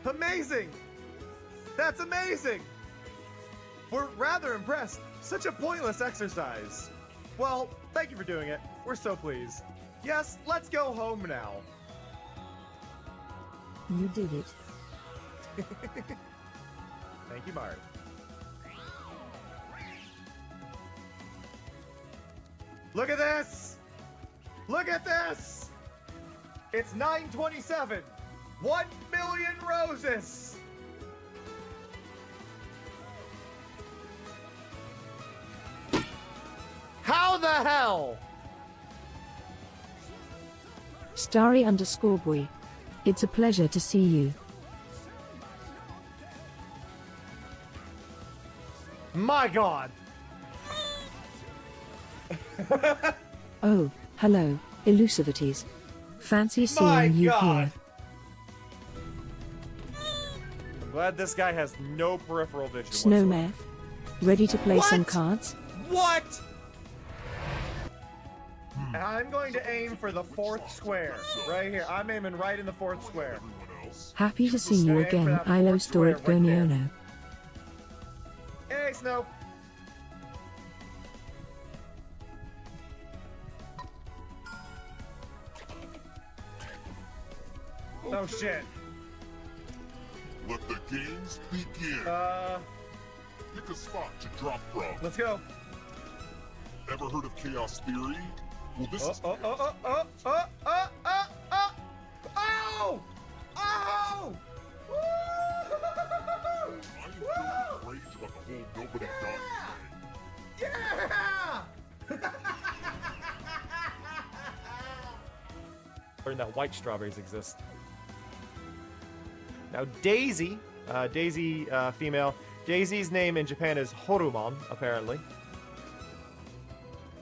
Amazing! That's amazing! We're rather impressed. Such a pointless exercise. Well, thank you for doing it. We're so pleased. Yes, let's go home now. You did it. Thank you, Mark. Look at this! Look at this! It's 9:27. 1 million roses! How the hell? Starry_boy. It's a pleasure to see you. My God! Oh, hello, Elusivities. Fancy My seeing you God! here. I'm glad this guy has no peripheral vision Snowmeth. Ready to play some What? cards? What? I'm going to aim for the fourth square. Right here. I'm aiming right in the fourth square. Happy to see you Aim for again, that Ilo fourth square Storit right there. Goniono. Hey, Snow. Oh, shit. Let the games begin. Pick a spot to drop from. Let's go. Ever heard of chaos theory? Well, this is Oh! Woo! I am filled with rage about the whole nobody died thing. Yeah! Learned that white strawberries exist. Now Daisy, female. Daisy's name in Japan is Horumon, apparently.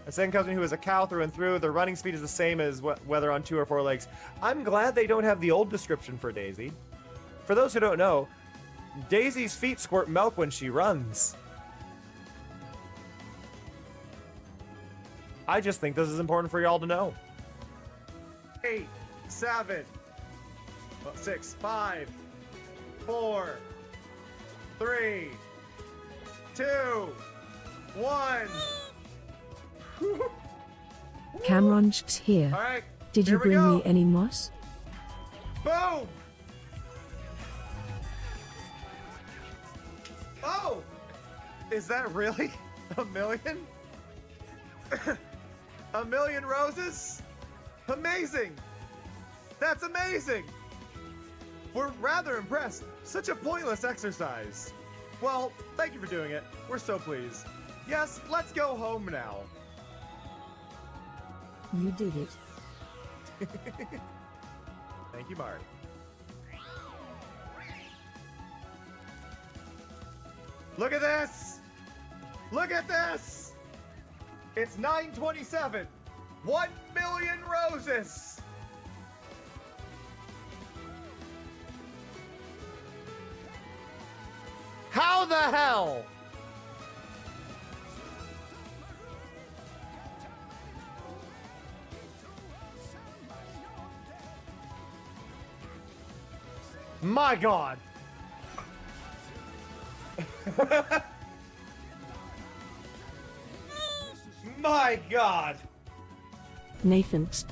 A second cousin who is a cow through and through. Their running speed is the same as whether on 2 or 4 legs. I'm glad they don't have the old description for Daisy. For those who don't know, Daisy's feet squirt milk when she runs. I just think this is important for y'all to know. 8, 7, 6, 5, 4, 3, 2, 1. Cameron's here. All right. Did you here we bring go. me any moss? Boom! Oh! Is that really a million? A million roses? Amazing! That's amazing! We're rather impressed. Such a pointless exercise. Well, thank you for doing it. We're so pleased. Yes, let's go home now. You did it. Thank you, Mark. Look at this! Look at this! It's 9:27. 1 million roses! How the hell? My God! My God! Nathan's.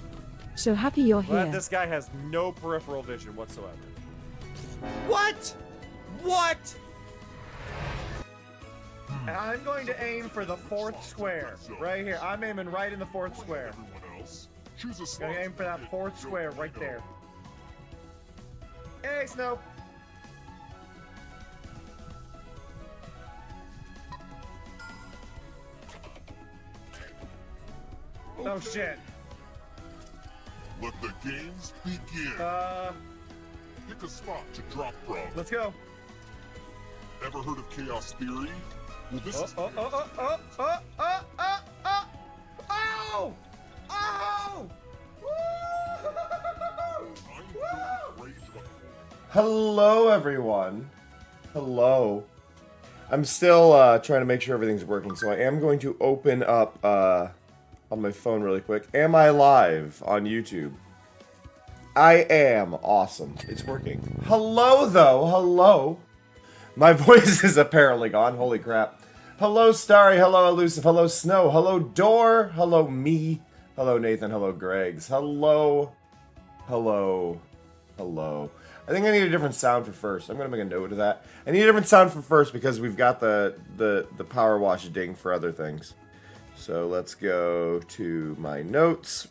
So happy you're Glad here. this guy has no peripheral vision whatsoever. What? What? I'm going to aim for the fourth square. Right here. I'm aiming right in the fourth square. Everyone else, choose a slot. Gonna aim for that fourth square right there. Hey, Snow. Oh, shit. Let the games begin. Pick a spot to drop from. Let's go. Ever heard of chaos theory? Well, this is Oh! Woo! I am filled with rage about the whole Hello, everyone. Hello. I'm still trying to make sure everything's working, so I am going to open up on my phone really quick. Am I live on YouTube? I am awesome. It's working. Hello, though. Hello. My voice is apparently gone. Holy crap. Hello, Starry. Hello, Elusive. Hello, Snow. Hello, Door. Hello, me. Hello, Nathan. Hello, Greggs. Hello. Hello. Hello. I think I need a different sound for first. I'm going to make a note of that. I need a different sound for first because we've got the power wash ding for other things. So let's go to my notes.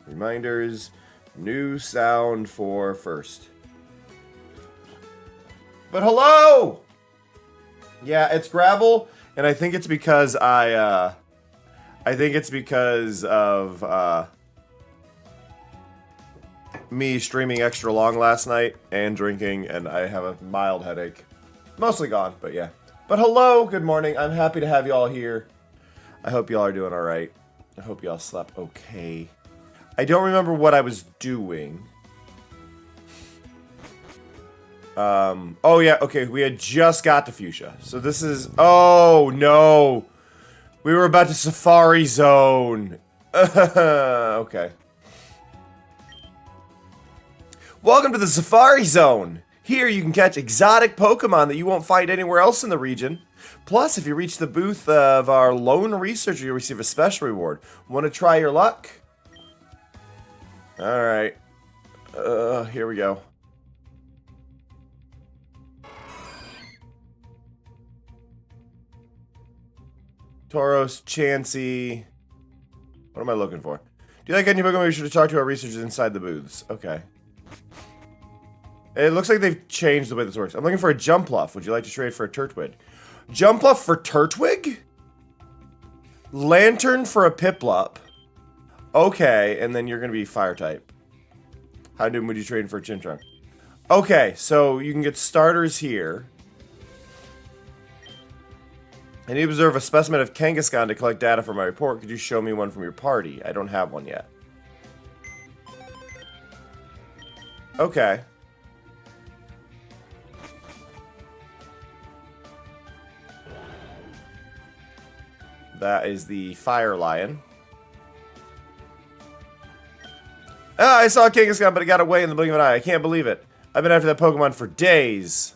Reminders. New sound for first. But hello! Yeah, it's gravel, and I think it's because I think it's because of me streaming extra long last night and drinking, and I have a mild headache. Mostly gone, but yeah. But hello, good morning. I'm happy to have you all here. I hope y'all are doing alright. I hope y'all slept okay. I don't remember what I was doing. Oh yeah, okay, we had just got to Fuchsia. So this is, oh no. We were about to Safari Zone. Okay. Welcome to the Safari Zone. Here you can catch exotic Pokemon that you won't find anywhere else in the region. Plus, if you reach the booth of our lone researcher, you'll receive a special reward. Want to try your luck? Alright. Here we go. Tauros, Chansey. What am I looking for? Do you like any Pokemon? We should talk to our researchers inside the booths. Okay. It looks like they've changed the way this works. I'm looking for a Jumpluff. Would you like to trade for a Turtwig? Jumpluff for Turtwig? Lantern for a Piplup. Okay, and then you're going to be fire type. How would you trade for a Chimchar? Okay, so you can get starters here. I need to observe a specimen of Kangaskhan to collect data for my report. Could you show me one from your party? I don't have one yet. Okay. That is the Fire Lion. Ah, I saw a Kangaskhan, but it got away in the blink of an eye. I can't believe it. I've been after that Pokemon for days.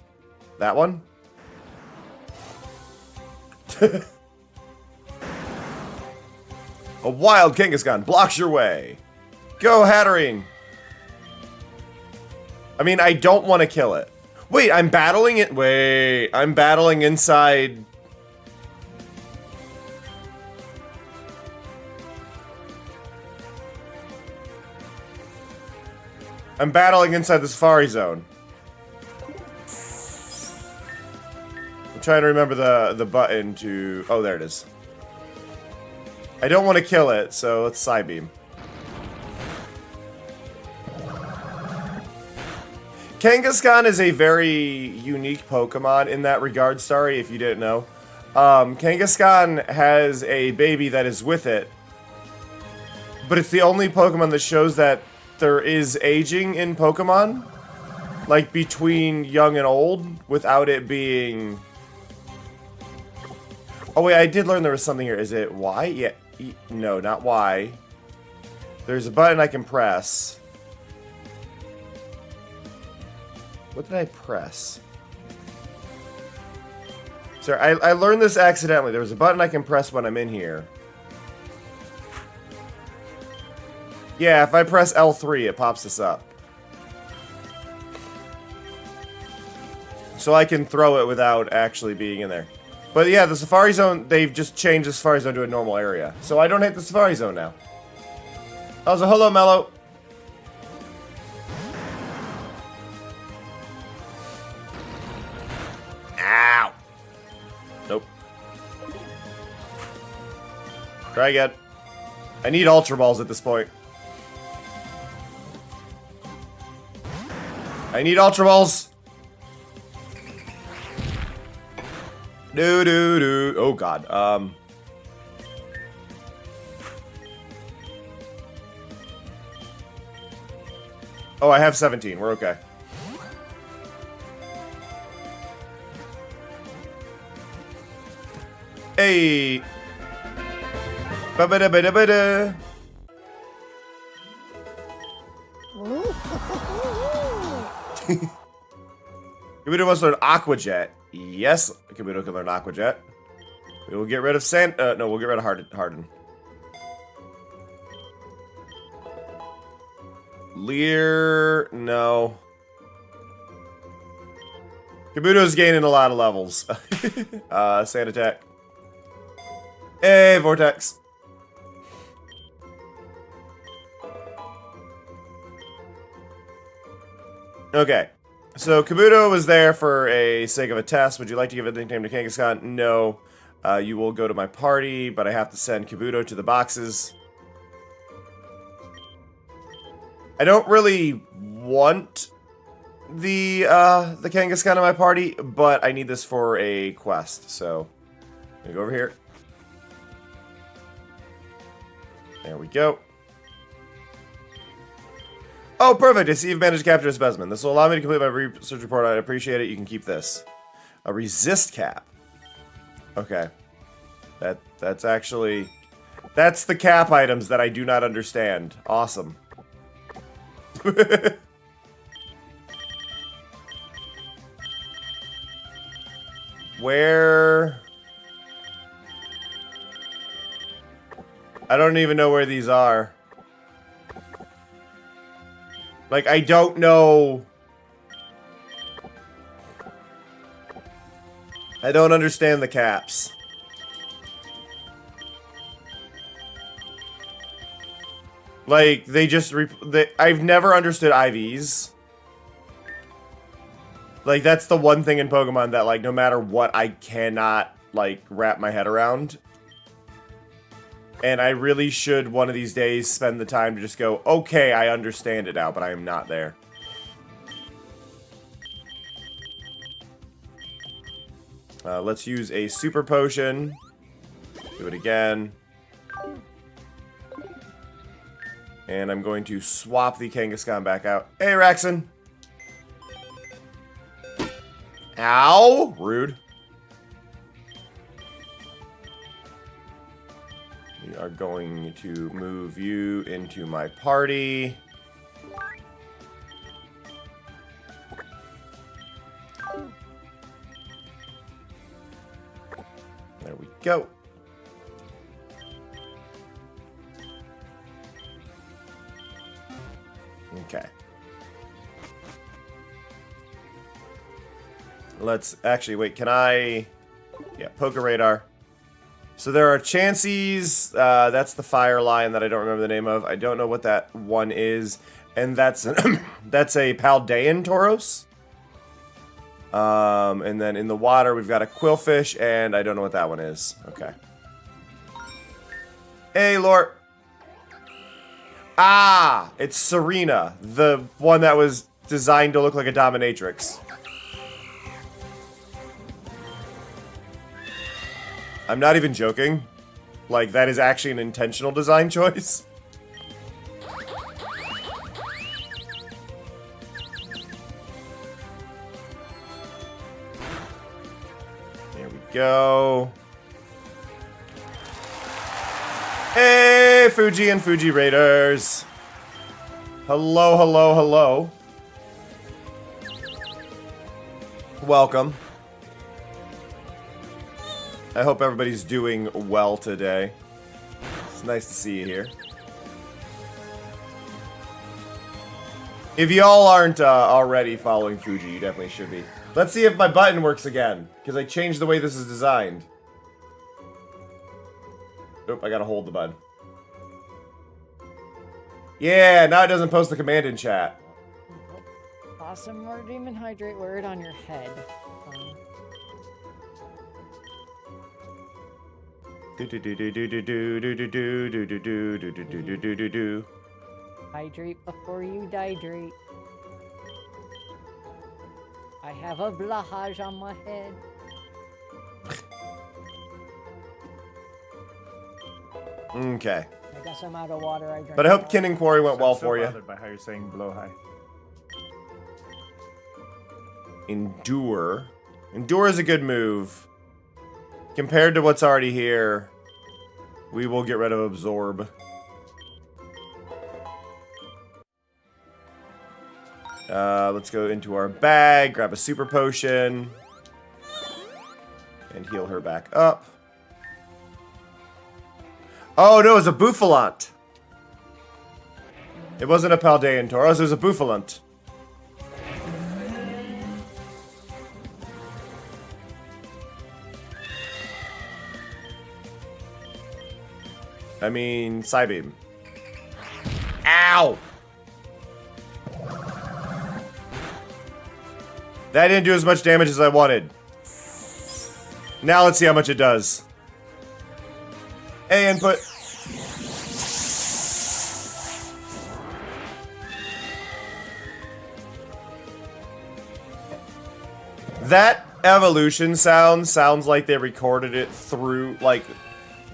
That one? A wild Kangaskhan blocks your way. Go, Hatterene. I mean, I don't want to kill it. Wait, I'm battling it. Wait, I'm battling inside. I'm battling inside the Safari Zone. I'm trying to remember the button to... Oh, there it is. I don't want to kill it, so let's Psybeam. Kangaskhan is a very unique Pokemon in that regard, Starry, if you didn't know. Kangaskhan has a baby that is with it, but it's the only Pokemon that shows that there is aging in Pokemon, like between young and old, without it being... Oh wait, I did learn there was something here. Is it Y? Yeah. No, not Y. There's a button I can press. What did I press? Sorry, I learned this accidentally. There was a button I can press when I'm in here. Yeah, if I press L3, it pops this up. So I can throw it without actually being in there. But yeah, the Safari Zone, they've just changed the Safari Zone to a normal area. So I don't hate the Safari Zone now. Also, hello, Mello. Ow! Nope. Try again. I need Ultra Balls at this point. I need Ultra Balls! Do. Oh god. Oh, I have 17. We're okay. Hey. Ba-ba-da-ba-da-ba-da. Kabuto wants to learn Aqua Jet. Yes, Kabuto can learn Aqua Jet. We will get rid of Sand. No, we'll get rid of Harden. Leer, no. Kabuto's gaining a lot of levels. Sand attack. Hey, Vortex. Okay. So Kabuto was there for a sake of a test. Would you like to give a nickname to Kangaskhan? No. You will go to my party, but I have to send Kabuto to the boxes. I don't really want the Kangaskhan in my party, but I need this for a quest. So, I'm gonna go over here. There we go. Oh, perfect. I see you've managed to capture a specimen. This will allow me to complete my research report. I appreciate it. You can keep this. A resist cap. Okay. That's actually... That's the cap items that I do not understand. Awesome. Where... I don't even know where these are. Like, I don't know. I don't understand the caps. Like, they just... I've never understood IVs. Like, that's the one thing in Pokemon that, like, no matter what, I cannot, like, wrap my head around. And I really should, one of these days, spend the time to just go, okay, I understand it now, but I am not there. Let's use a super potion. Do it again. And I'm going to swap the Kangaskhan back out. Hey, Raxon! Ow! Rude. We are going to move you into my party. There we go. Okay. Let's actually wait. Can I? Yeah, Poke Radar. So there are Chanseys. That's the fire line that I don't remember the name of. I don't know what that one is, and that's that's a Paldean Tauros. And then in the water we've got a Quillfish, and I don't know what that one is. Okay. Hey, Lord. Ah, it's Serena, the one that was designed to look like a dominatrix. I'm not even joking. Like, that is actually an intentional design choice. There we go. Hey, Fuji and Fuji Raiders. Hello, hello, hello. Welcome. I hope everybody's doing well today. It's nice to see you here. If y'all aren't already following Fuji, you definitely should be. Let's see if my button works again, because I changed the way this is designed. Nope, I gotta hold the button. Yeah, now it doesn't post the command in chat. Awesome more demon hydrate word on your head. Hydrate before you dihydrate. I have a blahage on my head. Okay. I guess I'm out of water. I drank But I hope all. Kin and Quarry went well I'm so for you. bothered by how you're saying blow high. Endure. Endure is a good move. Compared to what's already here, we will get rid of Absorb. Let's go into our bag, grab a super potion, and heal her back up. Oh no, it's a Buffalant. It wasn't a Paldean Tauros, it was a Buffalant. I mean, Psybeam. Ow! That didn't do as much damage as I wanted. Now let's see how much it does. A input. That evolution sounds like they recorded it through, like,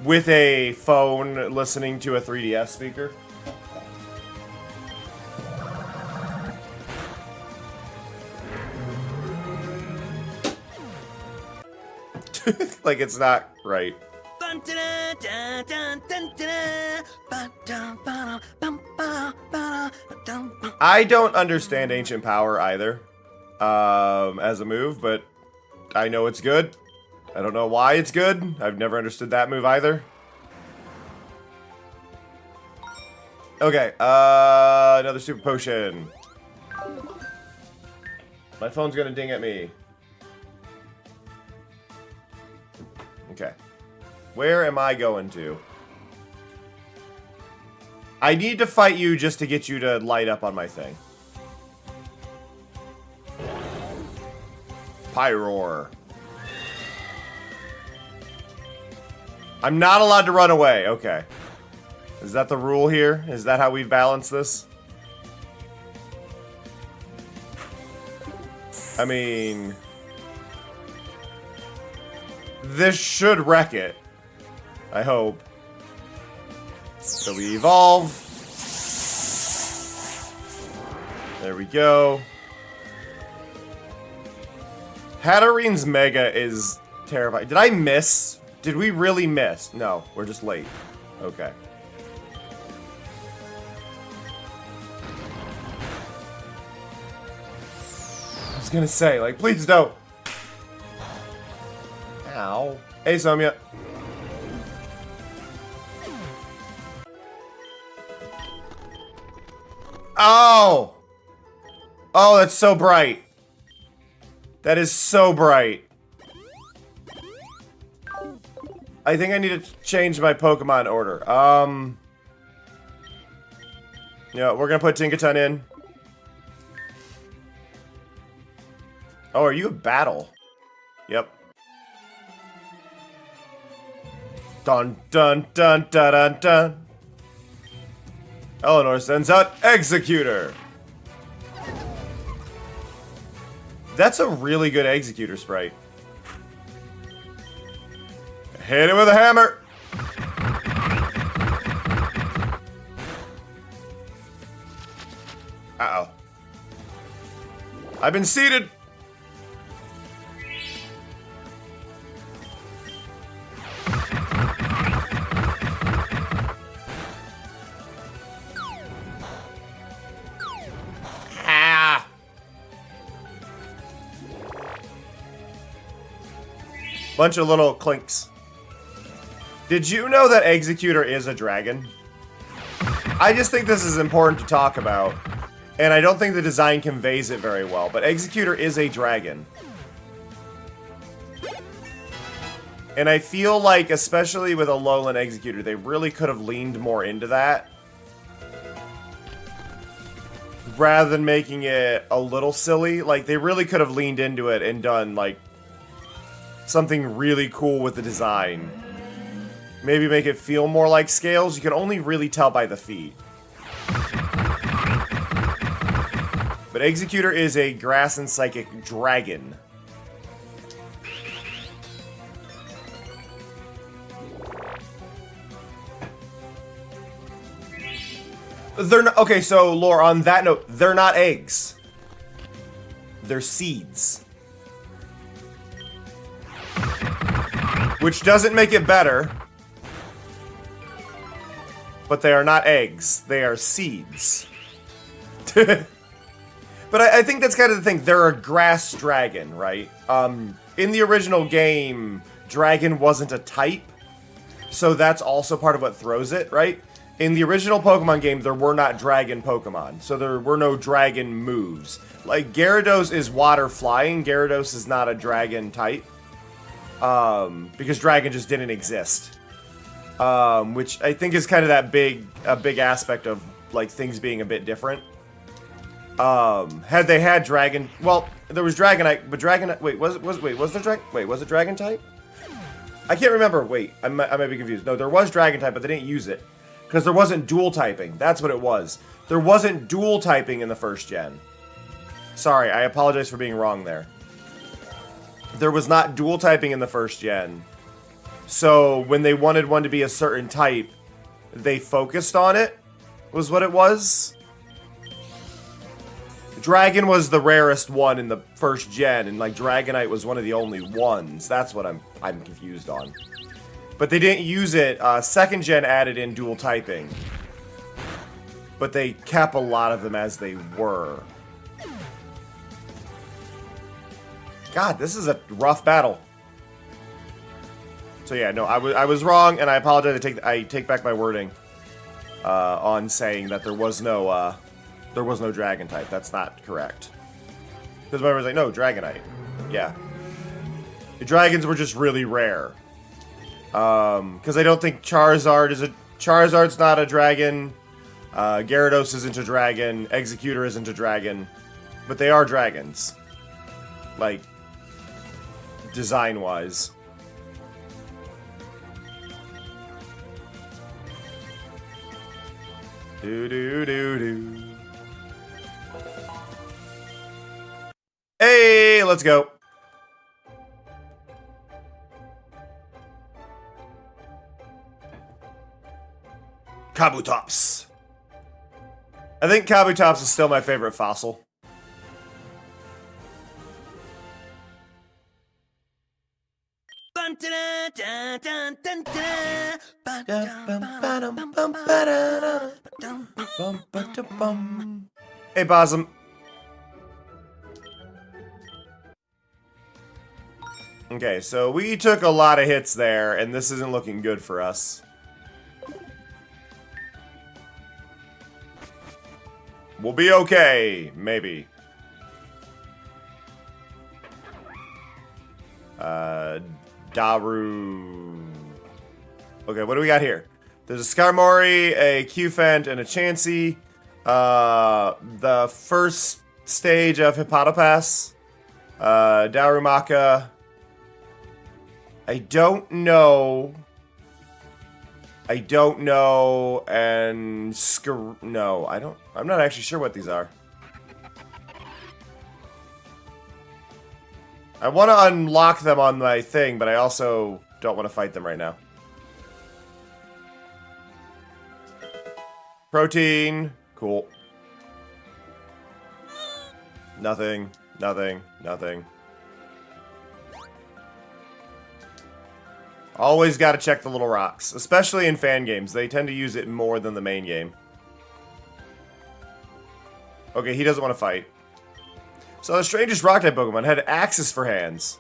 with a phone listening to a 3DS speaker. Like it's not right. I don't understand Ancient Power either, as a move, but I know it's good. I don't know why it's good. I've never understood that move either. Okay, another super potion. My phone's gonna ding at me. Okay. Where am I going to? I need to fight you just to get you to light up on my thing. Pyroar. I'm not allowed to run away. Okay. Is that the rule here? Is that how we've balanced this? I mean... this should wreck it. I hope. So we evolve. There we go. Hatterene's Mega is terrifying. Did I miss? Did we really miss? No, we're just late. Okay. I was gonna say, like, please don't. Ow. Hey, Somya. Oh! Oh, that's so bright. That is so bright. I think I need to change my Pokemon order. Yeah, we're gonna put Tinkaton in. Oh, are you a battle? Yep. Dun dun dun dun dun dun. Eleanor sends out Executor. That's a really good Executor sprite. Hit it with a hammer. Uh-oh. I've been seated. Bunch of little clinks. Did you know that Executor is a dragon? I just think this is important to talk about. And I don't think the design conveys it very well. But Executor is a dragon. And I feel like, especially with a Alolan Executor, they really could have leaned more into that. Rather than making it a little silly. Like, they really could have leaned into it and done, like, something really cool with the design. Maybe make it feel more like Scales. You can only really tell by the feet. But Executor is a grass and psychic dragon. They're not, okay, so lore, on that note, they're not eggs. They're seeds. Which doesn't make it better. But they are not eggs. They are seeds. But I think that's kind of the thing. They're a grass dragon, right? In the original game, dragon wasn't a type, so that's also part of what throws it, right? In the original Pokemon game, there were not dragon Pokemon, so there were no dragon moves. Like, Gyarados is water flying. Gyarados is not a dragon type, because dragon just didn't exist. Which I think is kind of that big aspect of, like, things being a bit different. Had they had dragon, well, there was Dragonite, but Dragonite, was it dragon type? I can't remember. Wait, I might be confused. No, there was dragon type, but they didn't use it because there wasn't dual typing. That's what it was. There wasn't dual typing in the first gen. Sorry, I apologize for being wrong there. There was not dual typing in the first gen. So when they wanted one to be a certain type, they focused on it, was what it was. Dragon was the rarest one in the first gen, and like Dragonite was one of the only ones. That's what I'm confused on. But they didn't use it. Second gen added in dual typing, but they kept a lot of them as they were. God, this is a rough battle. So yeah, no, I was wrong, and I apologize. I take back my wording on saying that there was no dragon type. That's not correct. Because my was like, no, Dragonite. Yeah. The dragons were just really rare. Because I don't think Charizard's not a dragon. Gyarados isn't a dragon. Executor isn't a dragon. But they are dragons. Like, design-wise. Do-do-do-do. Hey, let's go. Kabutops. I think Kabutops is still my favorite fossil. Hey, Bosom. Okay, so we took a lot of hits there, and this isn't looking good for us. We'll be okay, maybe. Daru. Okay, what do we got here? There's a Skarmory, a Qfent, and a Chansey. The first stage of Hippopotas. Darumaka. I don't know, and no, I'm not actually sure what these are. I want to unlock them on my thing, but I also don't want to fight them right now. Protein, cool. Nothing. Always got to check the little rocks, especially in fan games. They tend to use it more than the main game. Okay, he doesn't want to fight. So the strangest rock-type Pokemon had axes for hands.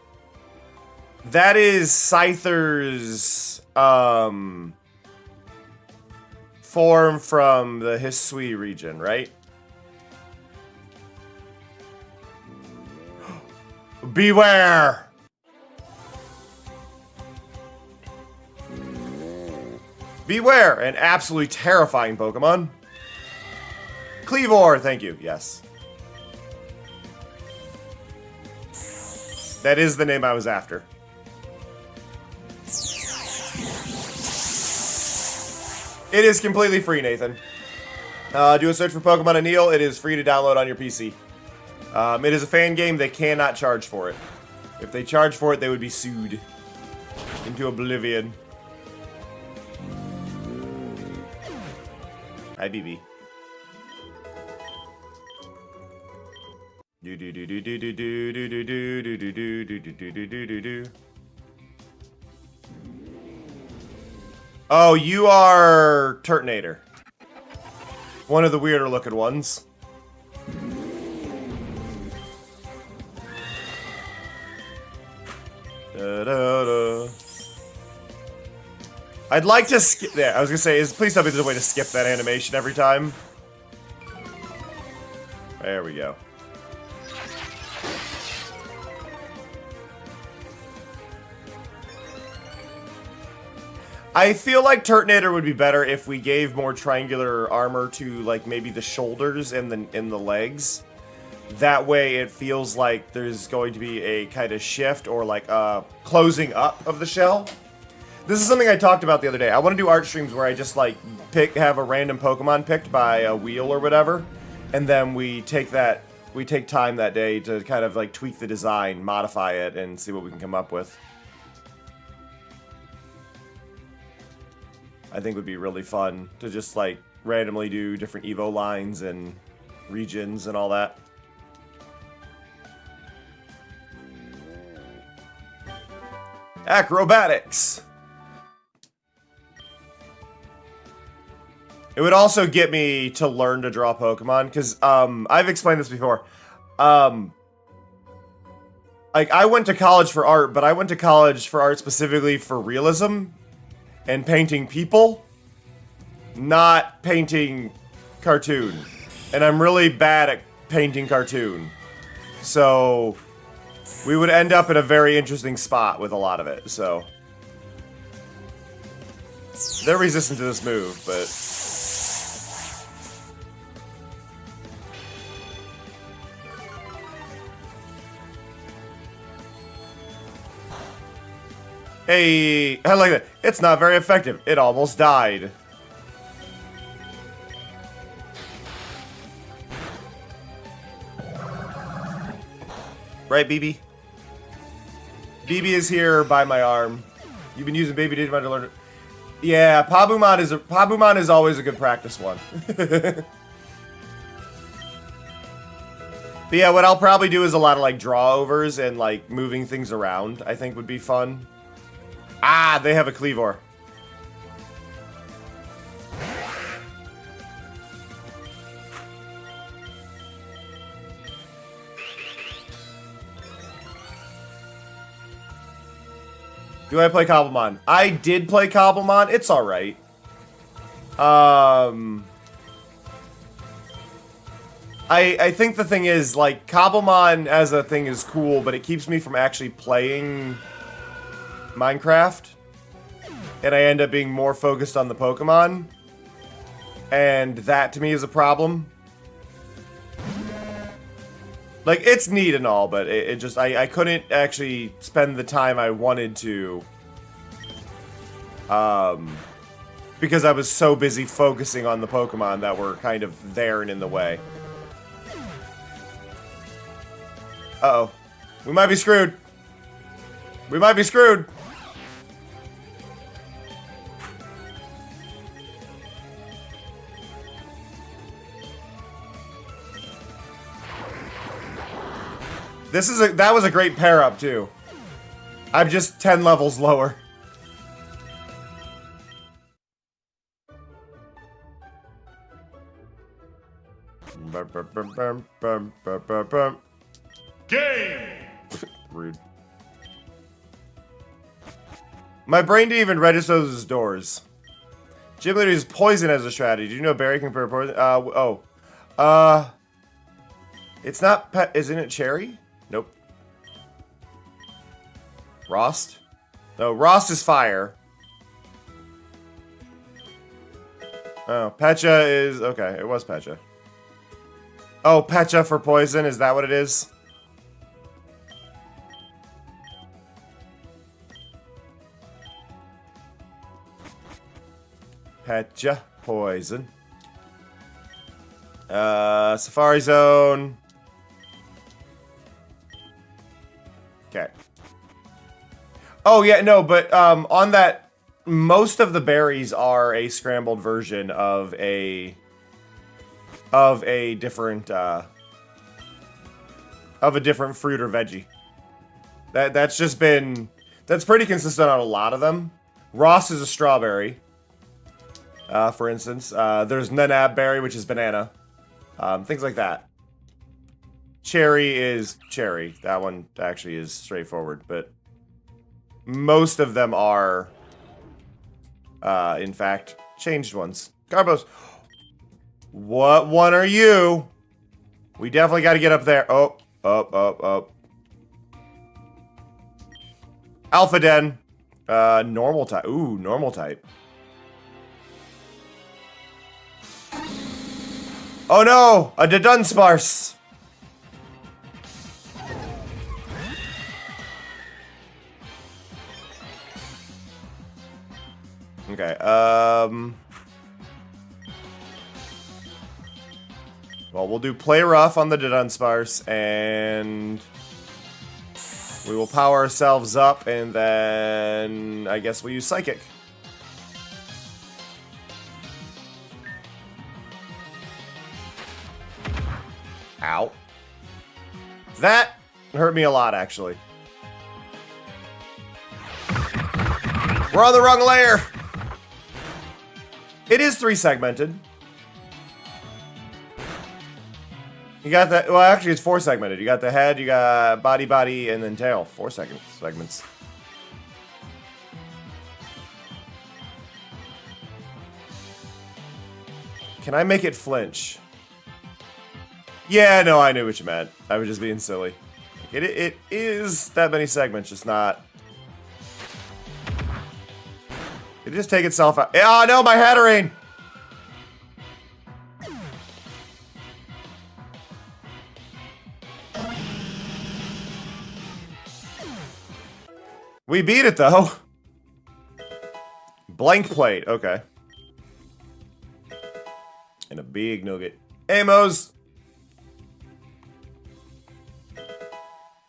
That is Scyther's form from the Hisui region, right? Beware! Beware! An absolutely terrifying Pokemon. Cleavor, thank you, yes. That is the name I was after. It is completely free, Nathan. Do a search for Pokemon Anil. It is free to download on your PC. It is a fan game. They cannot charge for it. If they charge for it, they would be sued into oblivion. Hi, BB. Oh, you are Turtonator. One of the weirder looking ones. Da-da-da. I'd like to skip. Yeah, I was gonna say, please tell me there's a way to skip that animation every time. There we go. I feel like Turtonator would be better if we gave more triangular armor to, like, maybe the shoulders and the legs. That way it feels like there's going to be a kind of shift or like a closing up of the shell. This is something I talked about the other day. I want to do art streams where I just like have a random Pokemon picked by a wheel or whatever, and then we take time that day to kind of like tweak the design, modify it, and see what we can come up with. I think would be really fun to just like randomly do different Evo lines and regions and all that. Acrobatics! It would also get me to learn to draw Pokemon, because I've explained this before. Like, I went to college for art, but I went to college for art specifically for realism and painting people, not painting cartoon. And I'm really bad at painting cartoon. So we would end up in a very interesting spot with a lot of it, so. They're resistant to this move, but. Hey, I like that. It's not very effective. It almost died. Right, BB? BB is here by my arm. You've been using Baby Digimon to learn it. Yeah, Pabumon is always a good practice one. But yeah, what I'll probably do is a lot of like draw overs and like moving things around, I think would be fun. Ah, they have a Cleavor. Do I play Cobblemon? I did play Cobblemon. It's alright. I think the thing is, like, Cobblemon as a thing is cool, but it keeps me from actually playing Minecraft. And I end up being more focused on the Pokemon. And that, to me, is a problem. Like, it's neat and all, but it just, I couldn't actually spend the time I wanted to. Because I was so busy focusing on the Pokemon that were kind of there and in the way. Uh-oh. We might be screwed. We might be screwed. That was a great pair up too. I'm just 10 levels lower. Game! Rude. My brain didn't even register those doors. Gym leader uses poison as a strategy. Do you know berry can prepare poison? It's not isn't it cherry? Nope. Rost? No, Rost is fire. Oh, Pecha is... Okay, it was Pecha. Oh, Pecha for poison, is that what it is? Pecha, poison. Safari Zone. Okay. Oh, yeah, no, but on that, most of the berries are a scrambled version of a different of a different fruit or veggie. That's just been, that's pretty consistent on a lot of them. Ross is a strawberry, for instance. There's Nanab berry, which is banana. Things like that. Cherry is cherry. That one actually is straightforward, but Most of them are, in fact, changed ones. Garbos. What one are you? We definitely got to get up there. Oh, up. Alpha Den. Normal type. Ooh, normal type. Oh no! A Dunsparce! Okay, well, we'll do Play Rough on the Dunsparce, and we will power ourselves up, and then I guess we'll use Psychic. Ow. That hurt me a lot, actually. We're on the wrong layer! It is 3-segmented. You got that. Well, actually, it's 4-segmented. You got the head, you got body, and then tail. 4 segments. Can I make it flinch? Yeah, no, I knew what you meant. I was just being silly. It is that many segments, just not. It just take itself out. Oh no, my Hatterene! We beat it though. Blank plate, okay. And a big nugget. Amos!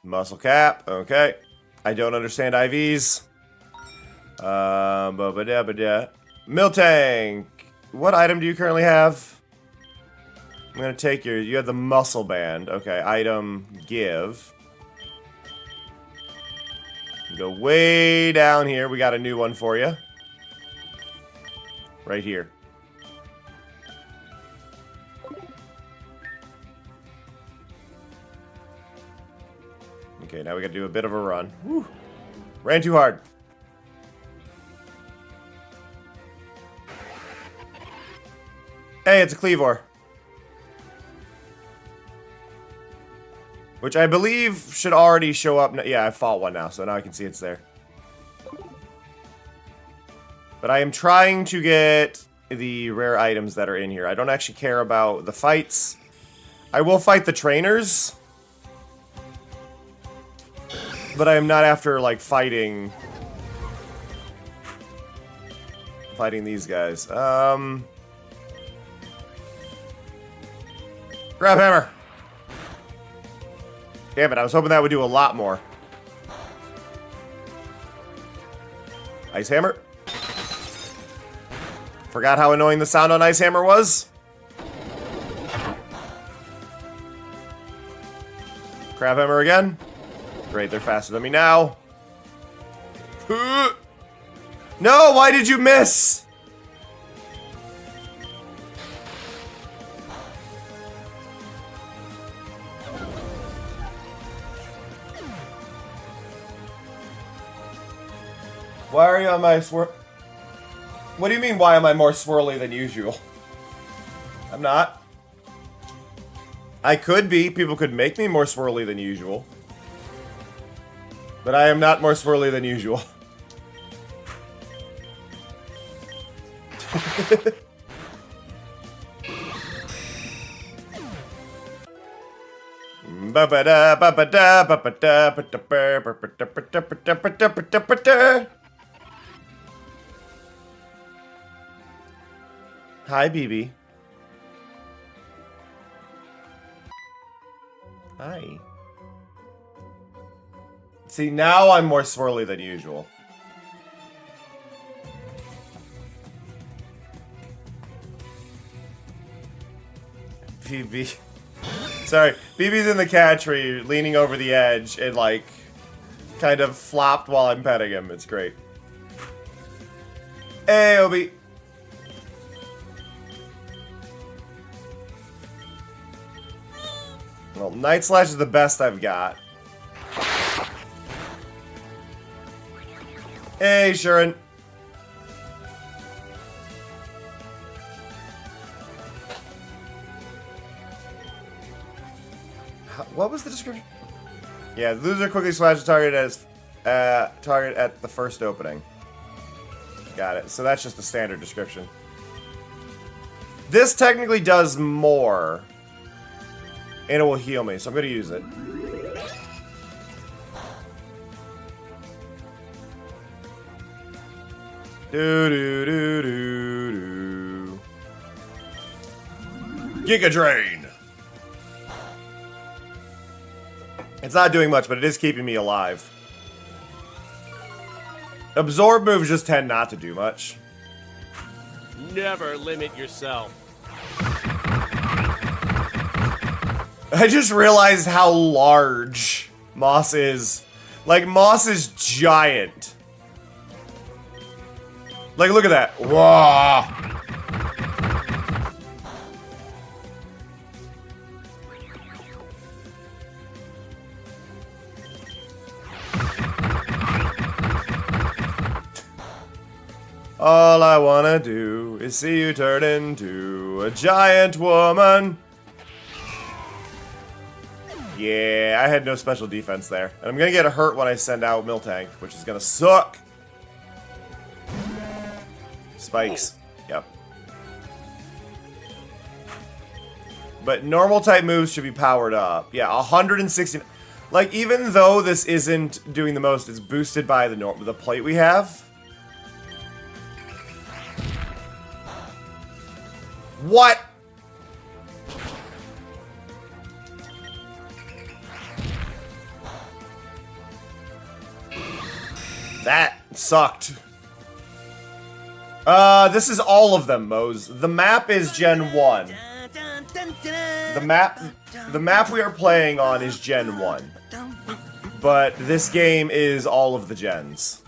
Muscle cap, okay. I don't understand IVs. Miltank. What item do you currently have? I'm gonna take you have the muscle band. Okay, item give. Go way down here. We got a new one for you. Right here. Okay, now we gotta do a bit of a run. Whew. Ran too hard. Hey, it's a Cleavor. Which I believe should already show up. Yeah, I fought one now, so now I can see it's there. But I am trying to get the rare items that are in here. I don't actually care about the fights. I will fight the trainers. But I am not after, like, fighting these guys. Grab hammer. Damn it, I was hoping that would do a lot more. Ice hammer. Forgot how annoying the sound on ice hammer was. Crab hammer again. Great, they're faster than me now. No, why did you miss? Why are you on my What do you mean, why am I more swirly than usual? I'm not. I could be. People could make me more swirly than usual. But I am not more swirly than usual. Hi, BB. Hi. See, now I'm more swirly than usual. BB. Sorry, BB's in the cat tree, leaning over the edge, and, like, kind of flopped while I'm petting him. It's great. Hey, Obi. Well, Night Slash is the best I've got. Hey, Sharon. What was the description? Yeah, the loser quickly slashes target at the first opening. Got it. So that's just the standard description. This technically does more, and it will heal me, so I'm going to use it. Do. Giga Drain. It's not doing much, but it is keeping me alive. Absorb moves just tend not to do much. Never limit yourself. I just realized how large Moss is. Like, Moss is giant. Like, look at that. Whoa. All I wanna do is see you turn into a giant woman. Yeah, I had no special defense there. And I'm gonna get hurt when I send out Miltank, which is gonna suck. Spikes. Yep. But normal type moves should be powered up. Yeah, 160. Like, even though this isn't doing the most, it's boosted by the plate we have. What? That sucked. This is all of them, Mose. The map is Gen 1. The map we are playing on is Gen 1. But this game is all of the gens.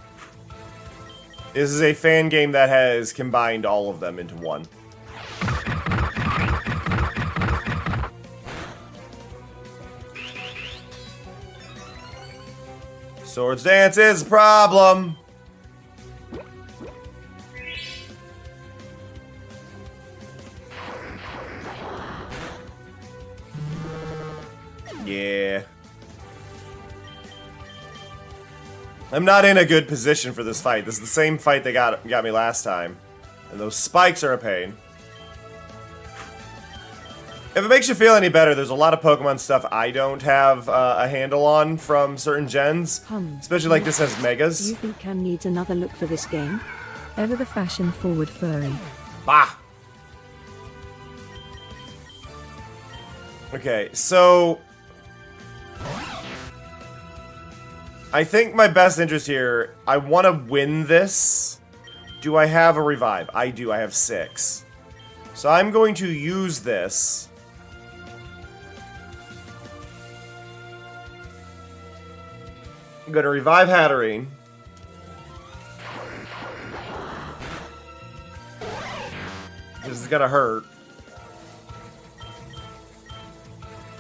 This is a fan game that has combined all of them into one. Swords Dance is a problem. Yeah. I'm not in a good position for this fight. This is the same fight that got me last time. And those spikes are a pain. If it makes you feel any better, there's a lot of Pokemon stuff I don't have a handle on from certain gens. Especially like this has Megas. Do you think Cam needs another look for this game? Ever the fashion-forward furry. Bah! Okay, so... I think my best interest here, I want to win this. Do I have a revive? I do, I have 6. So I'm going to use this. I'm going to revive Hatterene. This is going to hurt.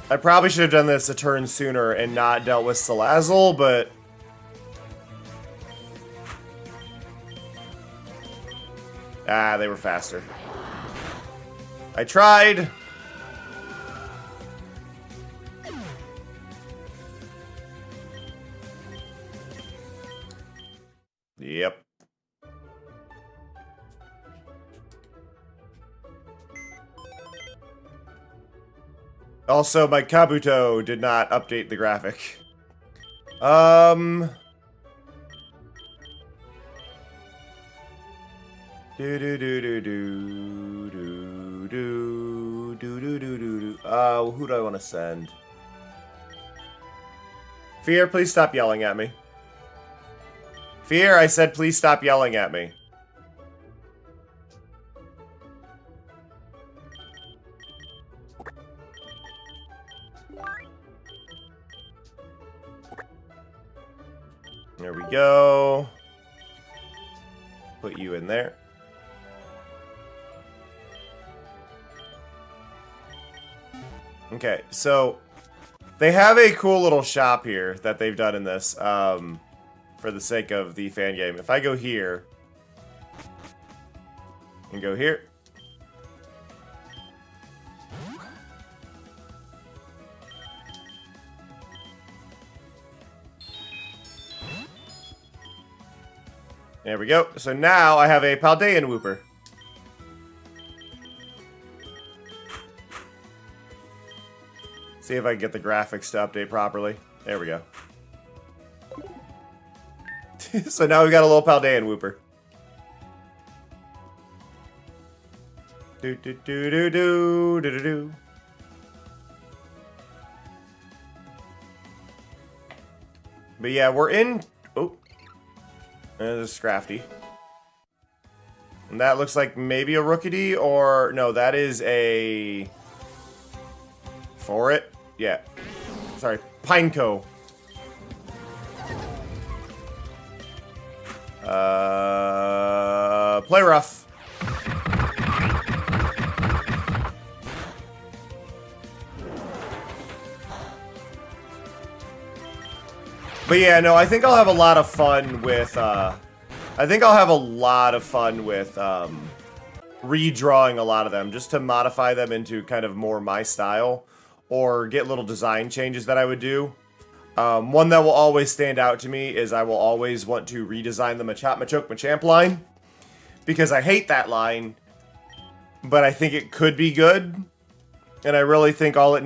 I probably should have done this a turn sooner and not dealt with Salazzle, but... Ah, they were faster. I tried! Yep. Also, my Kabuto did not update the graphic. Who do I want to send? Fear, please stop yelling at me. Fear, I said please stop yelling at me. There we go. Put you in there. Okay, so they have a cool little shop here that they've done in this. for the sake of the fan game. If I go here and go here. There we go. So now I have a Paldean Wooper. See if I can get the graphics to update properly. There we go. So now we've got a little Paldean Wooper. Do do do do do do do do. But yeah, we're in. Oh, there's a Scrafty. And that looks like maybe a Rookity, or no, that is a. For it, yeah. Sorry, Pineco. Play rough. But yeah, no, I think I'll have a lot of fun with, redrawing a lot of them, just to modify them into kind of more my style, or get little design changes that I would do. One that will always stand out to me is I will always want to redesign the Machop, Machoke, Machamp line, because I hate that line, but I think it could be good. And I really think all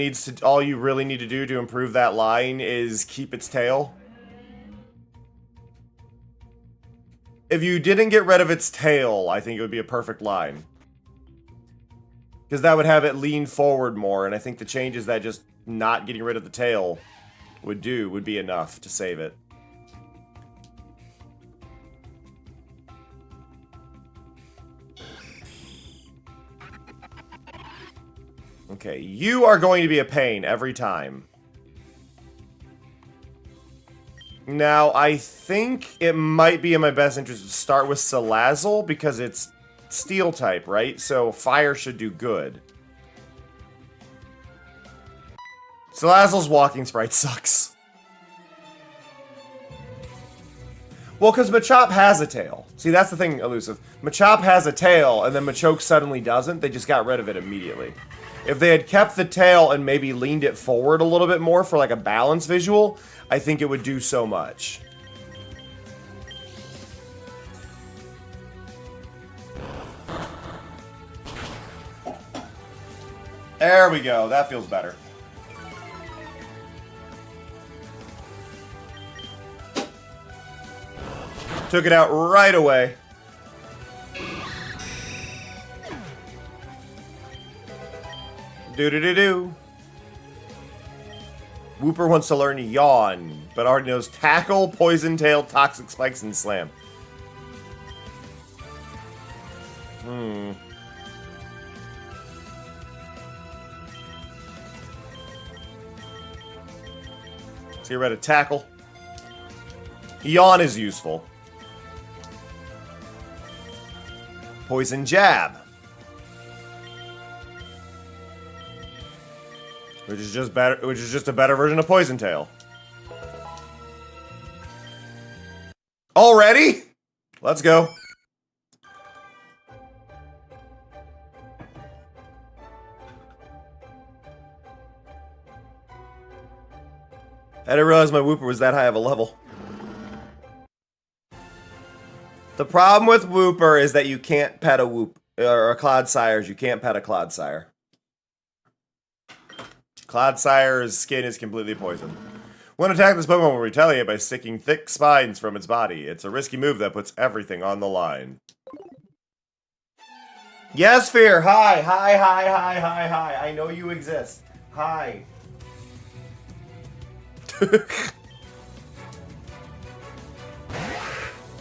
you really need to do to improve that line is keep its tail. If you didn't get rid of its tail, I think it would be a perfect line. Because that would have it lean forward more, and I think the changes that just not getting rid of the tail would be enough to save it. Okay, you are going to be a pain every time. Now, I think it might be in my best interest to start with Salazzle, because it's steel type, right? So fire should do good. Salazzle's walking sprite sucks. Well, because Machop has a tail. See, that's the thing, Elusive. Machop has a tail, and then Machoke suddenly doesn't. They just got rid of it immediately. If they had kept the tail and maybe leaned it forward a little bit more for like a balance visual, I think it would do so much. There we go. That feels better. Took it out right away. Do-do-do-do. Wooper wants to learn Yawn, but already knows Tackle, Poison Tail, Toxic Spikes, and Slam. So you're ready to Tackle. Yawn is useful. Poison Jab. Which is just better, which is just a better version of Poison Tail. Already? Let's go. I didn't realize my Wooper was that high of a level. The problem with Wooper is that you can't pet a Whoop, or a Clodsires. You can't pet a Clodsire. Clodsire's skin is completely poisoned. When attack this Pokemon will retaliate by sticking thick spines from its body. It's a risky move that puts everything on the line. Yes, Fear! Hi! Hi, hi, hi, hi, hi. I know you exist. Hi.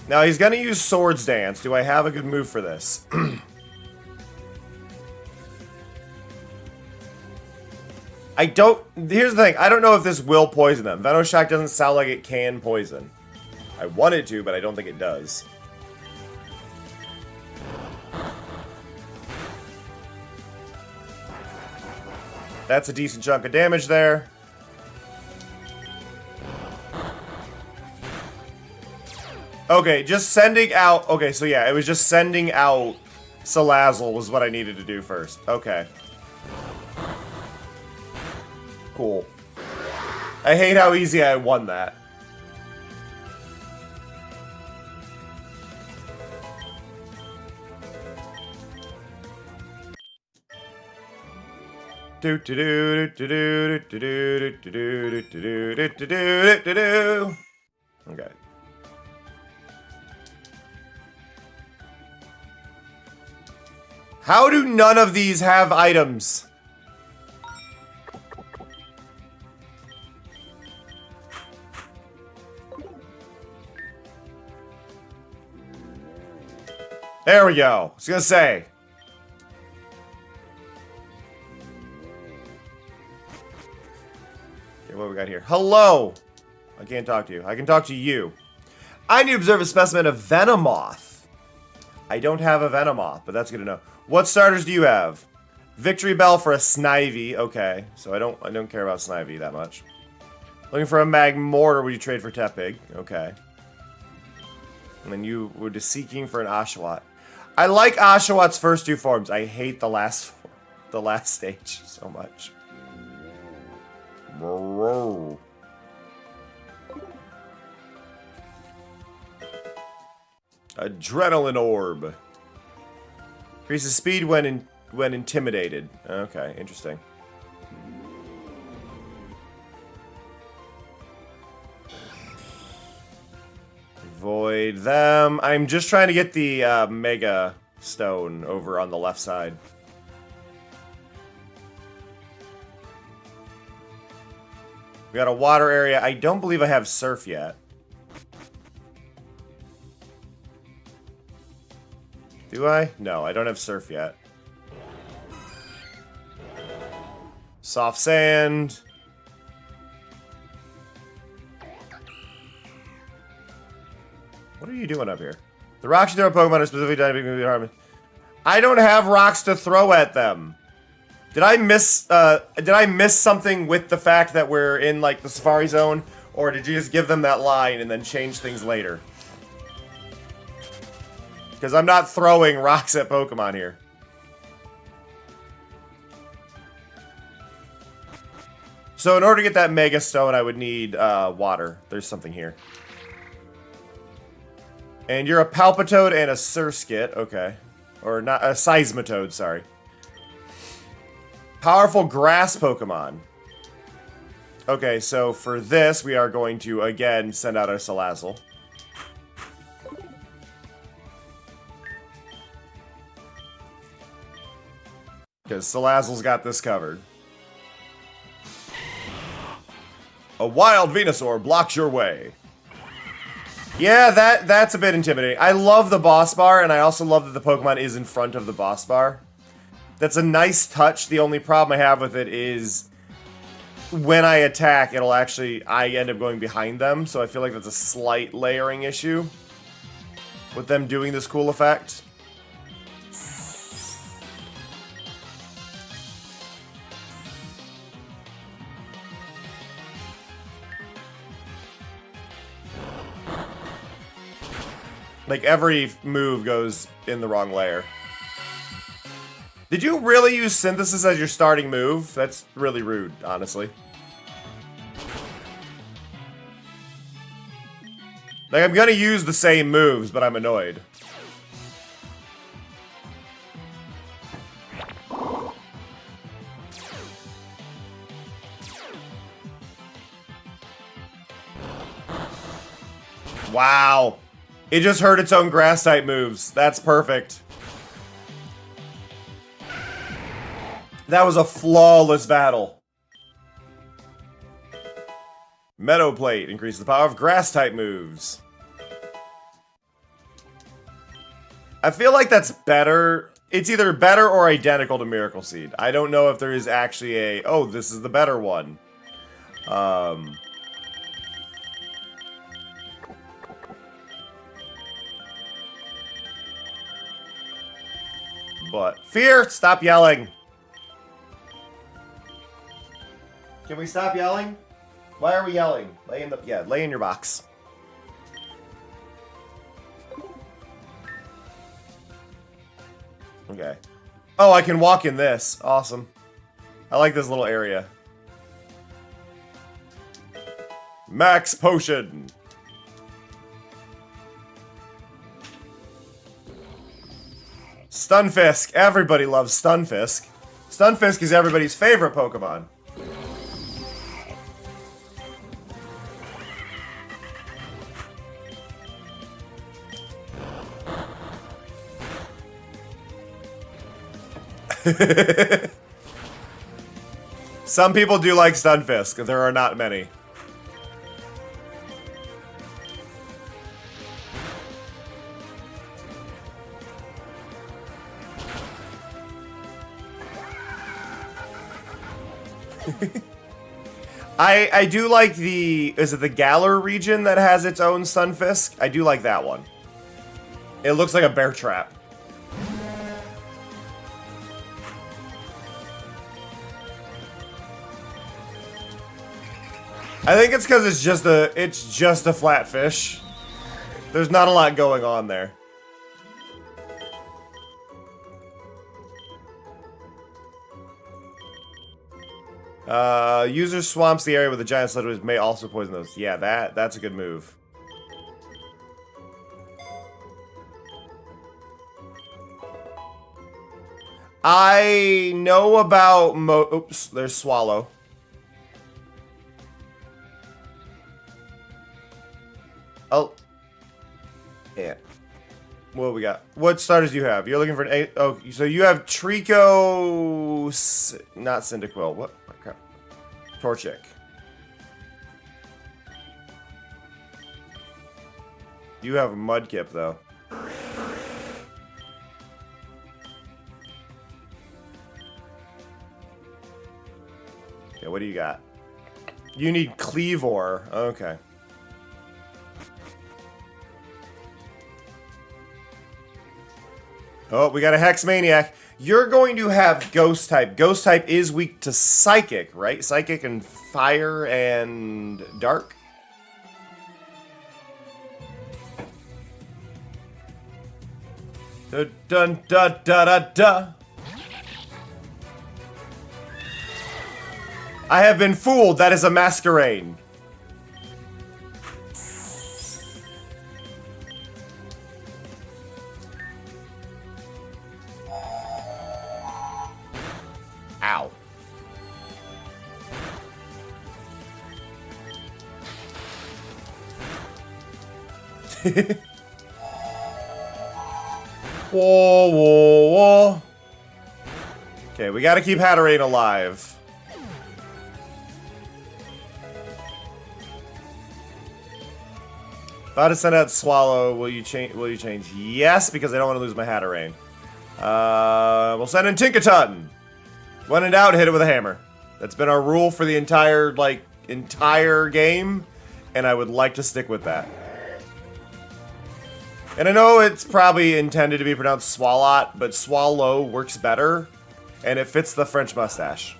Now, he's gonna use Swords Dance. Do I have a good move for this? I don't... Here's the thing. I don't know if this will poison them. Venoshock doesn't sound like it can poison. I want it to, but I don't think it does. That's a decent chunk of damage there. Okay, just sending out... Okay, so yeah, it was just sending out Salazzle was what I needed to do first. Okay. Cool. I hate how easy I won that. Do do do do do do do do do do do do do do do. Okay. How do none of these have items? There we go. I was gonna say. Okay, what we got here? Hello! I can't talk to you. I can talk to you. I need to observe a specimen of Venomoth. I don't have a Venomoth, but that's good to know. What starters do you have? Victory Bell for a Snivy. Okay, so I don't care about Snivy that much. Looking for a Magmortar. Would you trade for Tepig? Okay. And then you were just seeking for an Oshawott. I like Oshawott's first two forms. I hate the last stage so much. Adrenaline Orb. Increases speed when intimidated. Okay, interesting. Avoid them. I'm just trying to get the Mega Stone over on the left side. We got a water area. I don't believe I have Surf yet. Do I? No, I don't have Surf yet. Soft Sand. What are you doing up here? The rocks you throw at Pokemon are specifically dynamic moving harm. I don't have rocks to throw at them. Did I miss something with the fact that we're in like the Safari Zone, or did you just give them that line and then change things later? Because I'm not throwing rocks at Pokemon here. So in order to get that Mega Stone, I would need water. There's something here. And you're a Palpitoad and a Surskit. Okay. Or not, a Seismitoad, sorry. Powerful grass Pokemon. Okay, so for this, we are going to, again, send out our Salazzle. Because Salazzle's got this covered. A wild Venusaur blocks your way. Yeah, that's a bit intimidating. I love the boss bar, and I also love that the Pokemon is in front of the boss bar. That's a nice touch. The only problem I have with it is when I attack, I end up going behind them, so I feel like that's a slight layering issue with them doing this cool effect. Like, every move goes in the wrong layer. Did you really use Synthesis as your starting move? That's really rude, honestly. Like, I'm gonna use the same moves, but I'm annoyed. Wow. It just heard its own Grass-type moves. That's perfect. That was a flawless battle. Meadow Plate increases the power of Grass-type moves. I feel like that's better. It's either better or identical to Miracle Seed. I don't know if there is actually a, oh, this is the better one. But Fear, stop yelling. Can we stop yelling? Why are we yelling? Lay in your box. Okay. Oh, I can walk in this. Awesome. I like this little area. Max potion. Stunfisk. Everybody loves Stunfisk. Stunfisk is everybody's favorite Pokemon. Some people do like Stunfisk. There are not many. I do like the, is it the Galar region that has its own Stunfisk? I do like that one. It looks like a bear trap. I think it's because it's just a flat fish. There's not a lot going on there. User swamps the area with a giant sludge may also poison those. Yeah, that's a good move. I know about oops, there's Swallow. Oh. Yeah. What we got? What starters do you have? You're looking for an 8. Oh, so you have Trico, not Cyndaquil. What? Oh, crap. Torchic. You have Mudkip though. Okay, what do you got? You need Cleavor. Okay. Oh, we got a Hex Maniac. You're going to have Ghost type. Ghost type is weak to Psychic, right? Psychic and Fire and Dark. Dun dun da da da da. I have been fooled. That is a Masquerain. Ow. Whoa, whoa, whoa. Okay, we gotta keep Hatterene alive. If I had to send out Swallow, will you change? Yes, because I don't want to lose my Hatterene. We'll send in Tinkaton. When in doubt, hit it with a hammer. That's been our rule for the entire game, and I would like to stick with that. And I know it's probably intended to be pronounced Swalot, but Swallow works better, and it fits the French mustache.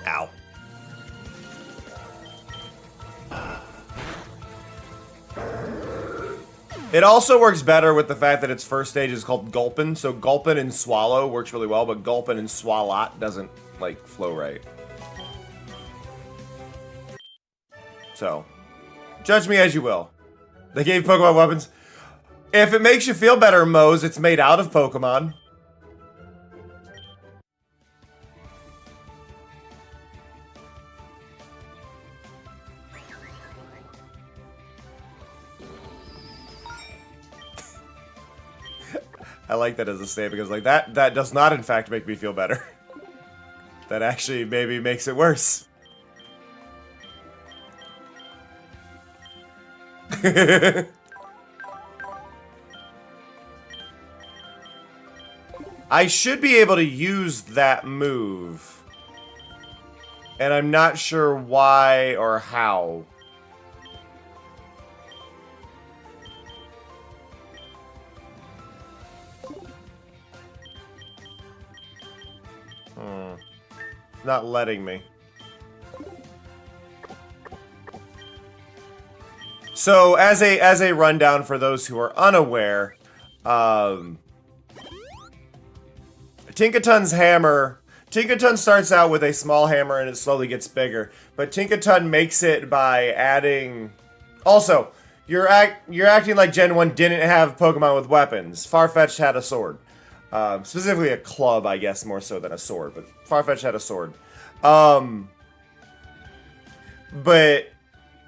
Ow. It also works better with the fact that its first stage is called Gulpin, so Gulpin and Swallow works really well, but Gulpin and Swalot doesn't, flow right. So, judge me as you will. They gave Pokemon weapons. If it makes you feel better, Mose, it's made out of Pokemon. I like that as a statement because that does not in fact make me feel better. That actually maybe makes it worse. I should be able to use that move. And I'm not sure why or how. Not letting me. So as a rundown for those who are unaware, Tinkaton's hammer. Tinkaton starts out with a small hammer and it slowly gets bigger, but Tinkaton makes it by adding. Also, you're acting like Gen 1 didn't have Pokemon with weapons. Farfetch'd had a sword. Specifically a club, I guess, more so than a sword, but Farfetch'd had a sword. But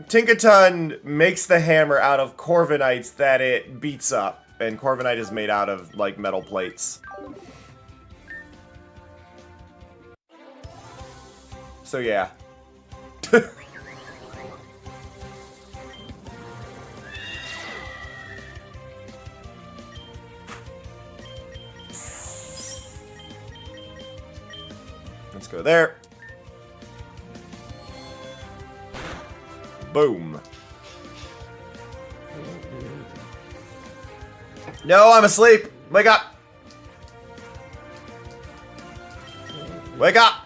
Tinkaton makes the hammer out of Corviknights that it beats up, and Corviknight is made out of, like, metal plates. So, yeah. Let's go there. Boom. No, I'm asleep. Wake up. Wake up.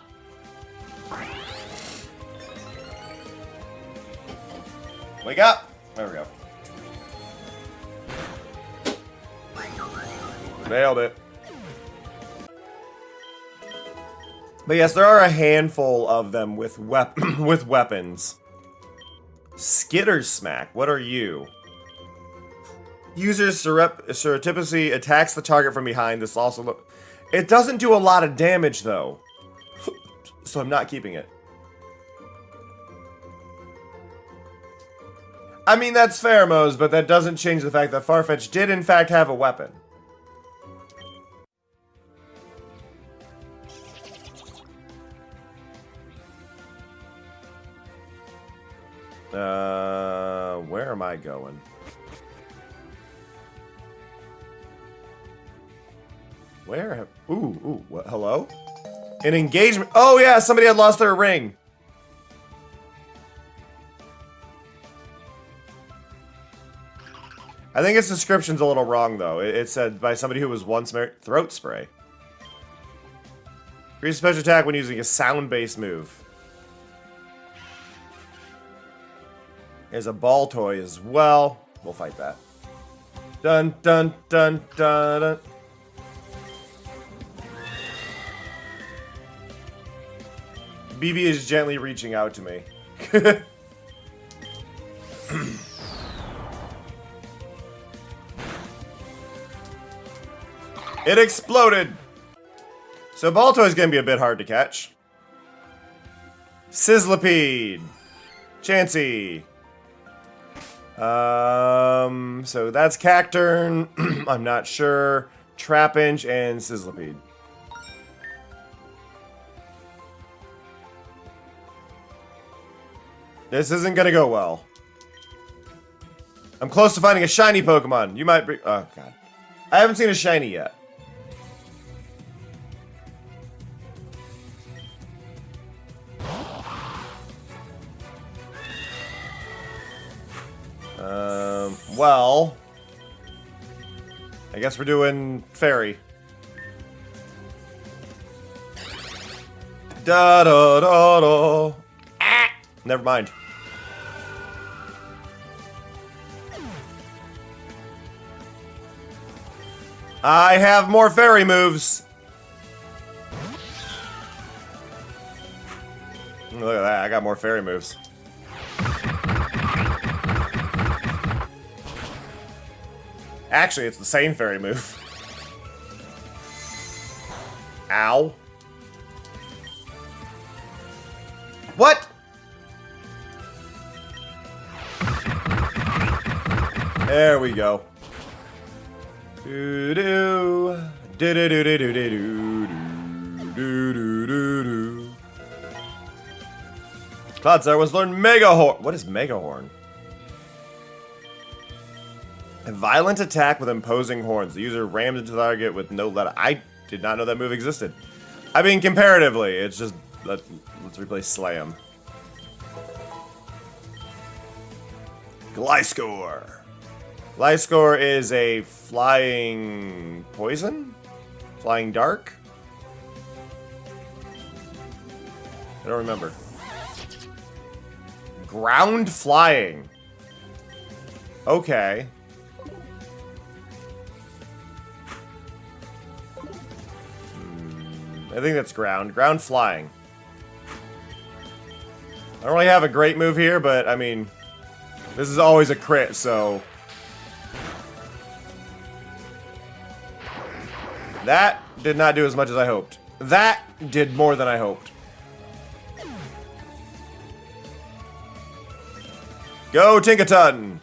Wake up. There we go. Nailed it. But yes, there are a handful of them with with weapons. Skitter Smack, what are you? User's surreptitiously attacks the target from behind. This also it doesn't do a lot of damage though, so I'm not keeping it. I mean, that's fair, Mose, but that doesn't change the fact that Farfetch did in fact have a weapon. Where am I going? Where? Ooh, what? Hello? An engagement. Oh yeah, somebody had lost their ring. I think its description's a little wrong though. It said by somebody who was once married. Throat spray. Increase special attack when using a sound-based move. There's a ball toy as well. We'll fight that. Dun dun dun dun dun. BB is gently reaching out to me. It exploded! So ball toy is gonna be a bit hard to catch. Sizzlipede. Chansey. So that's Cacturn. I'm not sure. Trapinch and Sizzlipede. This isn't gonna go well. I'm close to finding a shiny Pokemon. You might be. Oh, God. I haven't seen a shiny yet. Well, I guess we're doing Fairy. Da da da da. Ah! Never mind. I have more Fairy moves. Look at that, I got more Fairy moves. Actually, it's the same Fairy move. Ow. What? There we go. Do do do do do do do do do do do do. Cloudstar was learned Mega Horn. What is Mega Horn? A violent attack with imposing horns. The user rams into the target with no let. I did not know that move existed. I mean, comparatively, it's just let's replace Slam. Gliscor. Gliscor is a flying poison? Flying dark? I don't remember. Ground flying. Okay. I think that's ground. Ground flying. I don't really have a great move here, but I mean, this is always a crit, so. That did not do as much as I hoped. That did more than I hoped. Go, Tinkaton!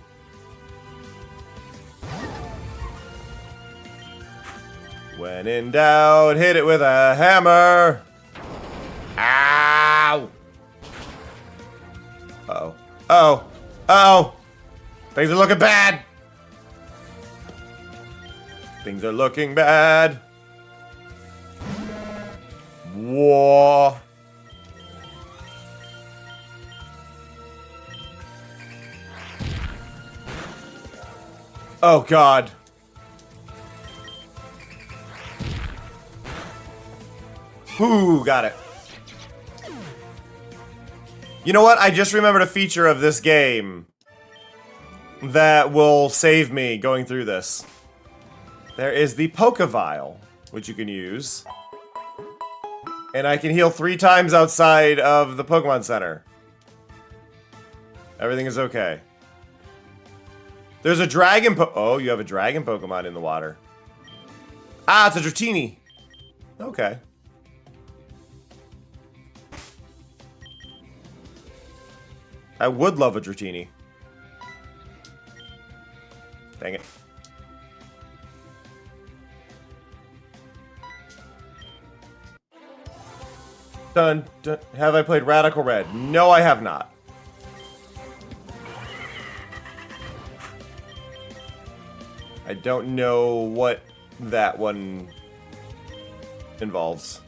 When in doubt, hit it with a hammer. Ow! Uh-oh. Uh-oh. Uh-oh! Things are looking bad! Things are looking bad. Whoa. Oh, God. Whoo, got it. You know what? I just remembered a feature of this game that will save me going through this. There is the Pokevile, which you can use. And I can heal 3 times outside of the Pokemon Center. Everything is okay. There's a dragon Oh, you have a dragon Pokemon in the water. Ah, it's a Dratini. Okay. I would love a Dratini. Dang it. Dun, dun. Have I played Radical Red? No, I have not. I don't know what that one involves.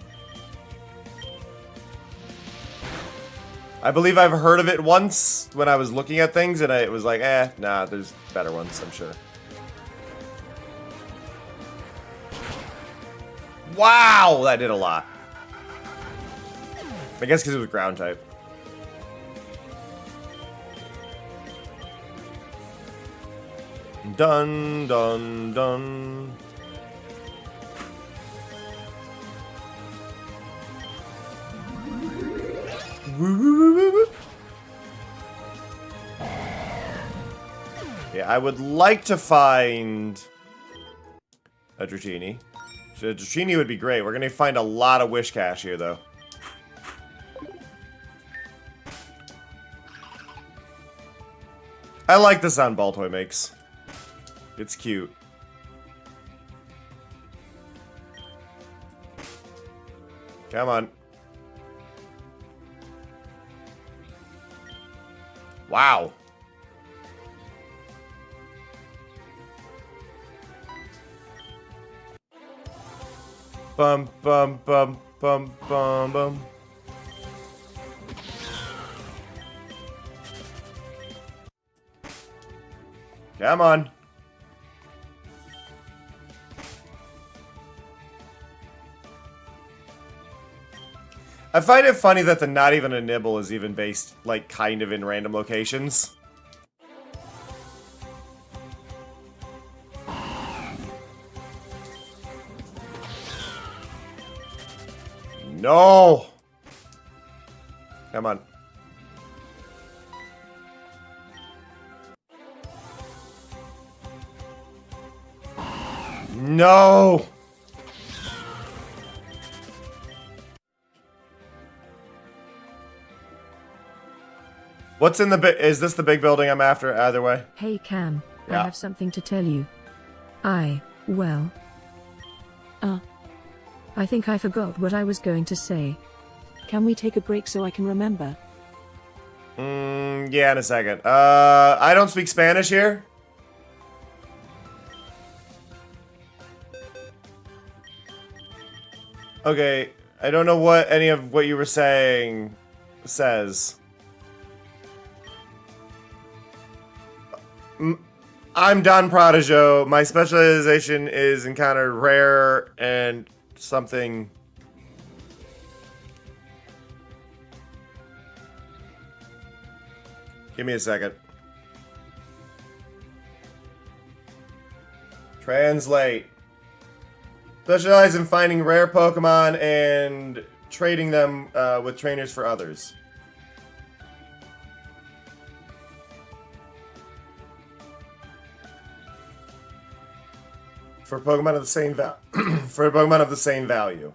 I believe I've heard of it once when I was looking at things, and it was like, nah, there's better ones, I'm sure. Wow, that did a lot. I guess because it was ground type. Dun, dun, dun. Yeah, I would like to find a Dratini. So a Dratini would be great. We're going to find a lot of Wish Cash here, though. I like the sound Baltoy makes. It's cute. Come on. Wow. Bum bum bum bum bum bum. Come on. I find it funny that the not even a nibble is even based, like, kind of in random locations. No! Come on. No! What's in the is this the big building I'm after either way? Hey Cam, Yeah. I have something to tell you. Well. I think I forgot what I was going to say. Can we take a break so I can remember? Yeah, in a second. I don't speak Spanish here. Okay, I don't know what any of what you were saying says. I'm Don Prodigo. My specialization is encounter rare and something. Give me a second. Translate. Specialize in finding rare Pokemon and trading them with trainers for others. For Pokemon of the same value.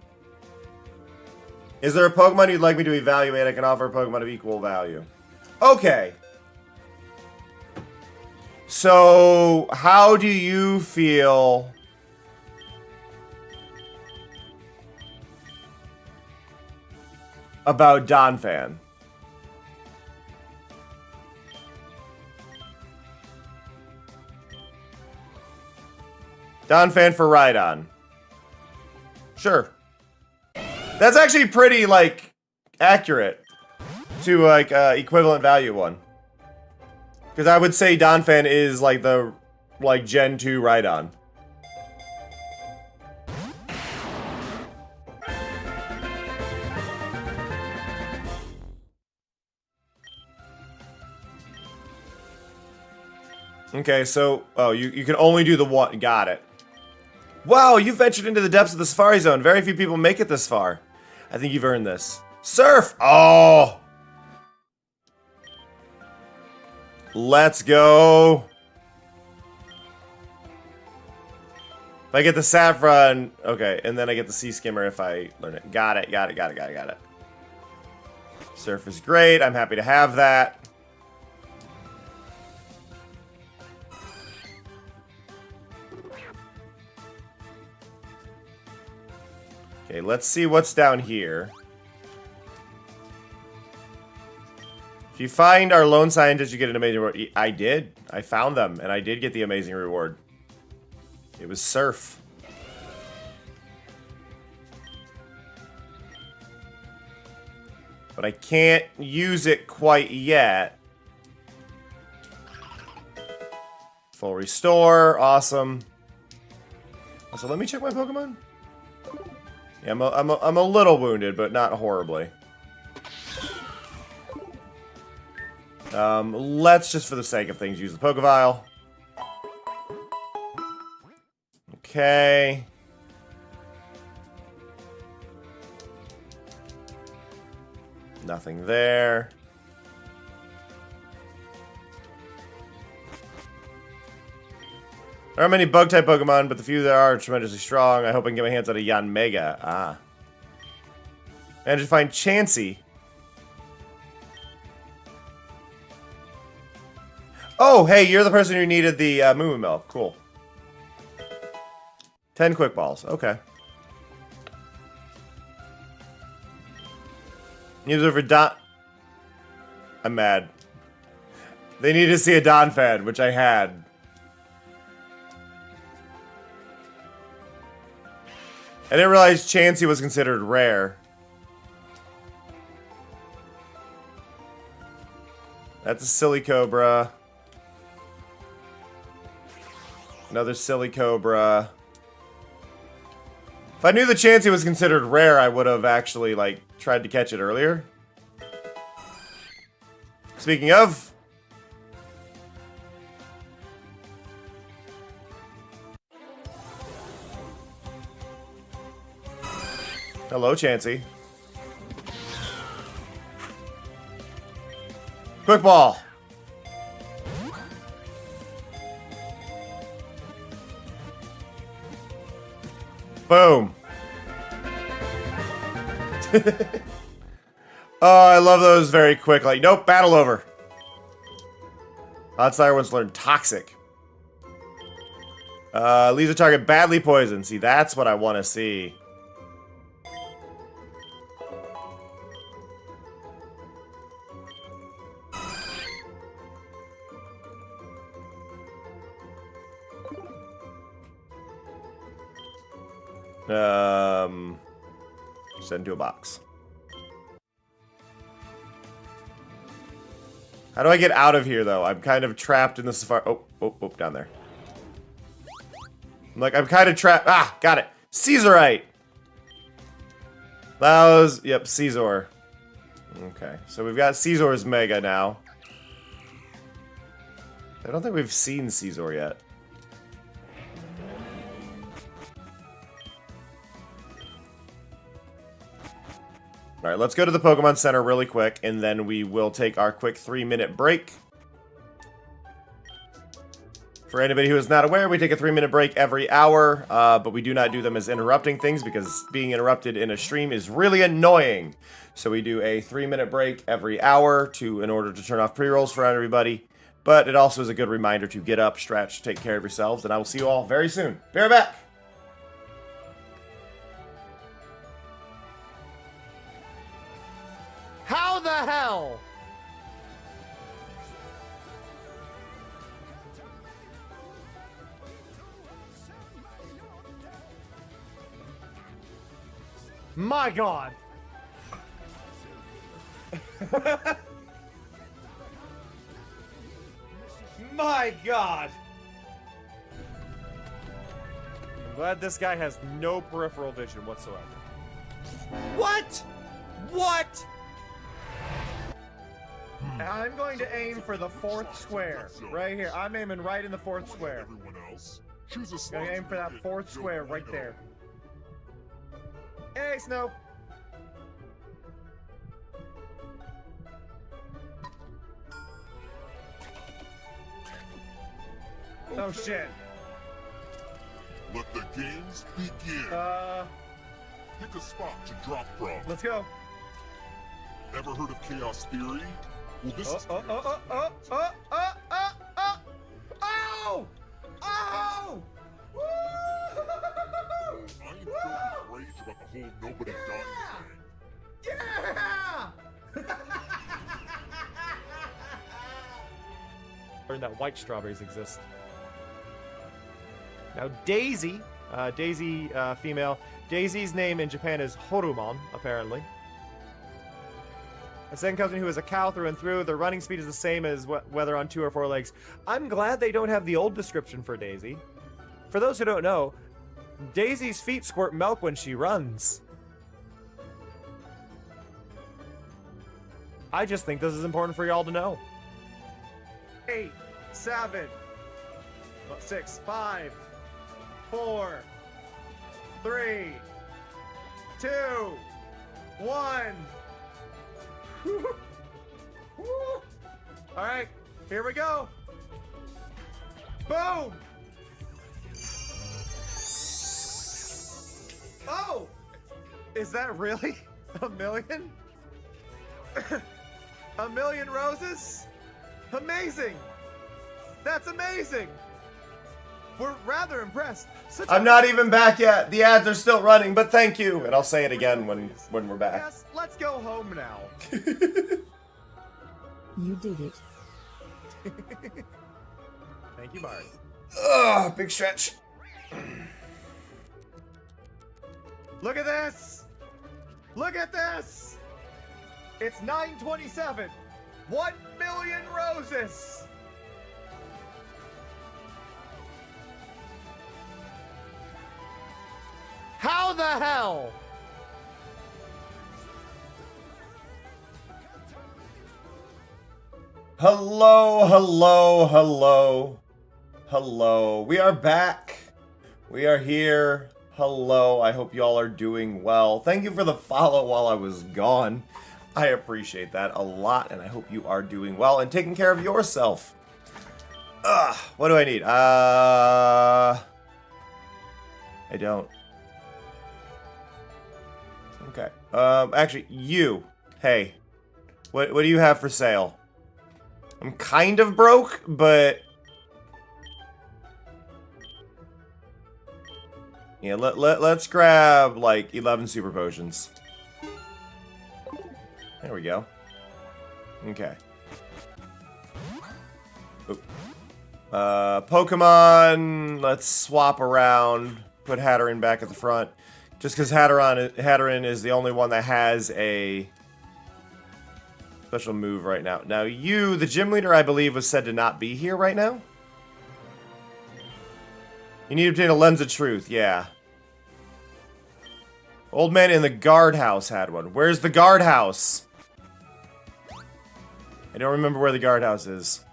Is there a Pokemon you'd like me to evaluate? I can offer a Pokemon of equal value. Okay. So, how do you feel about Donphan? Donphan for Rhydon. Sure. That's actually pretty, like, accurate to, like, equivalent value one. Because I would say Donphan is, like, the, like, Gen 2 Rhydon. Okay, so, oh, you can only do the one. Got it. Wow, you ventured into the depths of the Safari Zone. Very few people make it this far. I think you've earned this. Surf! Oh! Let's go. If I get the Saffron, okay, and then I get the Sea Skimmer if I learn it. Got it, got it, got it, got it, got it. Surf is great. I'm happy to have that. Okay, let's see what's down here. If you find our lone scientist, you get an amazing reward. I did. I found them, and I did get the amazing reward. It was Surf. But I can't use it quite yet. Full restore. Awesome. Also, let me check my Pokemon. Yeah, I'm a little wounded, but not horribly. Let's just, for the sake of things, use the Pokeball. Okay. Nothing there. There aren't many Bug-type Pokemon, but the few there are tremendously strong. I hope I can get my hands on a Yanmega. Ah. And just find Chansey. Oh, hey, you're the person who needed the Moo Milk. Cool. 10 Quick Balls. Okay. Needs over Don... I'm mad. They need to see a Donphan, which I had. I didn't realize Chansey was considered rare. That's a Silly Cobra. Another Silly Cobra. If I knew the Chansey was considered rare, I would have actually, like, tried to catch it earlier. Speaking of... Hello, Chansey. Quick Ball. Boom. Oh, I love those very quick. Like, nope, battle over. Hotfire wants to learn Toxic. Leaves a target badly poisoned. See, that's what I want to see. Send to a box. How do I get out of here, though? I'm kind of trapped in the safari. Oh, down there. I'm kind of trapped. Ah, got it. Caesarite. Lows. Yep, Caesar. Okay, so we've got Caesar's Mega now. I don't think we've seen Caesar yet. Alright, let's go to the Pokemon Center really quick, and then we will take our quick 3-minute break. For anybody who is not aware, we take a 3-minute break every hour, but we do not do them as interrupting things because being interrupted in a stream is really annoying. So we do a 3-minute break every hour in order to turn off pre-rolls for everybody. But it also is a good reminder to get up, stretch, take care of yourselves, and I will see you all very soon. Be right back! How the hell? My God. My God. I'm glad this guy has no peripheral vision whatsoever. What? What? I'm going to aim for the 4th square. Right here. I'm aiming right in the 4th square. Everyone else, choose a Gonna aim for that 4th square right there. Hey, Snow. Oh shit. Let the games begin. Pick a spot to drop from. Let's go. Ever heard of chaos theory? Well, this is Oh! Woo! I am filled with rage about the whole nobody dying thing. Yeah! Learned that white strawberries exist. Now Daisy, female. Daisy's name in Japan is Horumon, apparently. A second cousin who is a cow through and through. Their running speed is the same as whether on 2 or 4 legs. I'm glad they don't have the old description for Daisy. For those who don't know, Daisy's feet squirt milk when she runs. I just think this is important for y'all to know. 8, 7, 6, 5, 4, 3, 2, 1. All right, here we go. Boom. Oh, is that really a million? A million roses? Amazing. That's amazing. We're rather impressed. I'm not even back yet. The ads are still running, but thank you. And I'll say it again when we're back. Yes, let's go home now. You did it. Thank you, Bart. Ugh, big stretch. Look at this. Look at this. It's 9:27. 1 million roses. How the hell? Hello, hello, hello. Hello. We are back. We are here. Hello. I hope y'all are doing well. Thank you for the follow while I was gone. I appreciate that a lot, and I hope you are doing well and taking care of yourself. What do I need? I don't. Okay. Actually, you. Hey. What do you have for sale? I'm kind of broke, but... yeah, let's grab, like, 11 super potions. There we go. Okay. Oop. Pokemon, let's swap around. Put Hatterene back at the front. Just because Hatterene is the only one that has a special move right now. Now you, the gym leader, I believe, was said to not be here right now. You need to obtain a Lens of Truth, yeah. Old man in the guardhouse had one. Where's the guardhouse? I don't remember where the guardhouse is.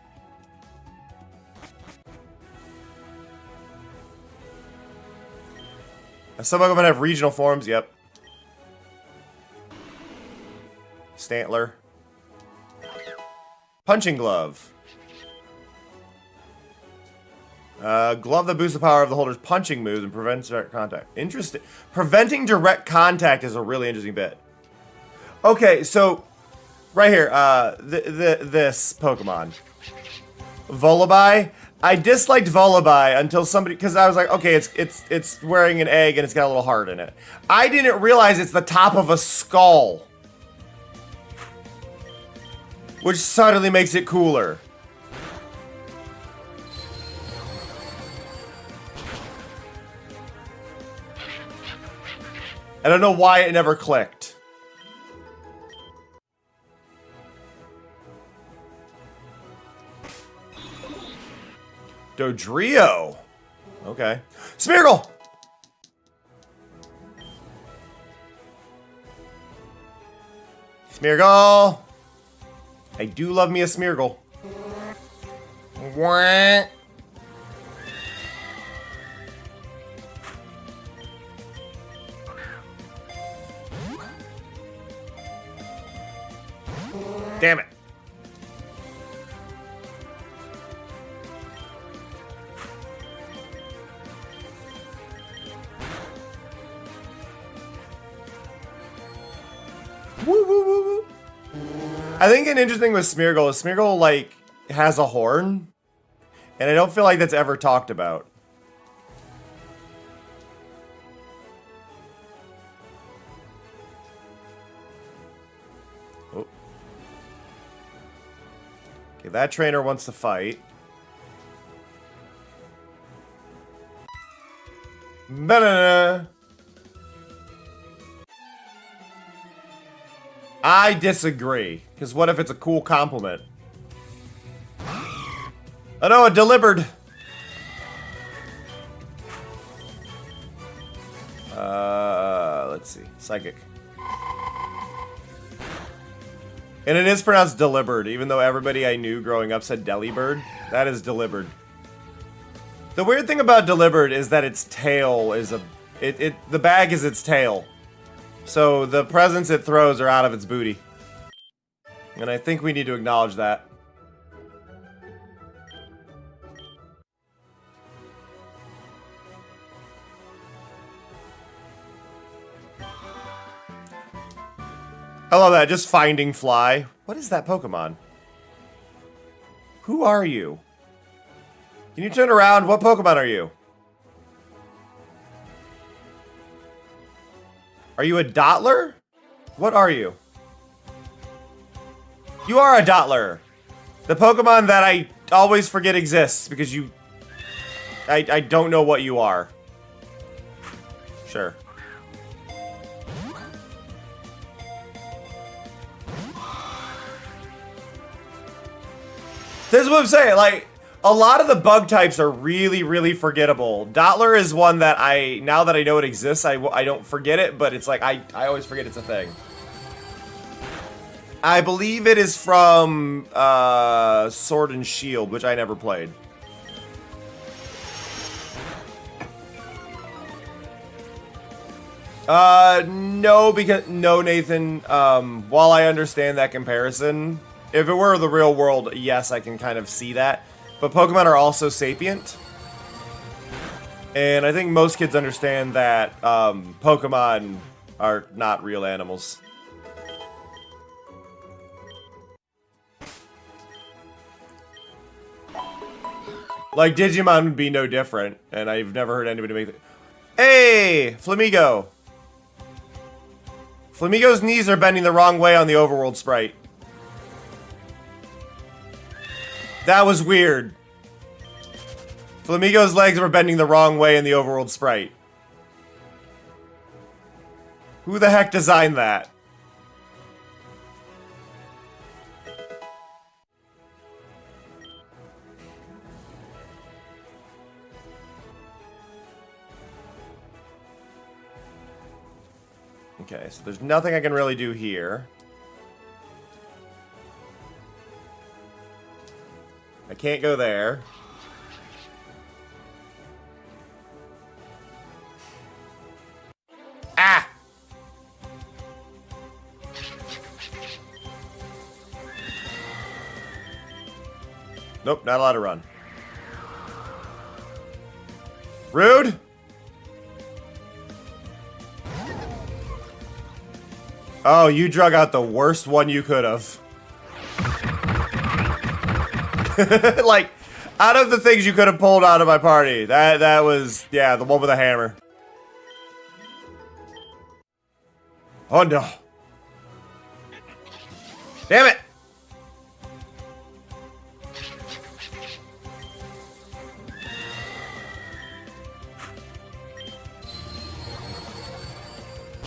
Some Pokemon have regional forms, yep. Stantler. Punching glove. Glove that boosts the power of the holder's punching moves and prevents direct contact. Interesting. Preventing direct contact is a really interesting bit. Okay, so right here, this Pokemon, Volibye. I disliked Volibye until somebody, because I was like, okay, it's wearing an egg and it's got a little heart in it. I didn't realize it's the top of a skull, which suddenly makes it cooler. I don't know why it never clicked. Dodrio. Okay. Smeargle! Smeargle! I do love me a Smeargle. Wah. Damn it. Woo, woo, woo, woo. I think an interesting with Smeargle is Smeargle, like, has a horn. And I don't feel like that's ever talked about. Oh. Okay, that trainer wants to fight. Banana. I disagree, because what if it's a cool compliment? Oh no, it delivered. Let's see. Psychic. And it is pronounced delivered, even though everybody I knew growing up said Delibird. That is delivered. The weird thing about delivered is that its tail is the bag is its tail. So the presents it throws are out of its booty. And I think we need to acknowledge that. I love that, just finding fly. What is that Pokemon? Who are you? Can you turn around? What Pokemon are you? Are you a Dottler? What are you? You are a Dottler. The Pokemon that I always forget exists because you... I don't know what you are. Sure. This is what I'm saying, like... A lot of the bug types are really, really forgettable. Dottler is one that now that I know it exists, I don't forget it, but it's like, I always forget it's a thing. I believe it is from Sword and Shield, which I never played. No, Nathan, while I understand that comparison, if it were the real world, yes, I can kind of see that. But Pokemon are also sapient. And I think most kids understand that Pokemon are not real animals. Like, Digimon would be no different. And I've never heard anybody make it. Hey! Flamigo! Flamigo's knees are bending the wrong way on the overworld sprite. That was weird. Flamigo's legs were bending the wrong way in the overworld sprite. Who the heck designed that? Okay, so there's nothing I can really do here. I can't go there. Ah! Nope, not allowed to run. Rude! Oh, you drug out the worst one you could have. Like, out of the things you could have pulled out of my party, that was, yeah, the one with a hammer. Oh no. Damn it!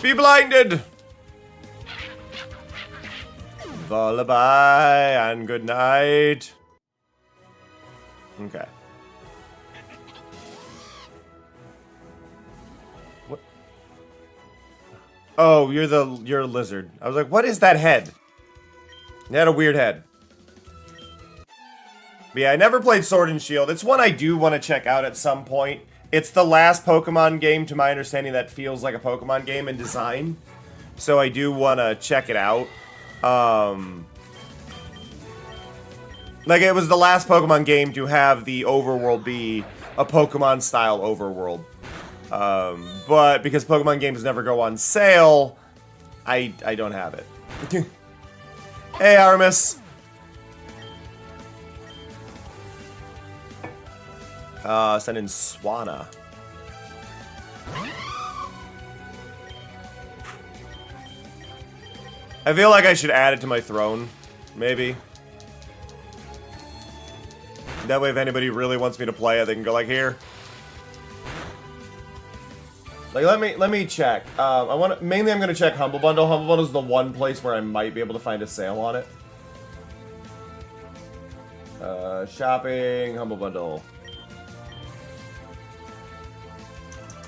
Be blinded! Lullaby and good night. Okay. What? Oh, you're a lizard. I was like, what is that head? It had a weird head. But yeah, I never played Sword and Shield. It's one I do want to check out at some point. It's the last Pokemon game, to my understanding, that feels like a Pokemon game in design. So I do want to check it out. Like, it was the last Pokemon game to have the overworld be a Pokemon-style overworld. But because Pokemon games never go on sale, I don't have it. Hey, Aramis. Send in Swanna. I feel like I should add it to my throne, maybe. That way, if anybody really wants me to play it, they can go like here. Like, let me check. Mainly I'm gonna check Humble Bundle. Humble Bundle is the one place where I might be able to find a sale on it. Shopping, Humble Bundle.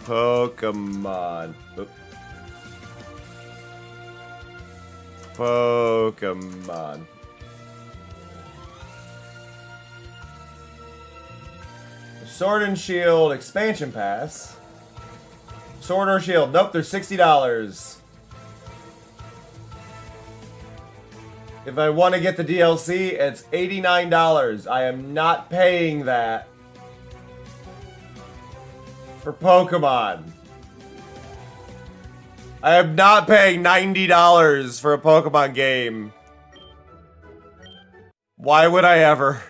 Pokemon. Oop. Pokemon. Sword and Shield expansion pass. Sword or Shield. Nope, they're $60. If I want to get the DLC, it's $89. I am not paying that for Pokemon. I am not paying $90 for a Pokemon game. Why would I ever?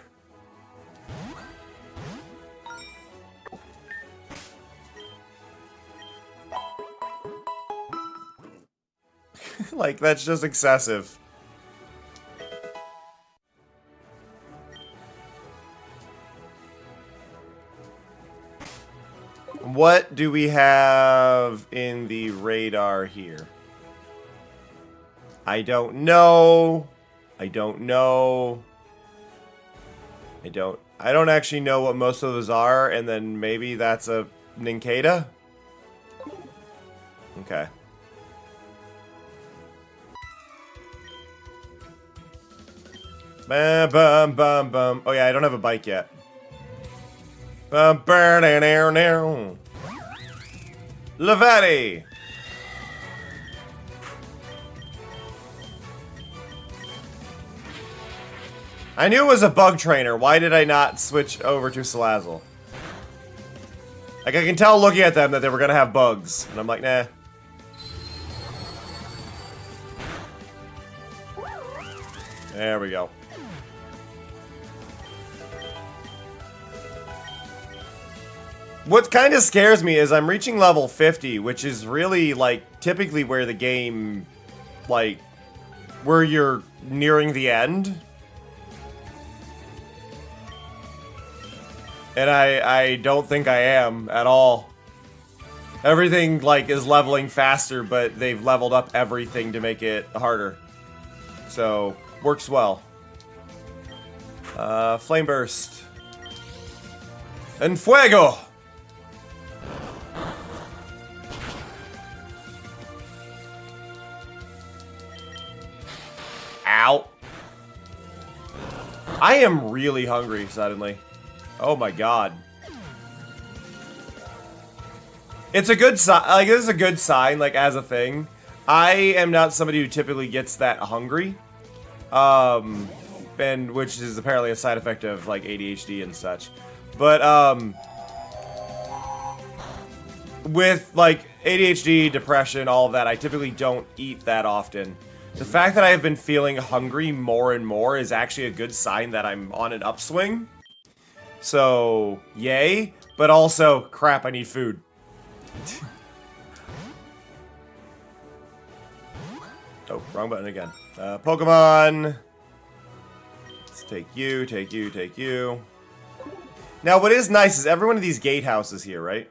Like, that's just excessive. What do we have in the radar here? I don't know. I don't know. I don't actually know what most of those are, and then maybe that's a Nincada? Okay. Bum, bum, bum, bum. Oh yeah, I don't have a bike yet. Bum, burn, now, now. Lavetti. I knew it was a bug trainer. Why did I not switch over to Salazzle? Like, I can tell looking at them that they were gonna have bugs, and I'm like, nah. There we go. What kind of scares me is I'm reaching level 50, which is really, like, typically where the game, like, where you're nearing the end. And I don't think I am at all. Everything, like, is leveling faster, but they've leveled up everything to make it harder. So, works well. Flame Burst. And Fuego! Ow. I am really hungry suddenly. Oh my god. It's a good sign. Like, this is a good sign, like, as a thing. I am not somebody who typically gets that hungry. and which is apparently a side effect of like ADHD and such. But with like ADHD, depression, all of that, I typically don't eat that often. The fact that I have been feeling hungry more and more is actually a good sign that I'm on an upswing. So, yay, but also, crap, I need food. Oh, wrong button again. Pokemon. Let's take you, take you, take you. Now, what is nice is every one of these gatehouses here, right?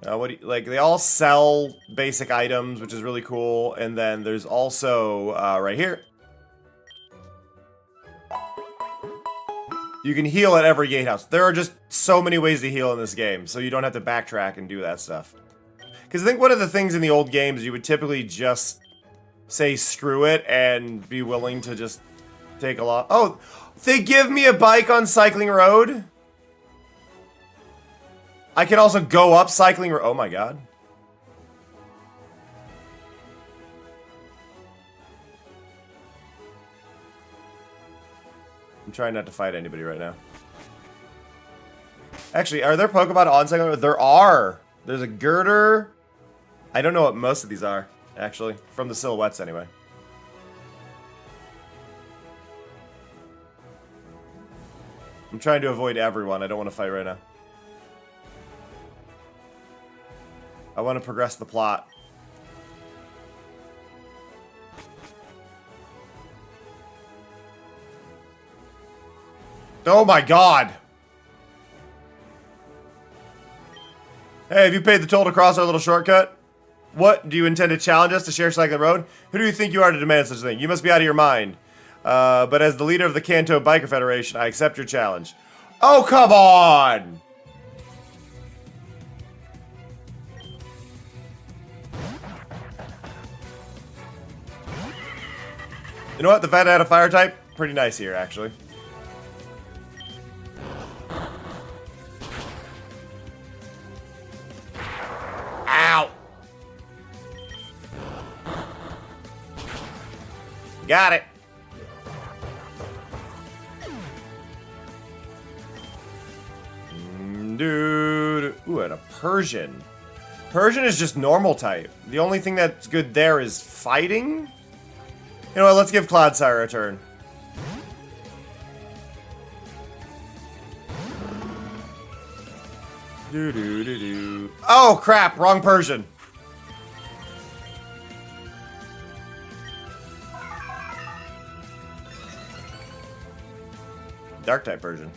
Like, they all sell basic items, which is really cool. And then there's also, right here. You can heal at every gatehouse. There are just so many ways to heal in this game, so you don't have to backtrack and do that stuff. Because I think one of the things in the old games, you would typically just say screw it and be willing to just take a lot. Oh, they give me a bike on Cycling Road? I can also go up Cycling Road. Oh my god. I'm trying not to fight anybody right now. Actually, are there Pokemon on Cycling Road? There are. There's a Girder. I don't know what most of these are, actually. From the silhouettes, anyway. I'm trying to avoid everyone. I don't want to fight right now. I want to progress the plot. Oh my god! Hey, have you paid the toll to cross our little shortcut? What? Do you intend to challenge us to share Cycling Road? Who do you think you are to demand such a thing? You must be out of your mind. But as the leader of the Kanto Biker Federation, I accept your challenge. Oh, come on! You know what? The fact I had a fire type, pretty nice here, actually. Ow! Got it. Dude. Ooh, and a Persian. Persian is just normal type. The only thing that's good there is fighting. You know what, let's give Clodsire a turn. Do. Oh, crap, wrong Persian. Dark type Persian.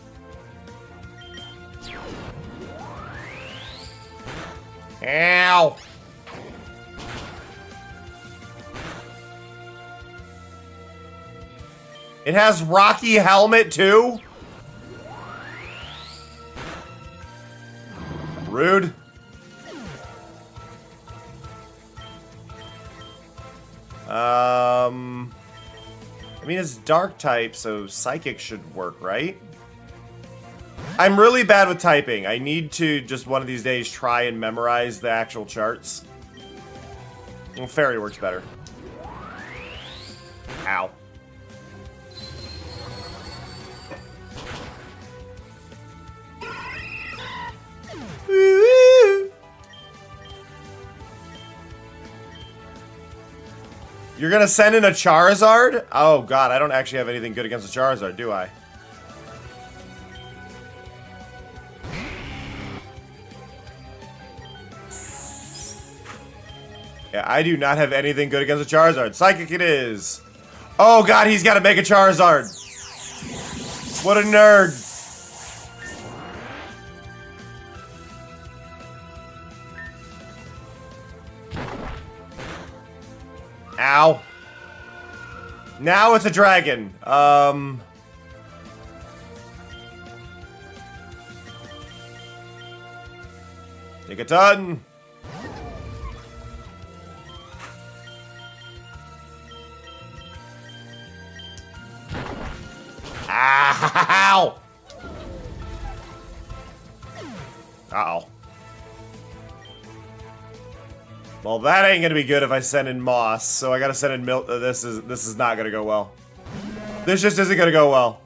Ow! It has Rocky Helmet too? Rude. I mean, it's dark type, so psychic should work, right? I'm really bad with typing. I need to just one of these days try and memorize the actual charts. Well, fairy works better. Ow. You're gonna send in a Charizard? Oh god, I don't actually have anything good against a Charizard, do I? Yeah, I do not have anything good against a Charizard. Psychic it is. Oh god, he's gotta make a Charizard. What a nerd. Ow. Now it's a dragon. Take a ton. Ow! Uh-oh. Well, that ain't gonna be good if I send in Moss, so I gotta send in Milk. This is not gonna go well. This just isn't gonna go well.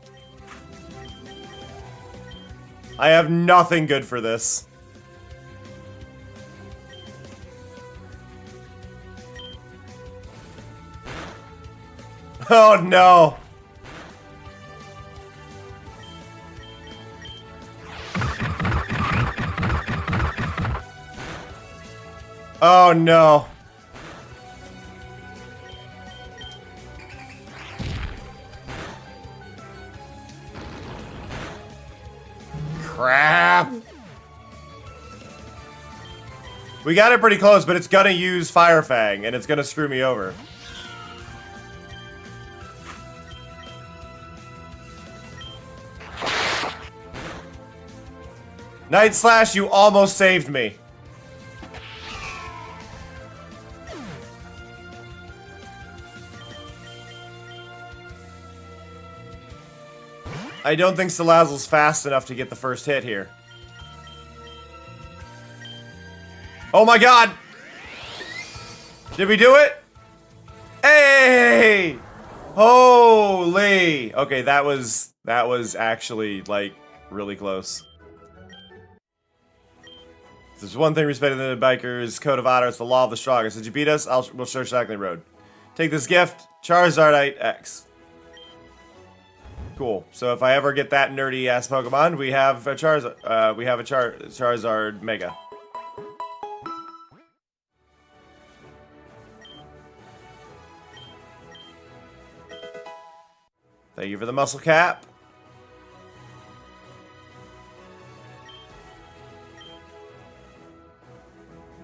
I have nothing good for this. Oh no. Oh no. Crap. We got it pretty close, but it's gonna use Fire Fang, and it's gonna screw me over. Night Slash, you almost saved me. I don't think Salazzle's fast enough to get the first hit here. Oh my god! Did we do it? Hey! Holy! Okay, that was actually, like, really close. There's one thing respected in the biker's code of honor, it's the law of the strongest. Did you beat us? We'll show Shackling Road. Take this gift, Charizardite X. Cool. So if I ever get that nerdy ass Pokemon, we have a Charizard Mega. Thank you for the muscle cap.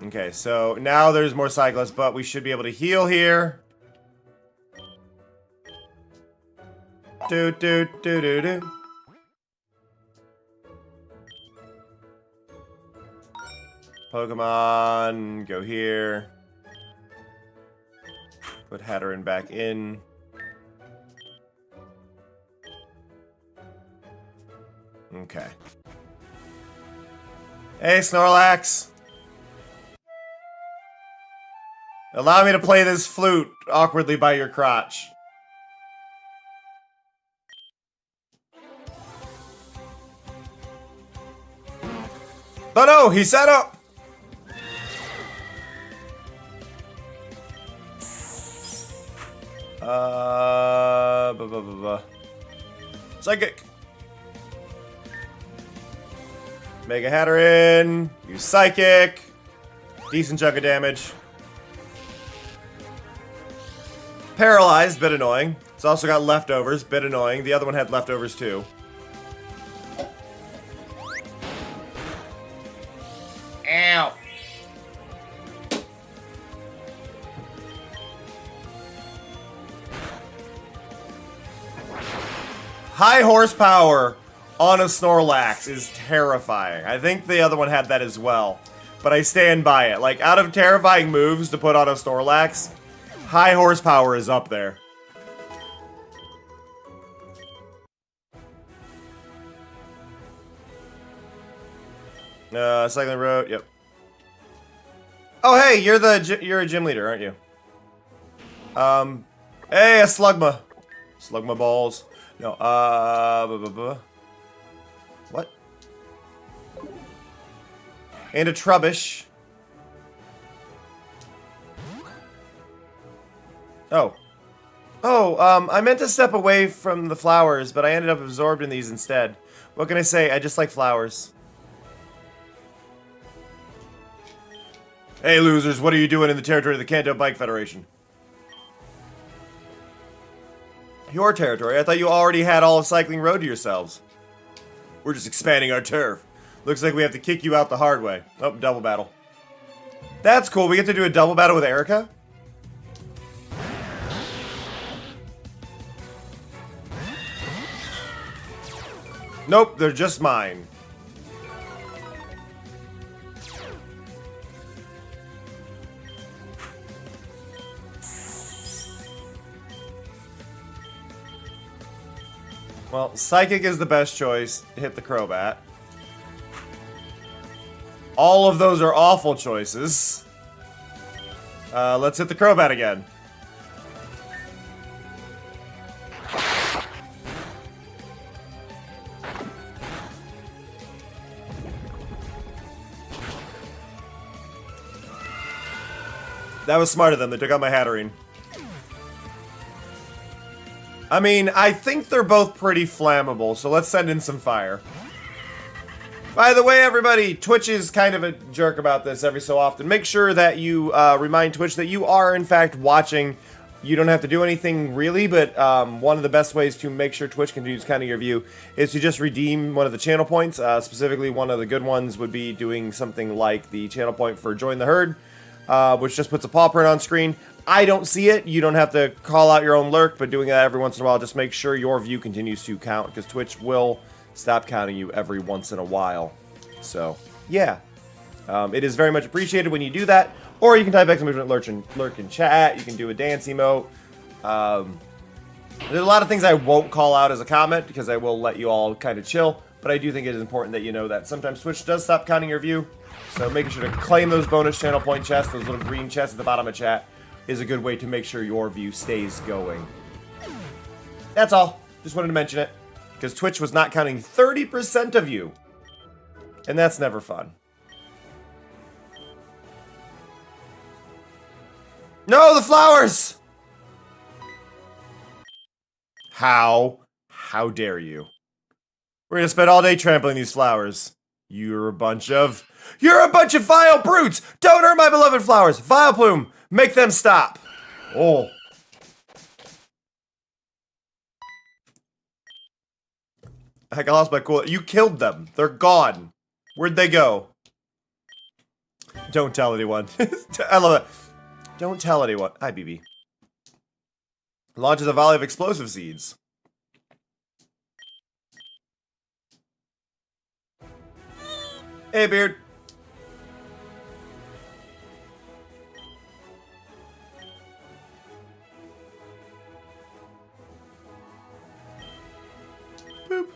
Okay, so now there's more Cyclists, but we should be able to heal here. Do do do do do. Pokemon, go here. Put Hatteran back in. Okay. Hey, Snorlax. Allow me to play this flute awkwardly by your crotch. Oh no, he set up! Psychic. Mega Hatteran. Use Psychic. Decent chunk of damage. Paralyzed, bit annoying. It's also got leftovers, bit annoying. The other one had leftovers too. Ow. High horsepower on a Snorlax is terrifying. I think the other one had that as well. But I stand by it. Like, out of terrifying moves to put on a Snorlax, high horsepower is up there. Cycling Road, yep. Oh, hey, you're a gym leader, aren't you? Hey, a Slugma. Slugma balls. No, what? And a Trubbish. Oh. Oh, I meant to step away from the flowers, but I ended up absorbed in these instead. What can I say? I just like flowers. Hey, losers, what are you doing in the territory of the Kanto Bike Federation? Your territory? I thought you already had all of Cycling Road to yourselves. We're just expanding our turf. Looks like we have to kick you out the hard way. Oh, double battle. That's cool. We get to do a double battle with Erica? Nope, they're just mine. Well, Psychic is the best choice. Hit the Crobat. All of those are awful choices. Let's hit the Crobat again. That was smart of them. They took out my Hatterene. I mean, I think they're both pretty flammable, so let's send in some fire. By the way, everybody, Twitch is kind of a jerk about this every so often. Make sure that you remind Twitch that you are, in fact, watching. You don't have to do anything really, but one of the best ways to make sure Twitch continues counting your view is to just redeem one of the channel points. Specifically, one of the good ones would be doing something like the channel point for Join the Herd, which just puts a paw print on screen. I don't see it. You don't have to call out your own lurk, but doing that every once in a while, just make sure your view continues to count, because Twitch will stop counting you every once in a while. So, yeah. It is very much appreciated when you do that. Or you can type exclamation lurk in chat. You can do a dance emote. There's a lot of things I won't call out as a comment, because I will let you all kind of chill. But I do think it is important that you know that sometimes Twitch does stop counting your view. So making sure to claim those bonus channel point chests, those little green chests at the bottom of chat, is a good way to make sure your view stays going. That's all. Just wanted to mention it. Because Twitch was not counting 30% of you. And that's never fun. No, the flowers! How dare you? We're gonna spend all day trampling these flowers. You're a bunch of vile brutes! Don't hurt my beloved flowers! Vile plume! Make them stop! Oh. Heck, I lost my cool. You killed them. They're gone. Where'd they go? Don't tell anyone. I love it. Don't tell anyone. Hi, BB. Launches a volley of explosive seeds. Hey, Beard. Boop.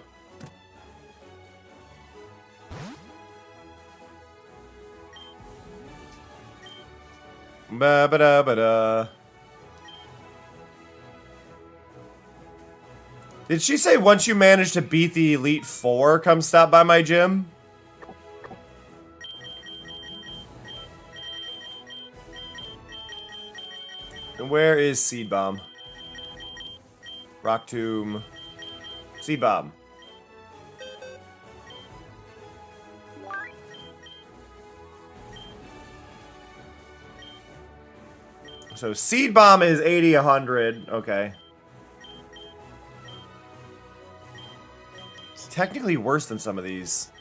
Ba-ba-da-ba-da. Did she say once you manage to beat the Elite Four, come stop by my gym? And where is Seed Bomb? Rock Tomb. Seed Bomb. So Seed Bomb is 80, 100. Okay. It's technically worse than some of these.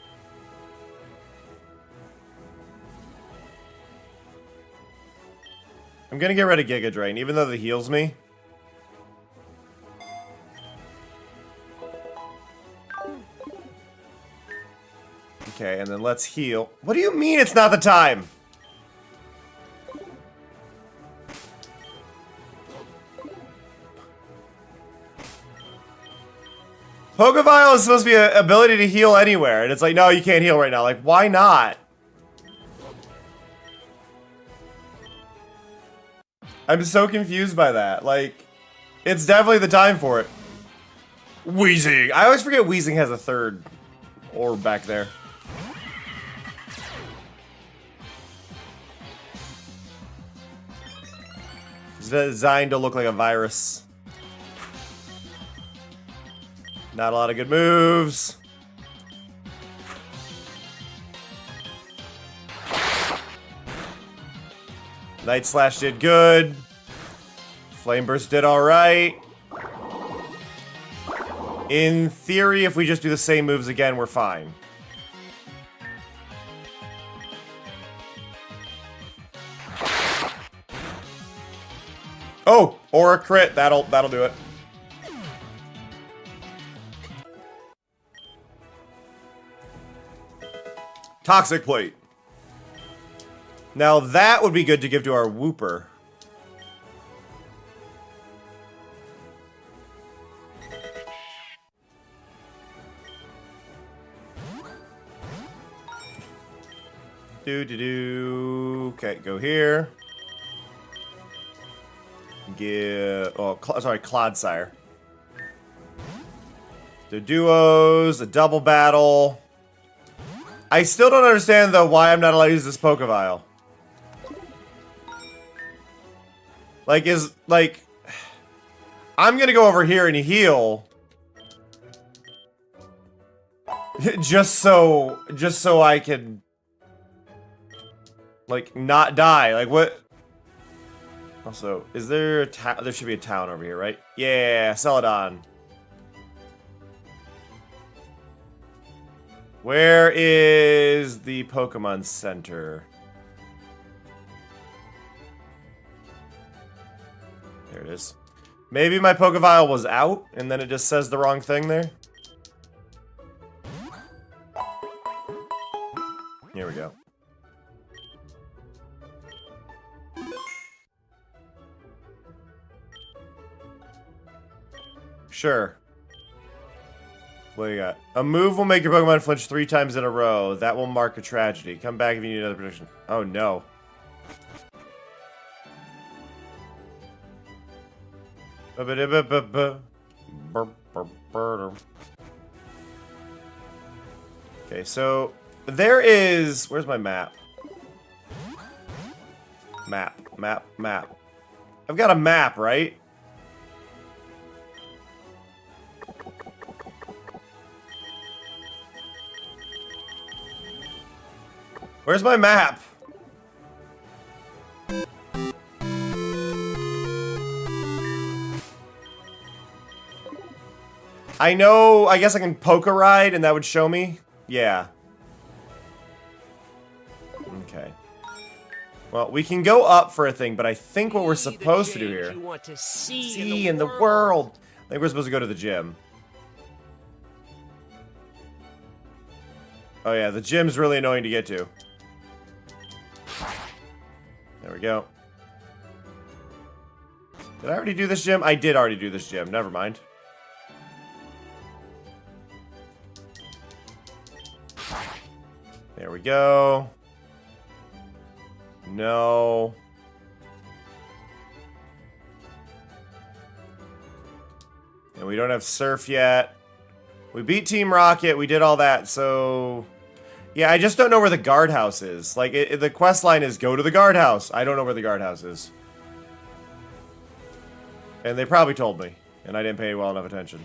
I'm gonna get rid of Giga Drain, even though that heals me. Okay, and then let's heal. What do you mean it's not the time? Pokeball is supposed to be an ability to heal anywhere, and it's like, no, you can't heal right now. Like, why not? I'm so confused by that. Like, it's definitely the time for it. Weezing. I always forget Weezing has a third orb back there. It's designed to look like a virus. Not a lot of good moves. Night Slash did good. Flame Burst did alright. In theory, if we just do the same moves again, we're fine. Oh, or a crit. That'll do it. Toxic Plate. Now that would be good to give to our Wooper. Okay, go here. Give. Oh, sorry, Clodsire. The duos, a double battle. I still don't understand, though, why I'm not allowed to use this Pokeball. Like, I'm gonna go over here and heal. just so I can, like, not die. Like, what? Also, is there a town? There should be a town over here, right? Yeah, Celadon. Where is the Pokemon Center? There it is. Maybe my Pokevile was out, and then it just says the wrong thing there. Here we go. Sure. What do you got? A move will make your Pokemon flinch 3 times in a row. That will mark a tragedy. Come back if you need another prediction. Oh no. Okay, so there is... Where's my map? Map. I've got a map, right? Where's my map? I know, I guess I can poke a ride and that would show me. Yeah. Okay. Well, we can go up for a thing, but I think what we're supposed to do here... You want to see in the world. I think we're supposed to go to the gym. Oh yeah, the gym's really annoying to get to. There we go. Did I already do this gym? I did already do this gym. Never mind. There we go. No. And we don't have Surf yet. We beat Team Rocket. We did all that, so... Yeah, I just don't know where the guardhouse is. Like, the quest line is go to the guardhouse. I don't know where the guardhouse is. And they probably told me, and I didn't pay well enough attention.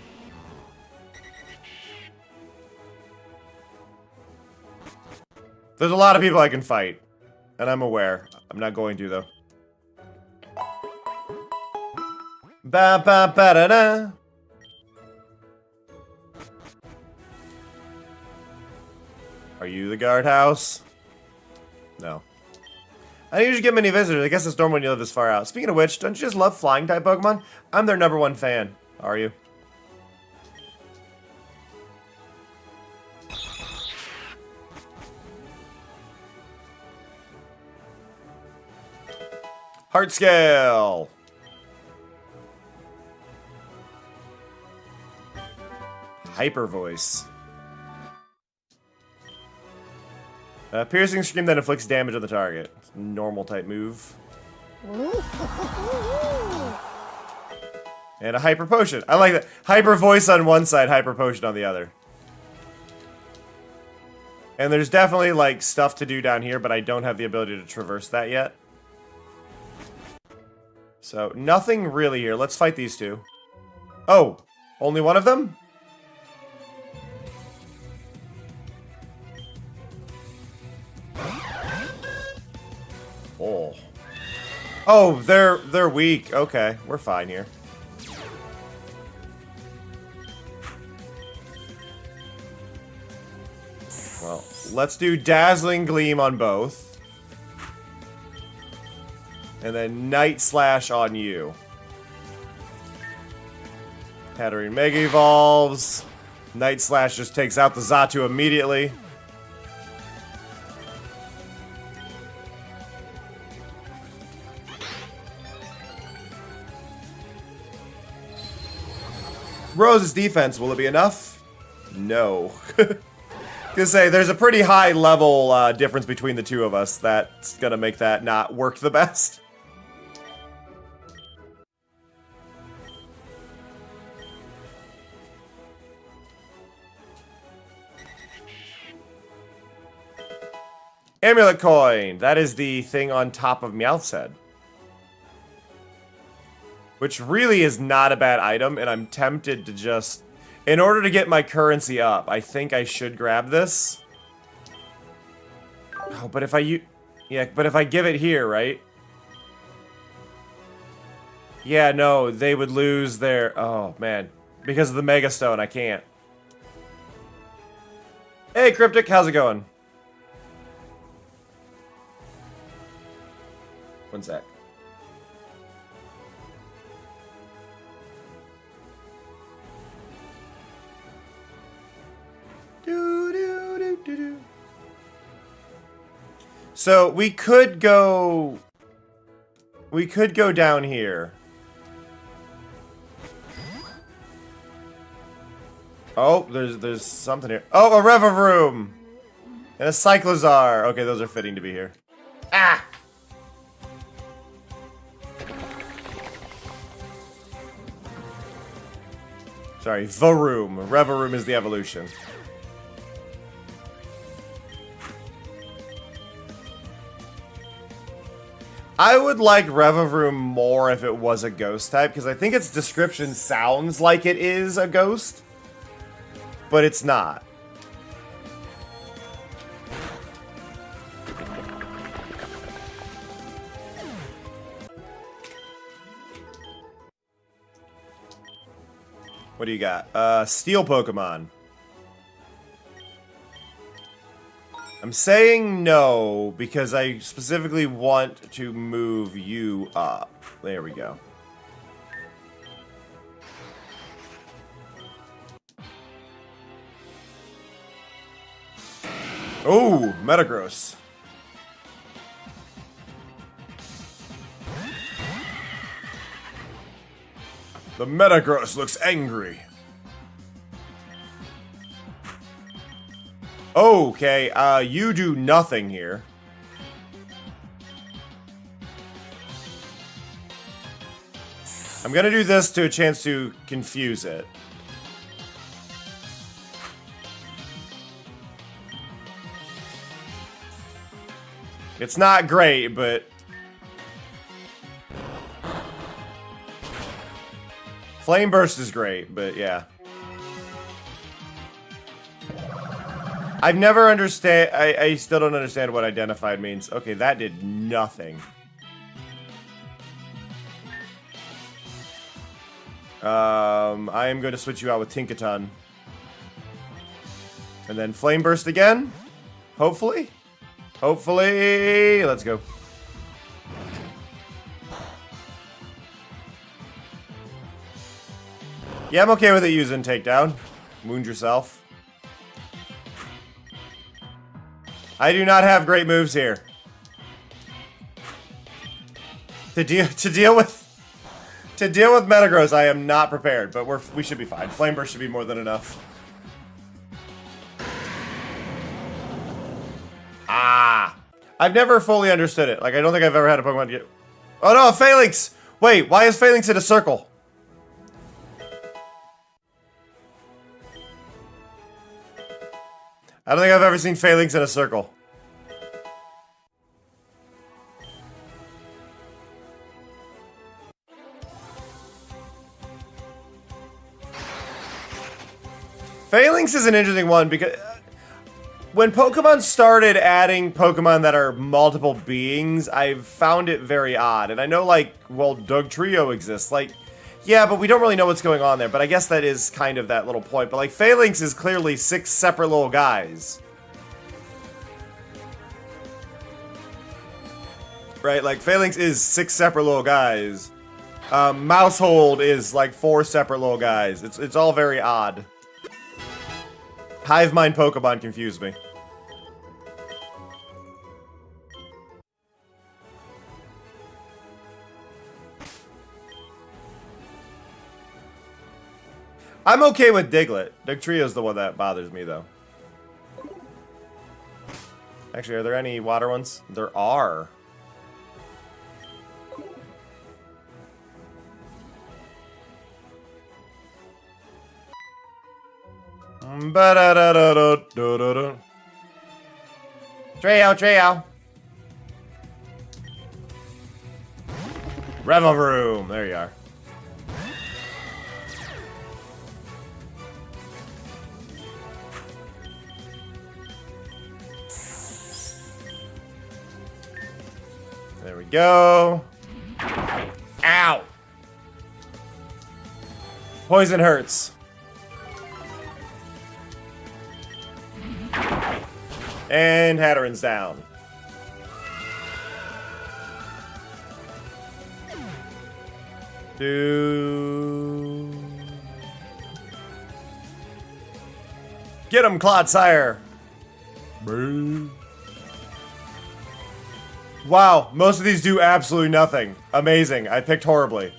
There's a lot of people I can fight, and I'm aware. I'm not going to, though. Ba-ba-ba-da-da. Are you the guardhouse? No. I don't usually get many visitors. I guess it's normal when you live this far out. Speaking of which, don't you just love flying type Pokemon? I'm their #1 fan. Are you? Heart Scale! Hyper Voice. Piercing Scream that inflicts damage on the target. Normal type move. And a Hyper Potion. I like that. Hyper Voice on one side, Hyper Potion on the other. And there's definitely, like, stuff to do down here, but I don't have the ability to traverse that yet. So, nothing really here. Let's fight these two. Oh! Only one of them? Oh. Oh, they're weak. Okay, we're fine here. Well, let's do Dazzling Gleam on both. And then Night Slash on you. Hatterene Mega Evolves. Night Slash just takes out the Xatu immediately. Rose's defense, will it be enough? No. Gonna say, there's a pretty high level difference between the two of us that's gonna make that not work the best. Amulet Coin! That is the thing on top of Meowth's head. which really is not a bad item, and I'm tempted to just... In order to get my currency up, I think I should grab this. Oh, but if I... Yeah, but if I give it here, right? Yeah, no, they would lose their... Oh, man. Because of the Mega Stone, I can't. Hey, Cryptic, how's it going? One sec. So we could go down here. Oh, there's something here. Oh, a Revavroom and a Cyclozar. Okay, those are fitting to be here. Ah. Sorry, Varoom. Revavroom is the evolution. I would like Revavroom more if it was a ghost type, because I think its description sounds like it is a ghost, but it's not. What do you got? Steel Pokemon. I'm saying no because I specifically want to move you up. There we go. Oh, Metagross. The Metagross looks angry. Okay, you do nothing here. I'm gonna do this to a chance to confuse it. It's not great, but... Flame Burst is great, but yeah. I've never understand. I still don't understand what identified means. Okay, that did nothing. I am going to switch you out with Tinkaton. And then Flame Burst again? Hopefully? Hopefully! Let's go. Yeah, I'm okay with it using Takedown. Wound yourself. I do not have great moves here. To deal with Metagross, I am not prepared, but we should be fine. Flame Burst should be more than enough. Ah, I've never fully understood it. Like, I don't think I've ever had a Pokemon get... Oh no, a Phalanx! Wait, why is Phalanx in a circle? I don't think I've ever seen Phalanx in a circle. Phalanx is an interesting one because when Pokemon started adding Pokemon that are multiple beings, I've found it very odd. And I know, like, well, Dugtrio exists. Like, yeah, but we don't really know what's going on there. But I guess that is kind of that little point. But, like, Phalanx is clearly 6 separate little guys. Right? Like, Phalanx is 6 separate little guys. Mousehold is, like, 4 separate little guys. It's all very odd. Hive Mind Pokemon confuse me. I'm okay with Diglett. Dugtrio's the one that bothers me, though. Actually, are there any water ones? There are. Ba-da-da-da-da-da-da-da. Treehow. Revavroom. There you are. There we go. Ow! Poison hurts. And Hatteran's down. Get him, Clodsire! Wow, most of these do absolutely nothing. Amazing. I picked horribly.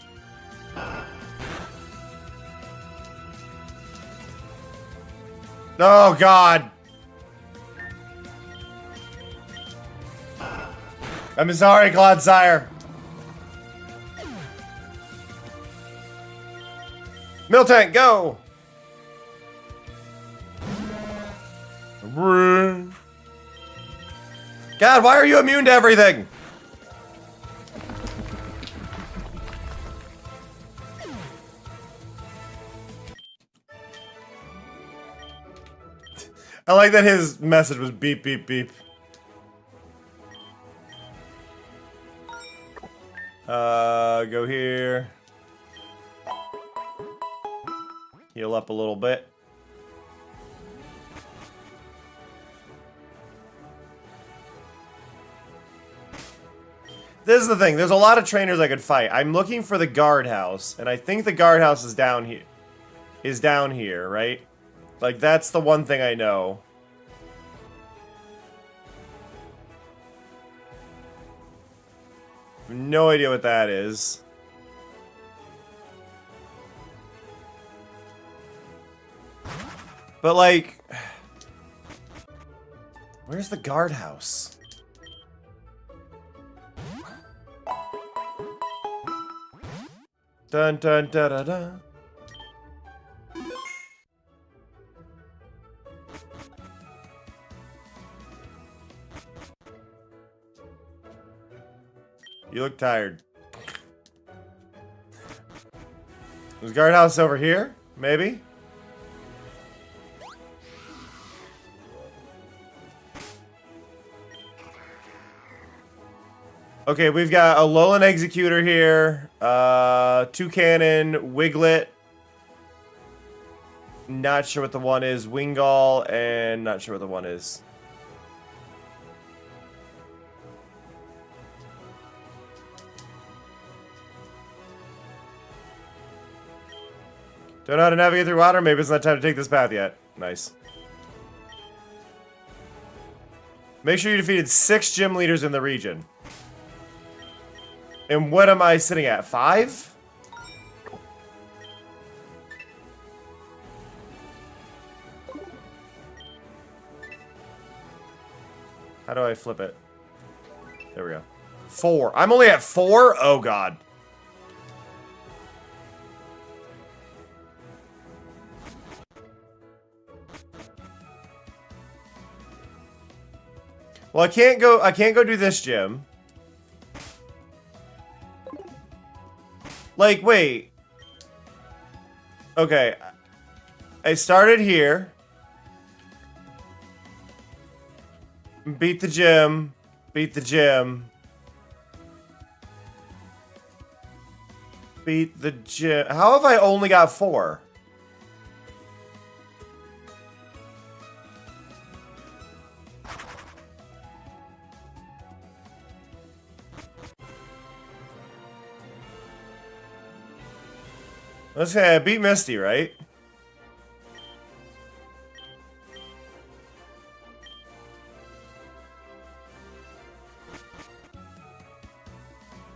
Oh, God. I'm sorry, Clodsire. Miltank, go! God, why are you immune to everything? I like that his message was beep, beep, beep. Go here. Heal up a little bit. This is the thing. There's a lot of trainers I could fight. I'm looking for the guardhouse, and I think the guardhouse is down here. Is down here, right? Like, that's the one thing I know. No idea what that is. But, like... Where's the guardhouse? Dun dun da da da. You look tired. There's guardhouse over here? Maybe? Okay, we've got a Alolan Executor here, Toucanon, Wiglet, not sure what the one is, Wingull, and not sure what the one is. Don't know how to navigate through water, maybe it's not time to take this path yet. Nice. Make sure you defeated 6 gym leaders in the region. And what am I sitting at? 5? How do I flip it? There we go. 4. I'm only at 4? Oh, God. Well, I can't go do this gym. Like, wait. Okay. I started here. Beat the gym. Beat the gym. Beat the gym. How have I only got 4? Let's say I beat Misty, right?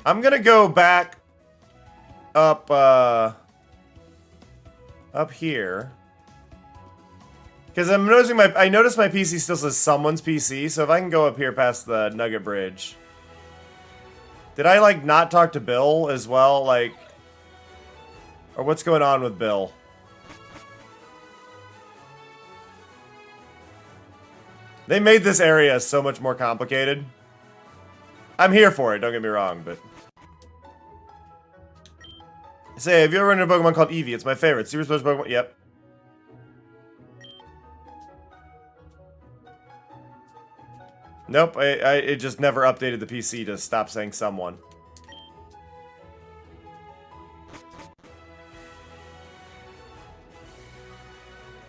I'm gonna go back up, up here. Because I'm noticing I noticed my PC still says someone's PC, so if I can go up here past the Nugget Bridge. Did I, like, not talk to Bill as well? Like... Or what's going on with Bill? They made this area so much more complicated. I'm here for it, don't get me wrong, but... Say, have you ever run into a Pokemon called Eevee? It's my favorite. Super special Pokemon. Yep. Nope, it just never updated the PC to stop saying someone.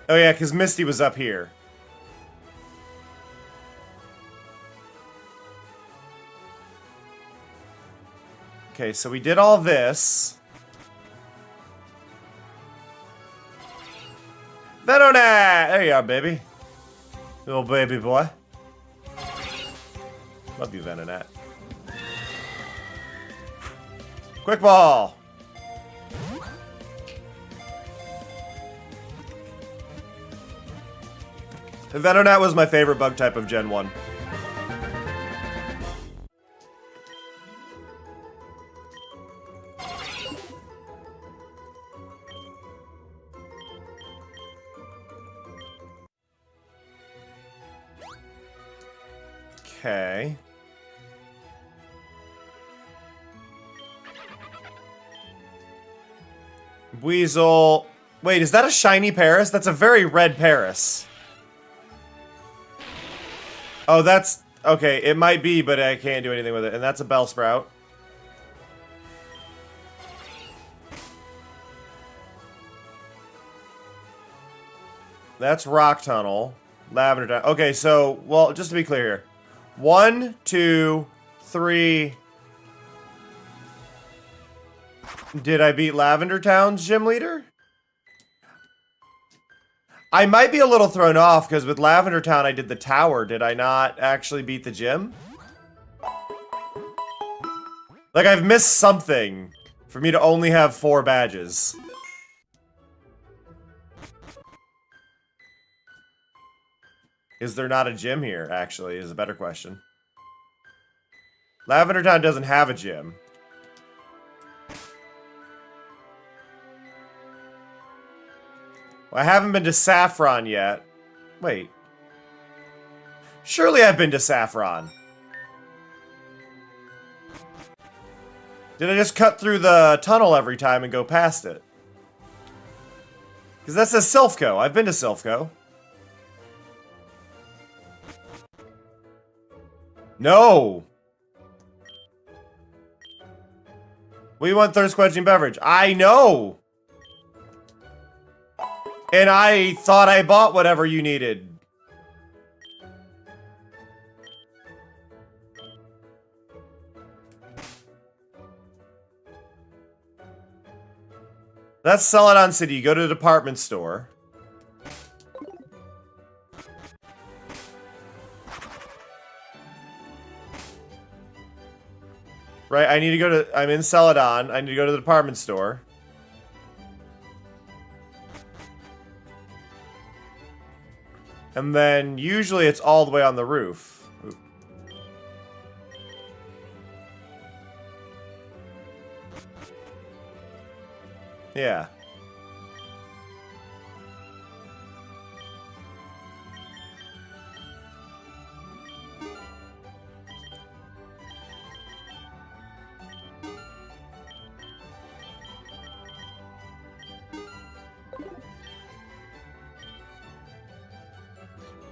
Oh yeah, because Misty was up here. Okay, so we did all this. Venonat! There you are, baby. Little baby boy. Love you, Venonat. Quick ball! Venonat was my favorite bug type of Gen 1. Okay. Weasel. Wait, is that a shiny Paris? That's a very red Paris. Oh, that's... Okay, it might be, but I can't do anything with it. And that's a Bellsprout. That's Rock Tunnel. Lavender Town. Okay, so, well, just to be clear here. 1, 2, 3... Did I beat Lavender Town's gym leader? I might be a little thrown off, because with Lavender Town I did the tower. Did I not actually beat the gym? Like, I've missed something for me to only have 4 badges. Is there not a gym here, actually, is a better question. Lavender Town doesn't have a gym. Well, I haven't been to Saffron yet. Wait. Surely I've been to Saffron. Did I just cut through the tunnel every time and go past it? Because that says Silphco. I've been to Silphco. No! We want thirst quenching beverage. I know! And I thought I bought whatever you needed. That's Celadon City. You go to the department store. Right, I need to go to... I'm in Celadon. I need to go to the department store. And then, usually it's all the way on the roof. Ooh. Yeah.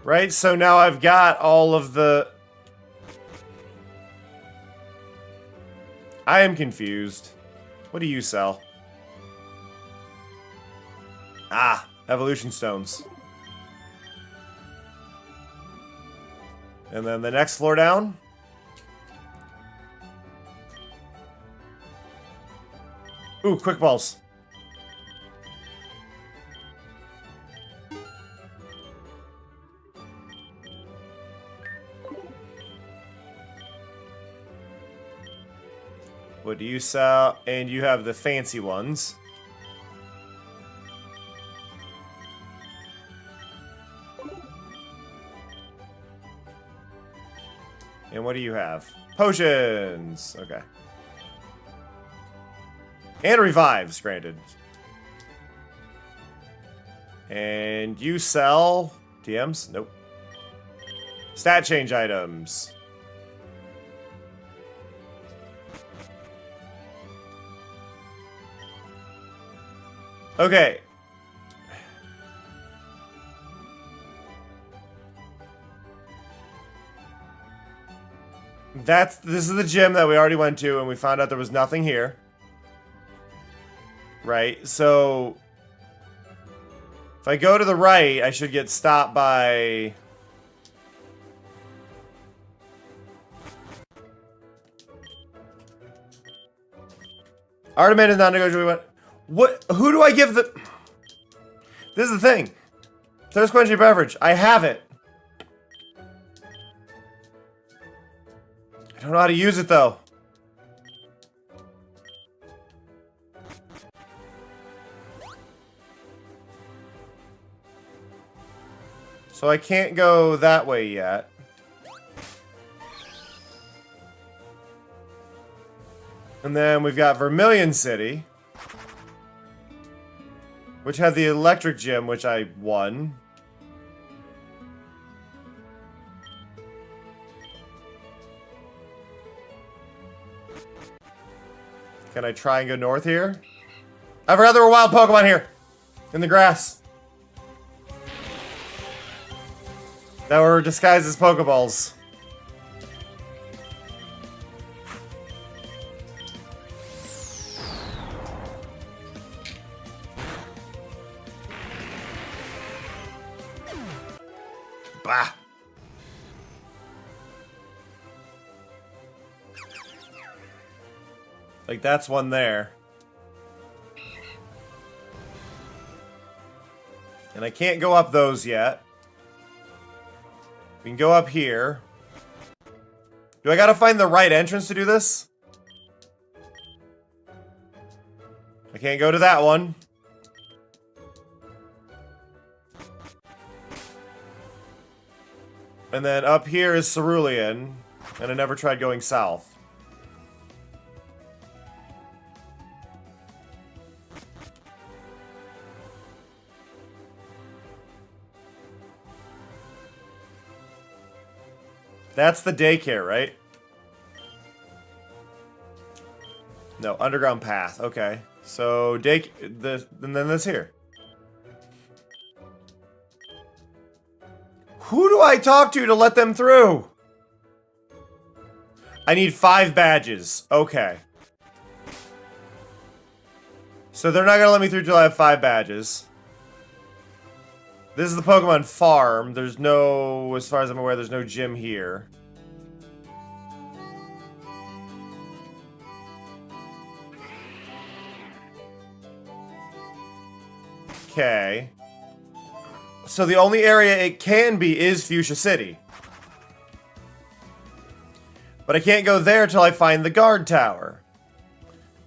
Right, so now I've got all of the... I am confused. What do you sell? Ah, evolution stones. And then the next floor down. Ooh, quick balls. What do you sell? And you have the fancy ones. And what do you have? Potions! Okay. And revives, granted. And you sell... TMs? Nope. Stat change items. Okay. This is the gym that we already went to, and we found out there was nothing here. Right, so... If I go to the right, I should get stopped by... Artemis is non-negotiable. What? Who do I give the... This is the thing. Thirst quenching beverage. I have it. I don't know how to use it, though. So I can't go that way yet. And then we've got Vermilion City, which had the electric gym, which I won. Can I try and go north here? I forgot there were wild Pokemon here! In the grass. That were disguised as Pokeballs. Bah! Like, that's one there. And I can't go up those yet. We can go up here. Do I gotta find the right entrance to do this? I can't go to that one. And then up here is Cerulean. And I never tried going south. That's the daycare, right? No, underground path. Okay. So, and then this here. Who do I talk to let them through? I need 5 badges. Okay. So they're not gonna let me through till I have 5 badges. This is the Pokemon farm. There's no, as far as I'm aware, there's no gym here. Okay. So the only area it can be is Fuchsia City. But I can't go there till I find the guard tower.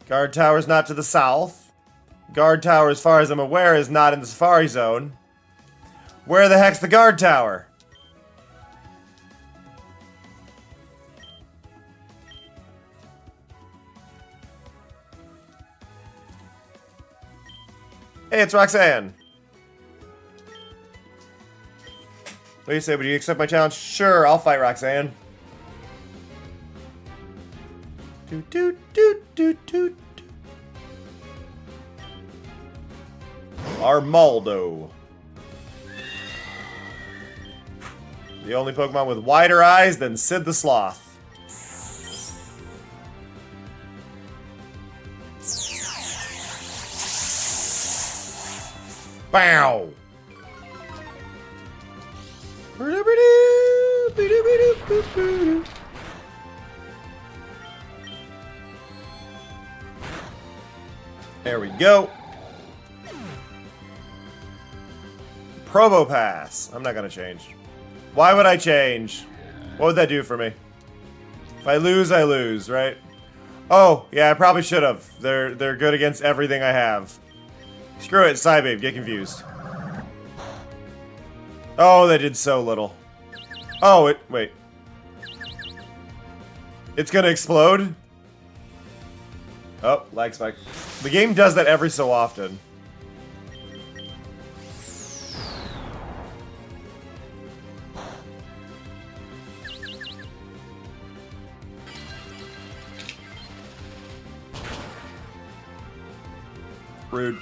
Guard tower's not to the south. Guard tower, as far as I'm aware, is not in the Safari Zone. Where the heck's the guard tower? Hey, it's Roxanne. What do you say? Would you accept my challenge? Sure, I'll fight Roxanne. Doot doot doot doot doot. Armaldo. The only Pokemon with wider eyes than Sid the Sloth. Bow! There we go. Probo Pass. I'm not gonna change. Why would I change? What would that do for me? If I lose, I lose, right? Oh, yeah, I probably should have. They're good against everything I have. Screw it, Psybabe, get confused. Oh, they did so little. Oh, wait. It's gonna explode? Oh, lag spike. The game does that every so often. Rude.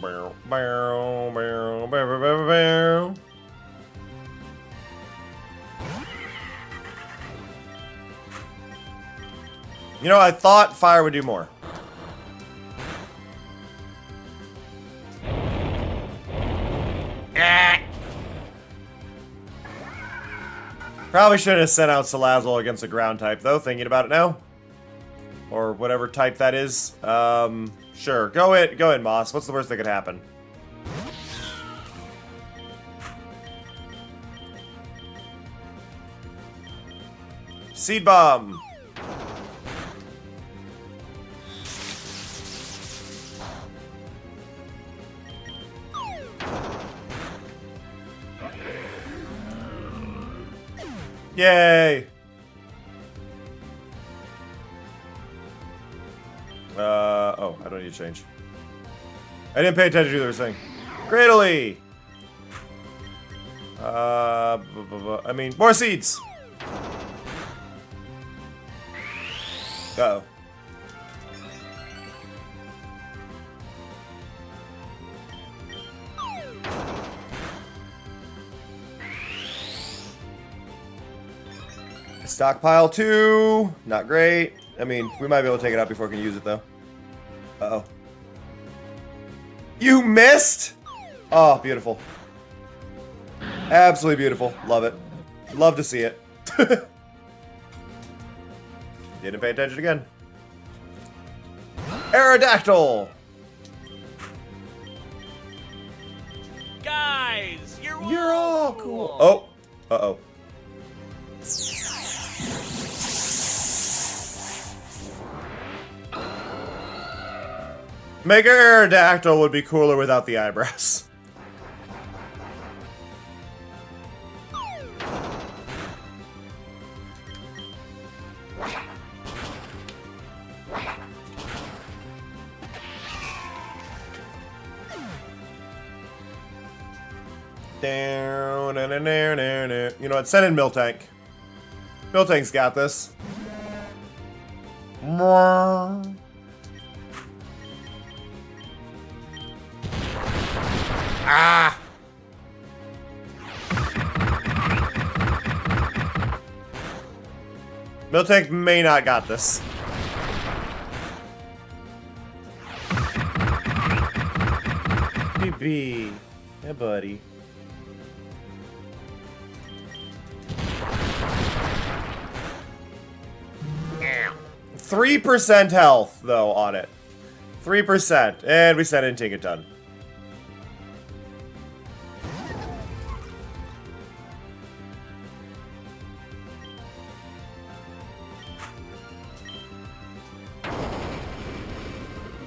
Bow, bow, bow, bow, bow, bow, bow. You know, I thought fire would do more. Probably shouldn't have sent out Salazzle against a ground type, though, thinking about it now. Or whatever type that is. Sure. Go in, Moss. What's the worst that could happen? Seed Bomb! Yay! Oh, I don't need to change. I didn't pay attention to what they were saying. Cradley! I mean, more seeds! Uh-oh. Stockpile 2. Not great. I mean, we might be able to take it out before we can use it, though. Uh-oh. You missed? Oh, beautiful. Absolutely beautiful. Love it. Love to see it. Didn't pay attention again. Aerodactyl! Guys, You're all cool. Oh. Uh-oh. Mega Aerodactyl would be cooler without the eyebrows. Down, you know what? Send in Miltank. Miltank's got this. Ah! Miltank may not got this. BB. Yeah, buddy. Ow. 3% health, though, on it. 3%. And we sent in Tinkaton.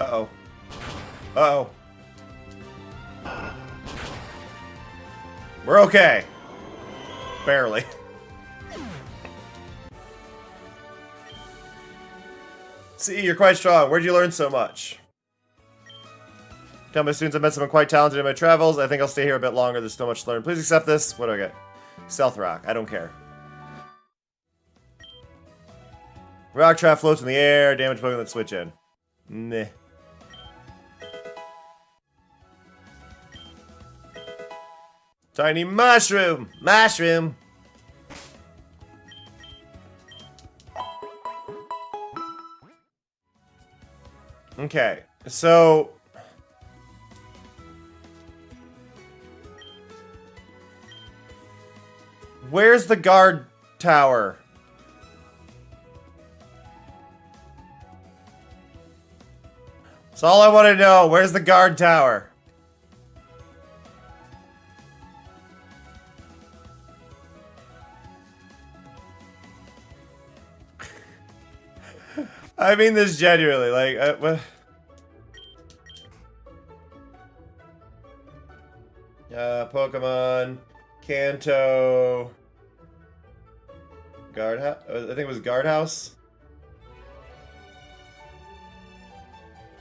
Uh-oh. Uh-oh. We're okay. Barely. See, you're quite strong. Where'd you learn so much? Tell my students I met someone quite talented in my travels. I think I'll stay here a bit longer. There's so much to learn. Please accept this. What do I get? Stealth Rock. I don't care. Rock trap floats in the air. Damage Pokemon that switch in. Meh. Tiny mushroom! Mushroom! Okay, so... where's the guard tower? That's all I want to know. Where's the guard tower? I mean this genuinely, like, what? Pokemon, Kanto, Guardhouse. I think it was Guardhouse.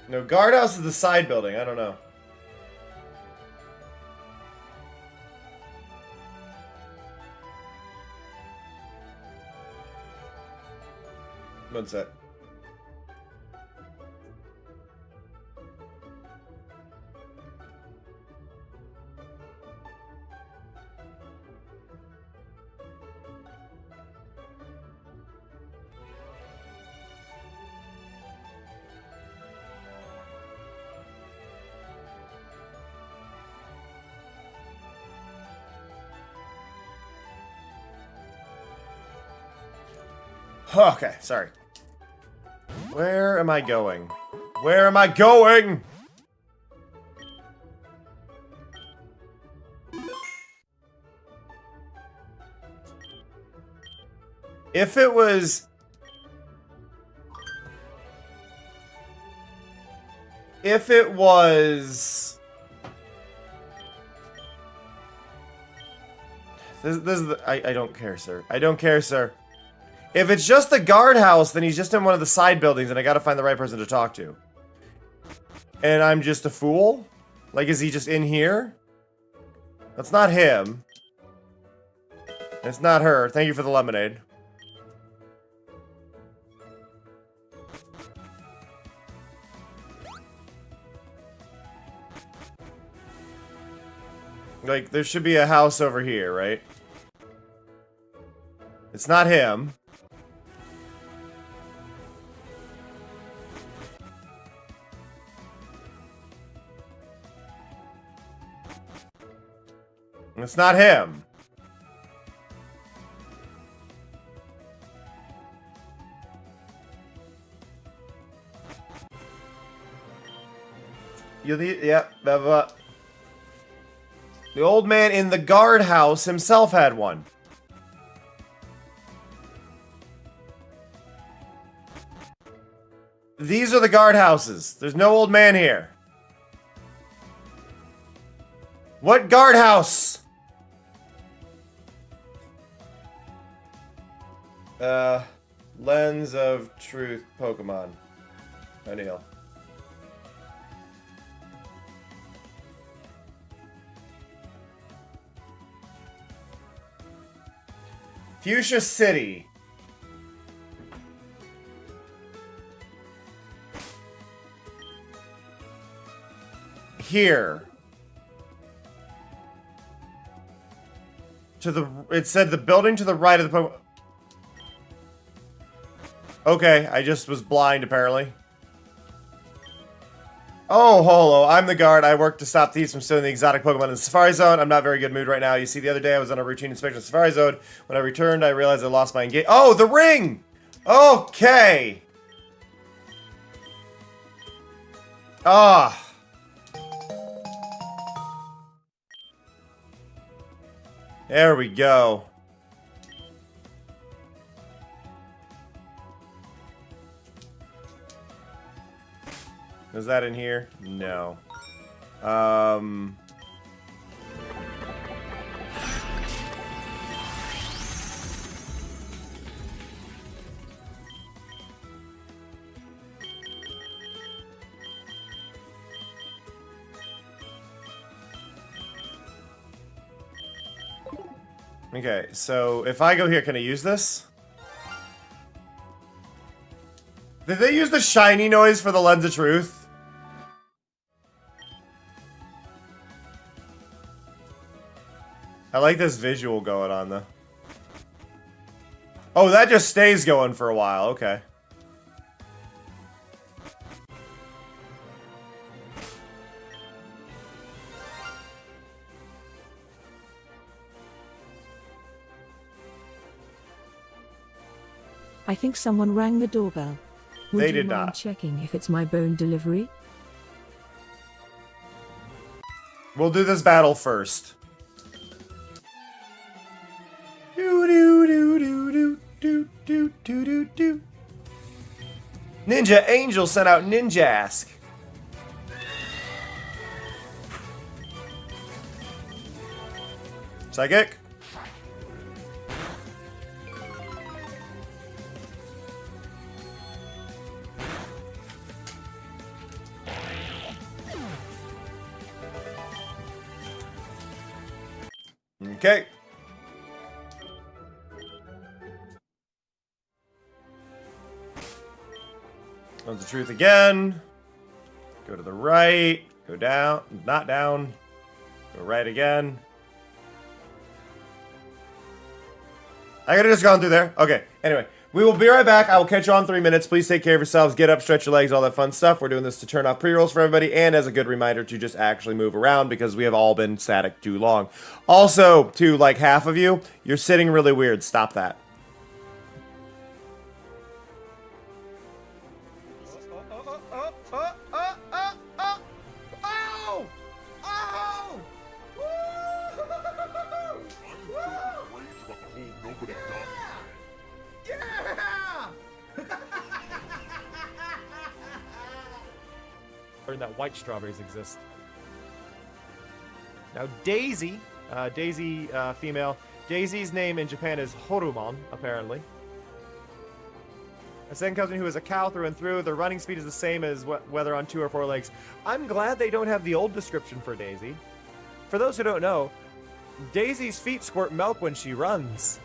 No, Guardhouse is the side building. I don't know. One sec. Okay, sorry. Where am I going? Where am I going? If it was... If it was... This is the... I don't care, sir. I don't care, sir. If it's just the guardhouse, then he's just in one of the side buildings, and I gotta find the right person to talk to. And I'm just a fool? Like, is he just in here? That's not him. It's not her. Thank you for the lemonade. Like, there should be a house over here, right? It's not him. It's not him. Yeah, the old man in the guardhouse himself had one. These are the guardhouses. There's no old man here. What guardhouse? Lens of Truth Pokemon. O'Neil. Fuchsia City. Here. To the... It said the building to the right of the Pokemon... Okay, I just was blind, apparently. Oh, Holo, I'm the guard. I work to stop thieves from stealing the exotic Pokemon in the Safari Zone. I'm not in a very good mood right now. You see, the other day I was on a routine inspection of the Safari Zone. When I returned, I realized I lost my engage. Oh, the ring! Okay! Ah. There we go. Is that in here? No. Okay, so if I go here, can I use this? Did they use the shiny noise for the Lens of Truth? I like this visual going on, though. Oh, that just stays going for a while. Okay. I think someone rang the doorbell. Would They you did mind not. checking if it's my bone delivery? We'll do this battle first. Do do do do do do do do do do. Ninja Angel sent out Ninjask. Psychic. Okay. Lens of Truth again. Go to the right. Go down. Not down. Go right again. I could have just gone through there. Okay. Anyway, we will be right back. I will catch you on 3 minutes. Please take care of yourselves. Get up, stretch your legs, all that fun stuff. We're doing this to turn off pre-rolls for everybody and as a good reminder to just actually move around because we have all been static too long. Also, to like half of you, you're sitting really weird. Stop that. Oh! Oh! Woo! I'm rage about the whole nobody done. Yeah! Learned that white strawberries exist. Now Daisy, female. Daisy's name in Japan is Horumon, apparently. A second cousin who is a cow through and through. Their running speed is the same as whether on 2 or 4 legs. I'm glad they don't have the old description for Daisy. For those who don't know, Daisy's feet squirt milk when she runs.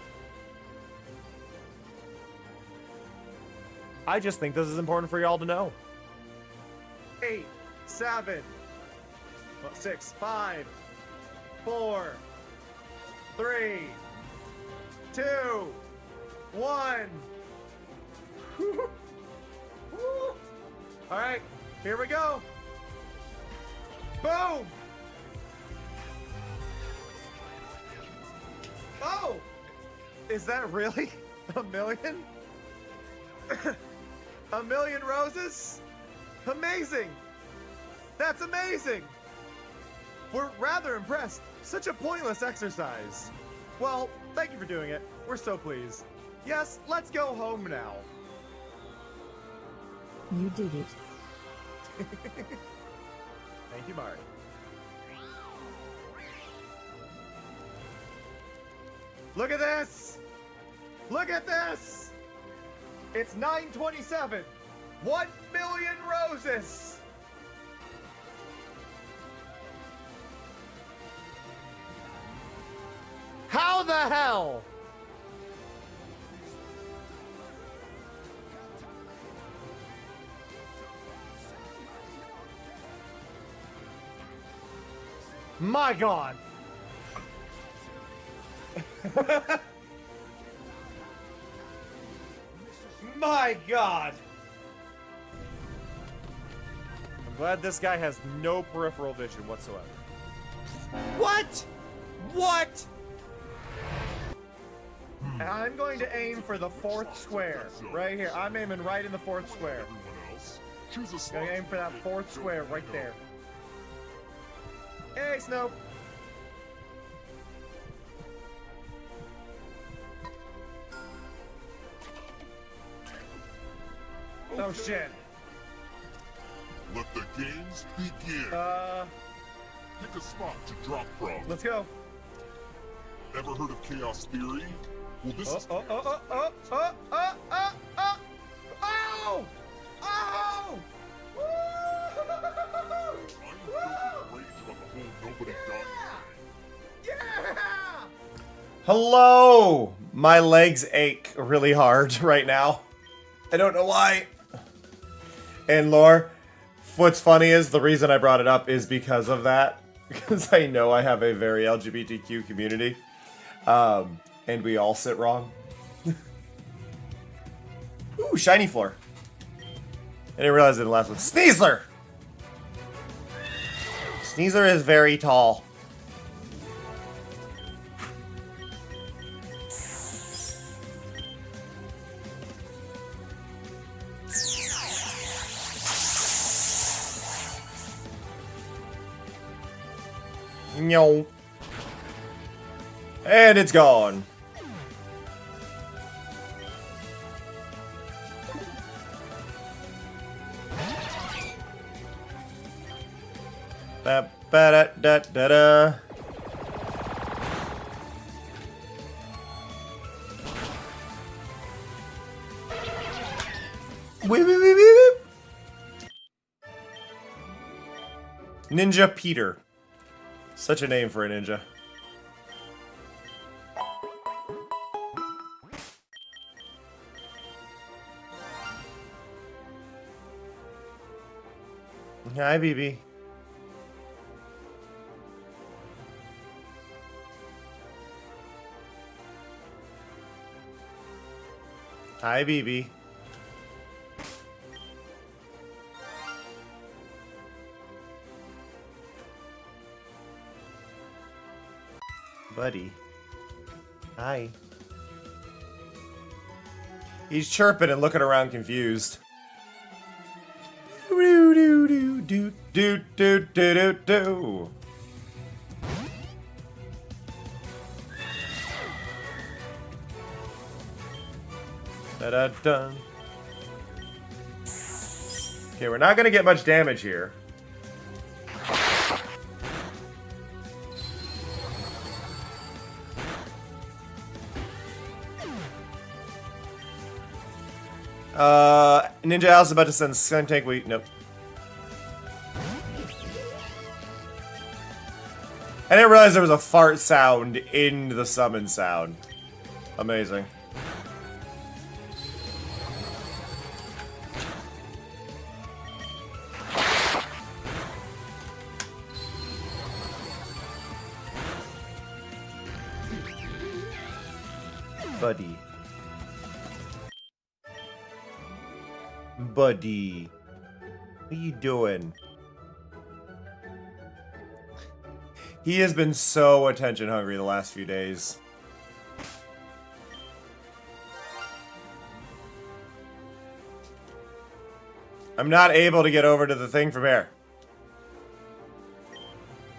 I just think this is important for y'all to know. 8, 7, 6, 5, 4, 3, 2, 1. All right, here we go. Boom! Oh! Is that really a million? A million roses? Amazing! That's amazing! We're rather impressed. Such a pointless exercise. Well, thank you for doing it. We're so pleased. Yes, let's go home now. You did it. Thank you, Mari. Look at this! Look at this! It's 9:27. 1 million roses! How the hell? My God. My God. I'm glad this guy has no peripheral vision whatsoever. What? What? I'm going to aim for the 4th square. Right here. I'm aiming right in the 4th square. Everyone else, choose a I'm slot. gonna aim for that 4th square right there. Hey, Snow. Oh shit. Let the games begin. Pick a spot to drop from. Let's go. Ever heard of chaos theory? Well, this is Oh! Woo! I'm filled with rage about the whole nobody done. Yeah! Hello! My legs ache really hard right now. I don't know why. And Lore, what's funny is the reason I brought it up is because of that. Because I know I have a very LGBTQ community. And we all sit wrong. Ooh, shiny floor. I didn't realize it in the last one. Sneasler! Sneasler is very tall. No. And it's gone. Ba ba da da da da. Wee, wee, wee, wee, wee. Ninja Peter. Such a name for a ninja. Hi, BB. Hi, BB. Buddy. Hi. He's chirping and looking around confused. Do do do do do do do do. Da da da. Okay, we're not gonna get much damage here. Ninja Alice is about to send Sun Tank Weak. Nope. I didn't realize there was a fart sound in the summon sound. Amazing. Buddy. Buddy. What are you doing? He has been so attention hungry the last few days. I'm not able to get over to the thing from here.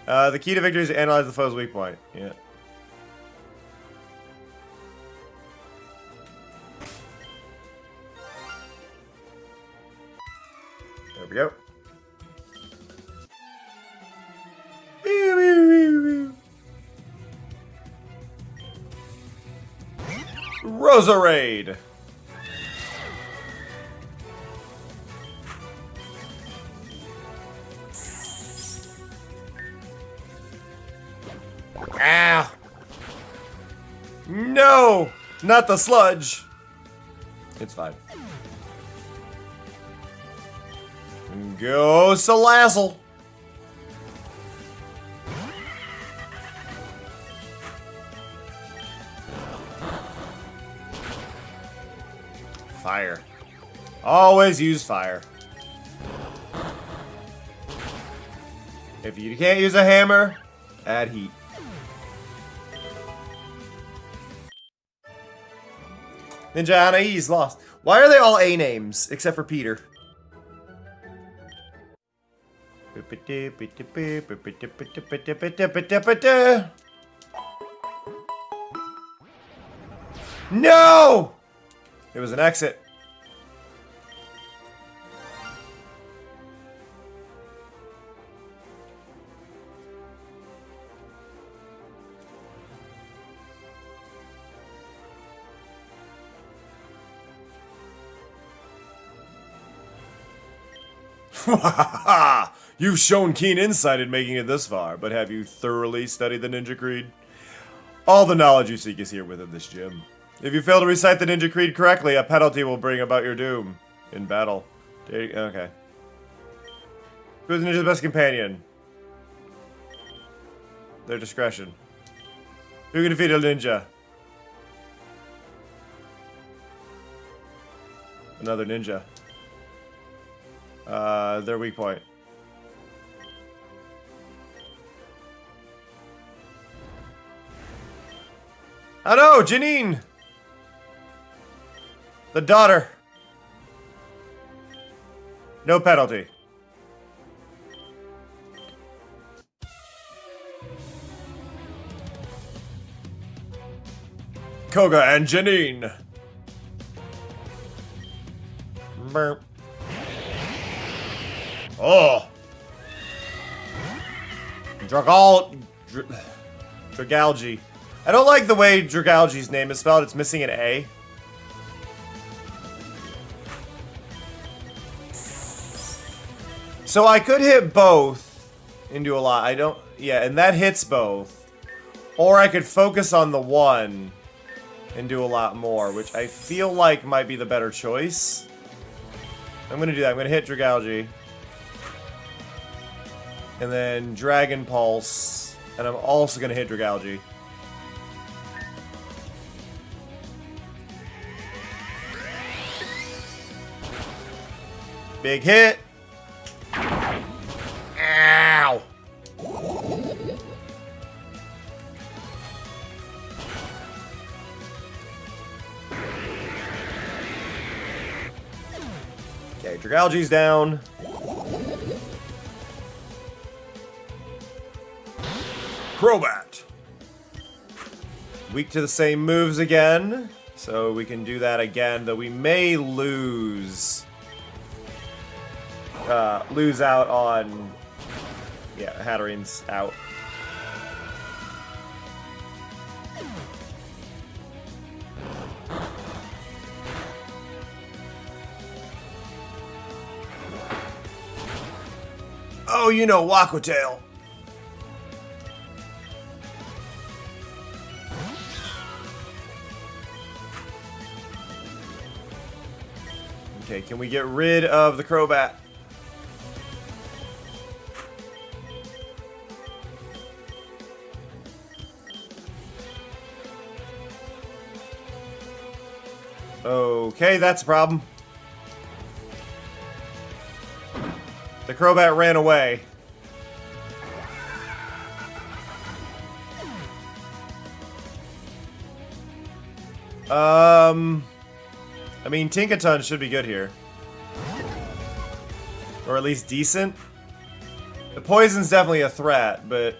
The key to victory is to analyze the foe's weak point. Yeah. There we go. Roserade! Ow! No! Not the sludge! It's fine. Go Salazzle! Fire. Always use fire. If you can't use a hammer, add heat. Ninja Anna, he's lost. Why are they all A names, except for Peter? No! It was an exit. You've shown keen insight in making it this far, but have you thoroughly studied the Ninja Creed? All the knowledge you seek is here within this gym. If you fail to recite the Ninja Creed correctly, a penalty will bring about your doom in battle. Okay. Who's Ninja's best companion? Their discretion. Who can defeat a ninja? Another ninja. Their weak point. Oh no, Janine! The daughter. No penalty. Koga and Janine. Burp. Oh. Dragalgi. I don't like the way Dragalgi's name is spelled. It's missing an A. So I could hit both and do a lot. I don't... Yeah, and that hits both. Or I could focus on the one and do a lot more, which I feel like might be the better choice. I'm going to do that. I'm going to hit Dragalgi. And then Dragon Pulse. And I'm also going to hit Dragalgi. Big hit. Ow. Okay, Dragalgi's down. Crobat. Weak to the same moves again. So we can do that again, though we may lose out on... Yeah, Hattering's out. Oh, you know, Waquatail. Okay, can we get rid of the Crobat? Okay, that's a problem. The Crobat ran away. I mean, Tinkaton should be good here. Or at least decent. The poison's definitely a threat, but...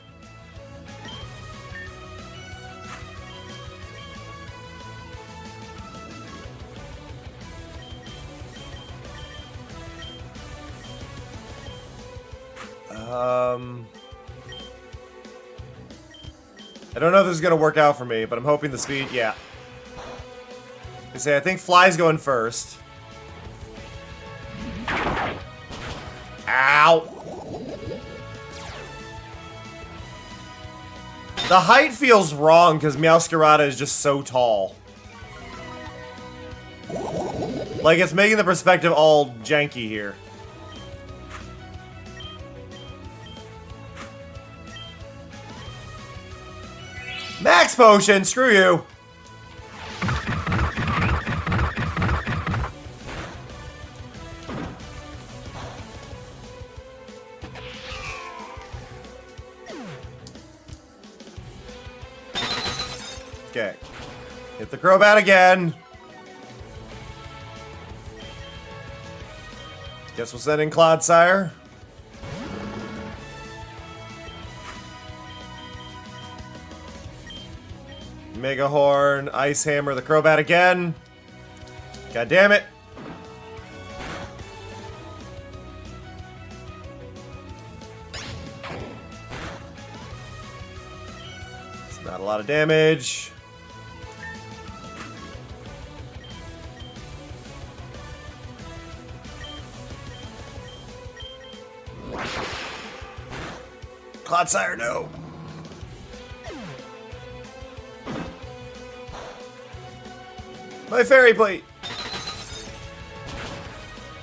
I don't know if this is going to work out for me, but I'm hoping the speed... Yeah. I think Fly's going first. Ow! The height feels wrong because Meowscarada is just so tall. Like, it's making the perspective all janky here. Max Potion! Screw you! Okay. Hit the Crobat again. Guess we'll send in Clodsire. Mega Horn, Ice Hammer, the Crobat again. God damn it. It's not a lot of damage. Clodsire, no. My Fairy Plate!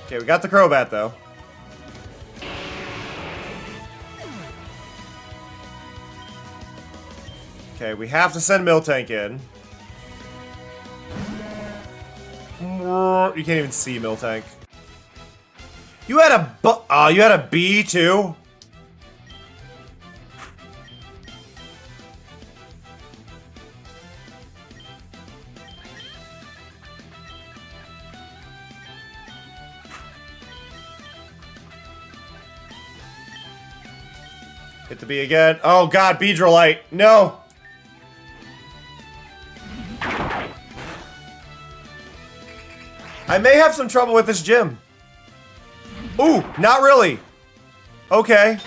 Okay, we got the Crobat, though. Okay, we have to send Miltank in. You can't even see Miltank. You had a you had a B, too? Hit the B again. Oh god, Beedrillite. No! I may have some trouble with this gym. Ooh, not really. Okay.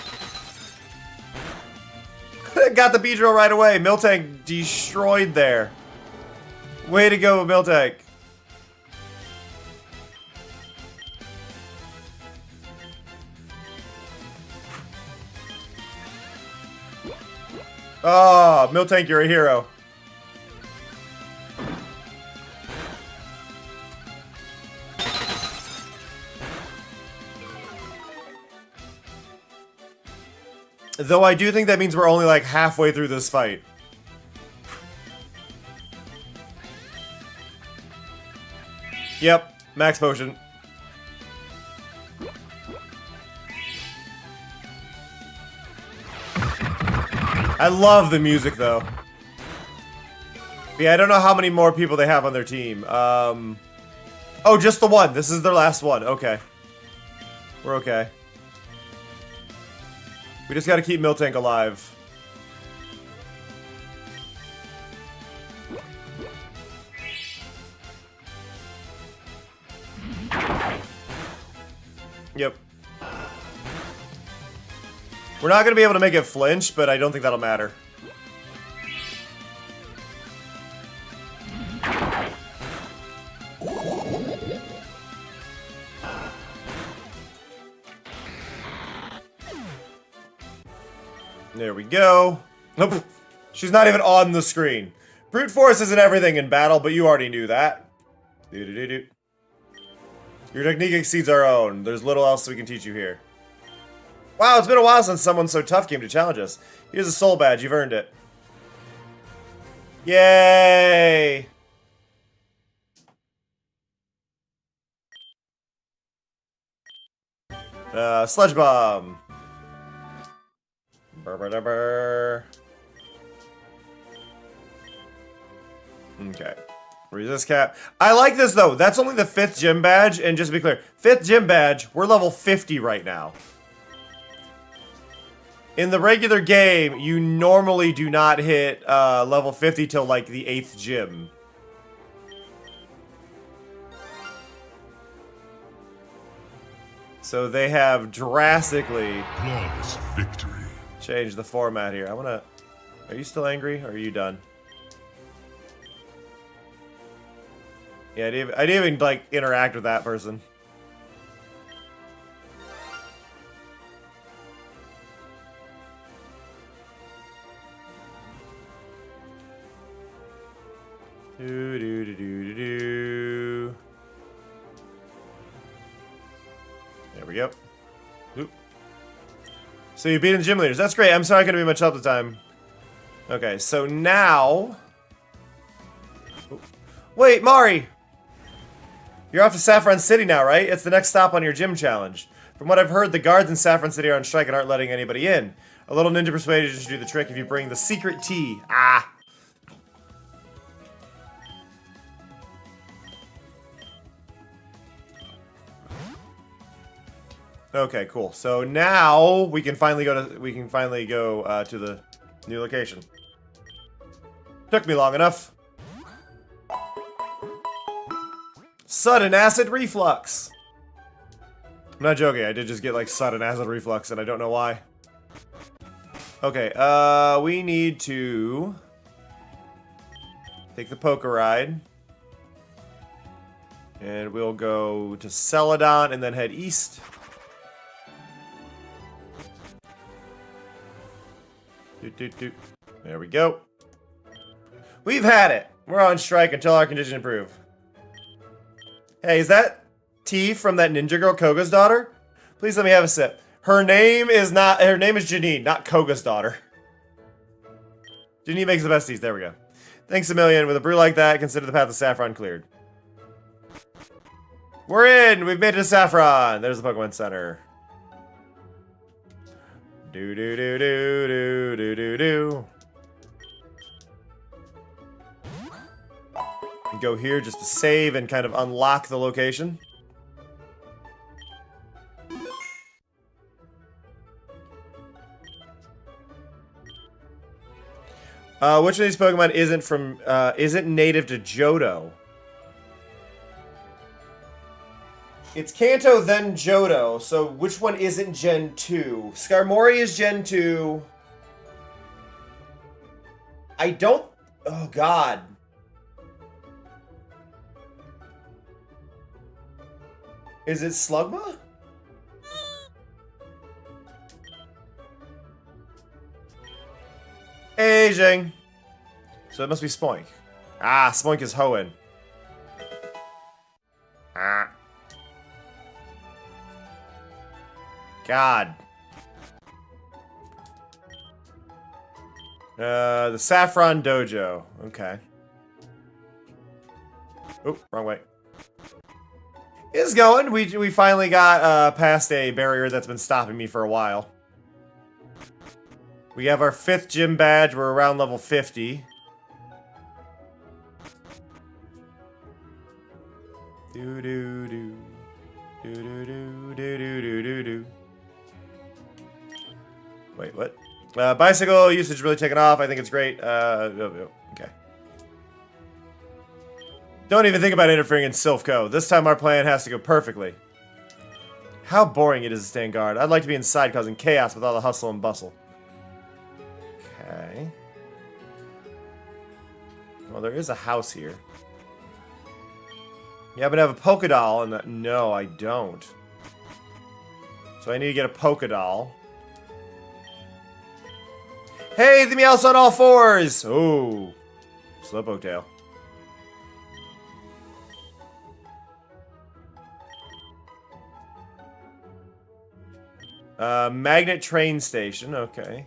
Got the Beedrill right away. Miltank destroyed there. Way to go, Miltank. Oh, Miltank, you're a hero. Though I do think that means we're only like halfway through this fight. Yep, max potion. I love the music, though. Yeah, I don't know how many more people they have on their team. Oh, just the one. This is their last one. Okay. We're okay. We just gotta keep Miltank alive. Yep. We're not going to be able to make it flinch, but I don't think that'll matter. There we go. Nope. She's not even on the screen. Brute force isn't everything in battle, but you already knew that. Doo-doo-doo-doo. Your technique exceeds our own. There's little else we can teach you here. Wow, it's been a while since someone so tough came to challenge us. Here's a soul badge. You've earned it. Yay! Sludge bomb. Burr. Okay. Resist cap. I like this though. That's only the 5th gym badge, and just to be clear, 5th gym badge, we're level 50 right now. In the regular game, you normally do not hit level 50 till like the 8th gym. So they have drastically Flawless victory. changed the format here. I wanna... Are you still angry, or are you done? Yeah, I didn't even, like, interact with that person. Do. There we go. Oop. So you beat the gym leaders. That's great. I'm sorry I couldn't be much help this time. Okay, so now... Oop. Wait, Mari! You're off to Saffron City now, right? It's the next stop on your gym challenge. From what I've heard, the guards in Saffron City are on strike and aren't letting anybody in. A little ninja persuasion should do the trick if you bring the secret tea. Ah! Okay, cool. So now we can finally go to to the new location. Took me long enough. Sudden acid reflux. I'm not joking. I did just get like sudden acid reflux, and I don't know why. Okay, we need to take the poker ride, and we'll go to Celadon and then head east. There we go. We've had it. We're on strike until our condition improve. Hey, is that tea from that ninja girl Koga's daughter? Please let me have a sip. Her name is Janine, not Koga's daughter. Janine makes the best teas. There we go. Thanks a million. With a brew like that, consider the path to Saffron cleared. We're in. We've made it to Saffron. There's the Pokemon Center. Do do do do do do do do. Go here just to save and kind of unlock the location. Which of these Pokemon isn't native to Johto? It's Kanto, then Johto, so which one isn't Gen 2? Skarmory is Gen 2. I don't... Oh, God. Is it Slugma? Aging. So it must be Spoink. Ah, Spoink is Hoenn. Ah. God. The Saffron Dojo. Okay. Oh, wrong way. It's going. We finally got past a barrier that's been stopping me for a while. We have our 5th gym badge. We're around level 50. Do do do. Do do do do do do do do. Wait, what? Bicycle usage really taken off. I think it's great. Okay. Don't even think about interfering in Silph Co. This time our plan has to go perfectly. How boring it is to stand guard. I'd like to be inside causing chaos with all the hustle and bustle. Okay. Well, there is a house here. Yeah, but I have a polka doll and that. No, I don't. So I need to get a polka doll. Hey, the Meowth's on all fours! Oh. Slowpoke tail. Magnet train station, okay.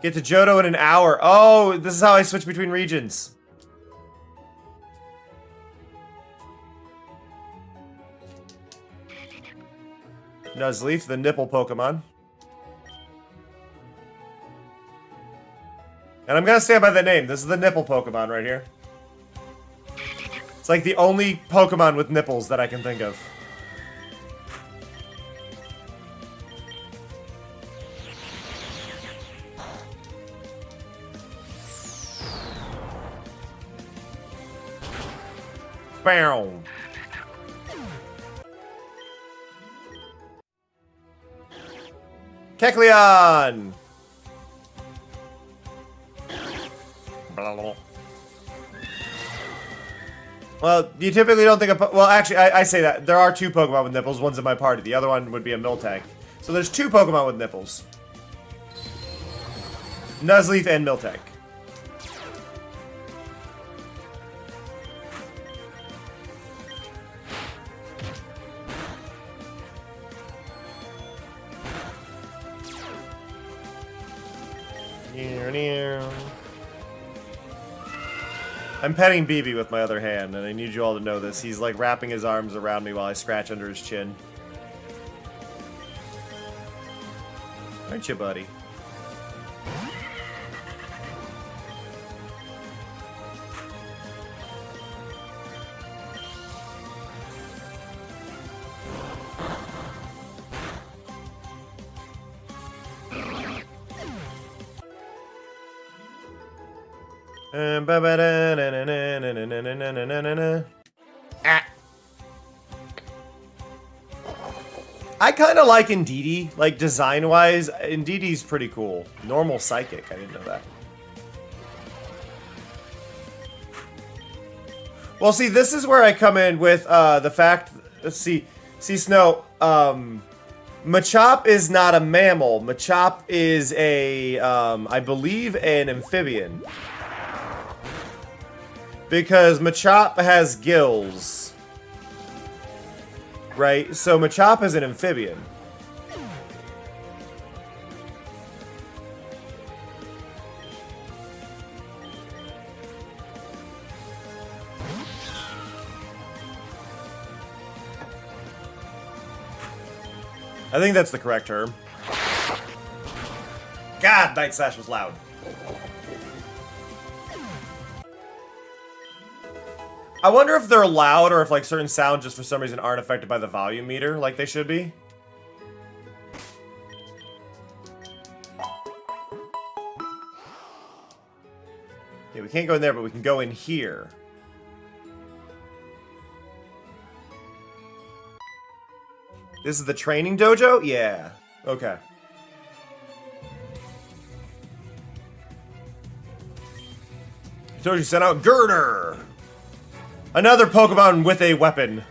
Get to Johto in an hour. Oh, this is how I switch between regions. Nuzleaf, the nipple Pokemon. And I'm gonna stand by the name. This is the nipple Pokemon right here. It's like the only Pokemon with nipples that I can think of. Bow. Kecleon! Well, you typically don't think of... Well, actually, I say that. There are 2 Pokemon with nipples. One's in my party. The other one would be a Miltank. So there's 2 Pokemon with nipples. Nuzleaf and Miltank. I'm petting BB with my other hand, and I need you all to know this. He's like wrapping his arms around me while I scratch under his chin. Aren't you, buddy? Ah. I kind of like Indeedee, like design-wise. Indeedee's pretty cool. Normal Psychic, I didn't know that. Well, see, this is where I come in with the fact. Let's see, Snow. Machop is not a mammal. Machop is a, I believe, an amphibian. Because Machop has gills. Right? So Machop is an amphibian. I think that's the correct term. God, Night Slash was loud. I wonder if they're loud or if like certain sounds just for some reason aren't affected by the volume meter like they should be. Yeah, we can't go in there, but we can go in here. This is the training dojo? Yeah. Okay. Dojo sent out Girder! Another Pokemon with a weapon.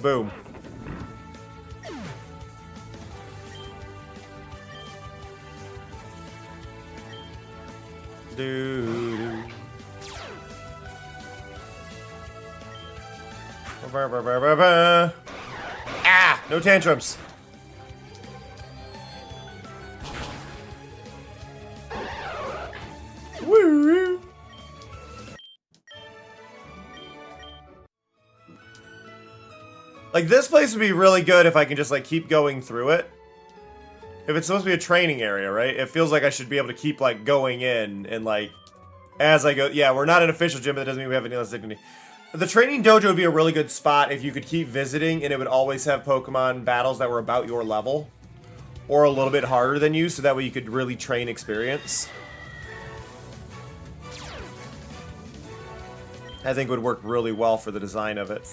Boom. Doo-doo. Ah! No tantrums. Woo! Like, this place would be really good if I can just, like, keep going through it. If it's supposed to be a training area, right? It feels like I should be able to keep, like, going in and, like, as I go. Yeah, we're not an official gym, but that doesn't mean we have any less dignity. The training dojo would be a really good spot if you could keep visiting and it would always have Pokemon battles that were about your level. or a little bit harder than you, so that way you could really train experience. I think would work really well for the design of it.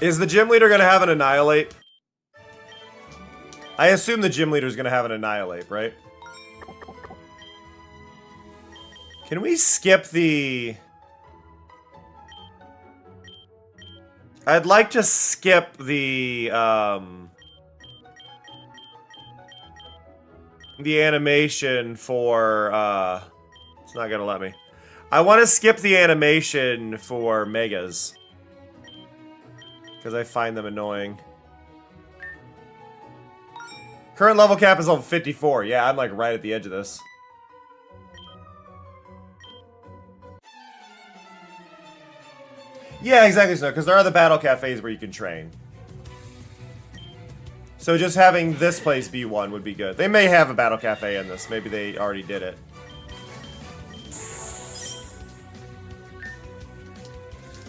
Is the gym leader gonna have an Annihilate? I assume the gym leader is gonna have an Annihilate, right? Can we skip the... I'd like to skip the animation for, it's not gonna let me. I want to skip the animation for Megas. Because I find them annoying. Current level cap is level 54. Yeah, I'm like right at the edge of this. Yeah, exactly so, because there are the battle cafes where you can train. So just having this place be one would be good. They may have a battle cafe in this. Maybe they already did it.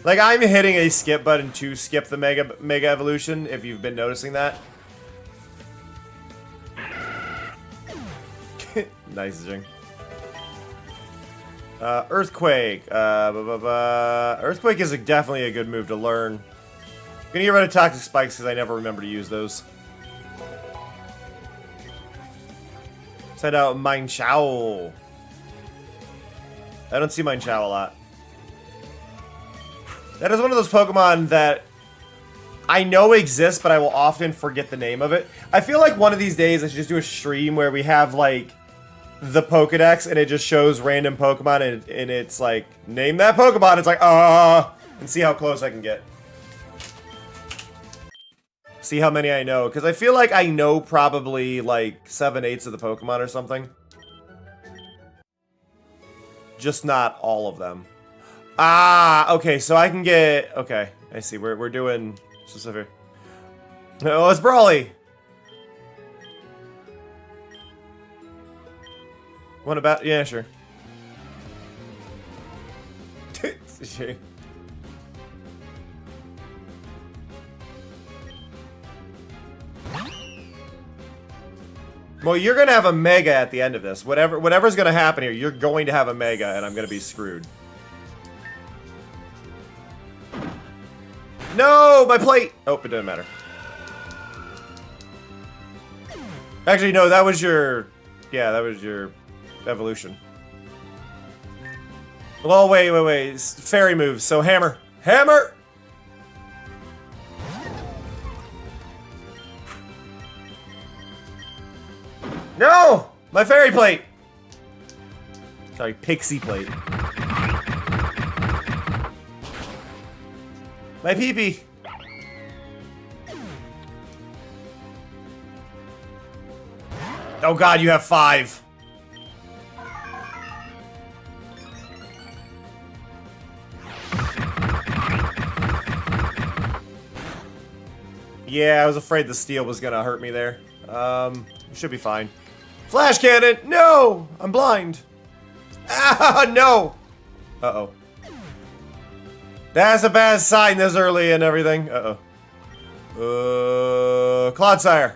Like, I'm hitting a skip button to skip the Mega Evolution, if you've been noticing that. Nice, Jing. Earthquake. Earthquake is definitely a good move to learn. I'm gonna get rid of Toxic Spikes because I never remember to use those. Send out Mine Chow. I don't see Mine Chow a lot. That is one of those Pokemon that I know exists, but I will often forget the name of it. I feel like one of these days I should just do a stream where we have, like, the Pokedex, and it just shows random Pokemon, and it's like, name that Pokemon. It's like, and see how close I can get. See how many I know, because I feel like I know probably, like, 7/8 of the Pokemon or something. Just not all of them. Ah, okay, so I can get... Okay, I see. We're doing specific. Oh, it's Brawly! What about... Yeah, sure. Well, you're gonna have a Mega at the end of this. Whatever's gonna happen here, you're going to have a Mega, and I'm gonna be screwed. No, my plate! Oh, it didn't matter. Actually, no, that was your... Yeah, that was your evolution. Well, wait. Fairy moves, so hammer. Hammer! No! My fairy plate! Sorry, pixie plate. My pee-pee. Oh god, you have 5. Yeah, I was afraid the steel was gonna hurt me there. Should be fine. Flash cannon! No! I'm blind. Ah, no! Uh-oh. That's a bad sign this early and everything. Uh-oh. Clodsire.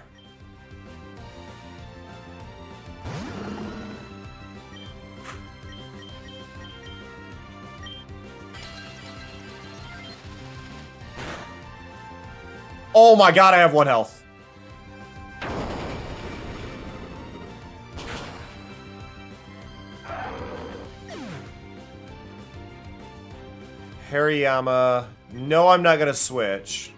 Oh my god, I have 1 health. Hariyama. No, I'm not gonna switch.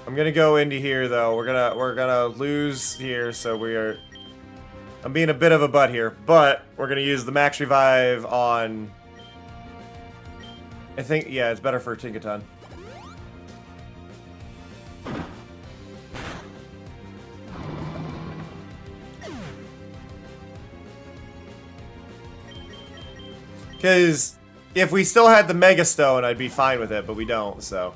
I'm gonna go into here though. We're gonna lose here, so we are... I'm being a bit of a butt here, but we're gonna use the Max Revive on... I think, yeah, it's better for Tinkaton. Because if we still had the Mega Stone, I'd be fine with it, but we don't, so.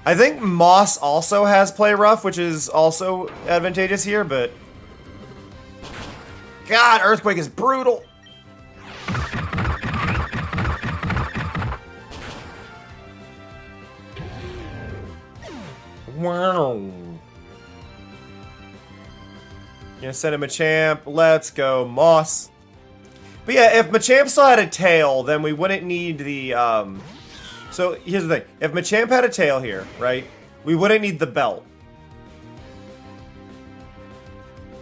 I think Moss also has play rough, which is also advantageous here, but... God, Earthquake is brutal! Wow. Gonna send him Machamp. Let's go, Moss. But yeah, if Machamp still had a tail, then we wouldn't need the, So, here's the thing. If Machamp had a tail here, right, we wouldn't need the belt.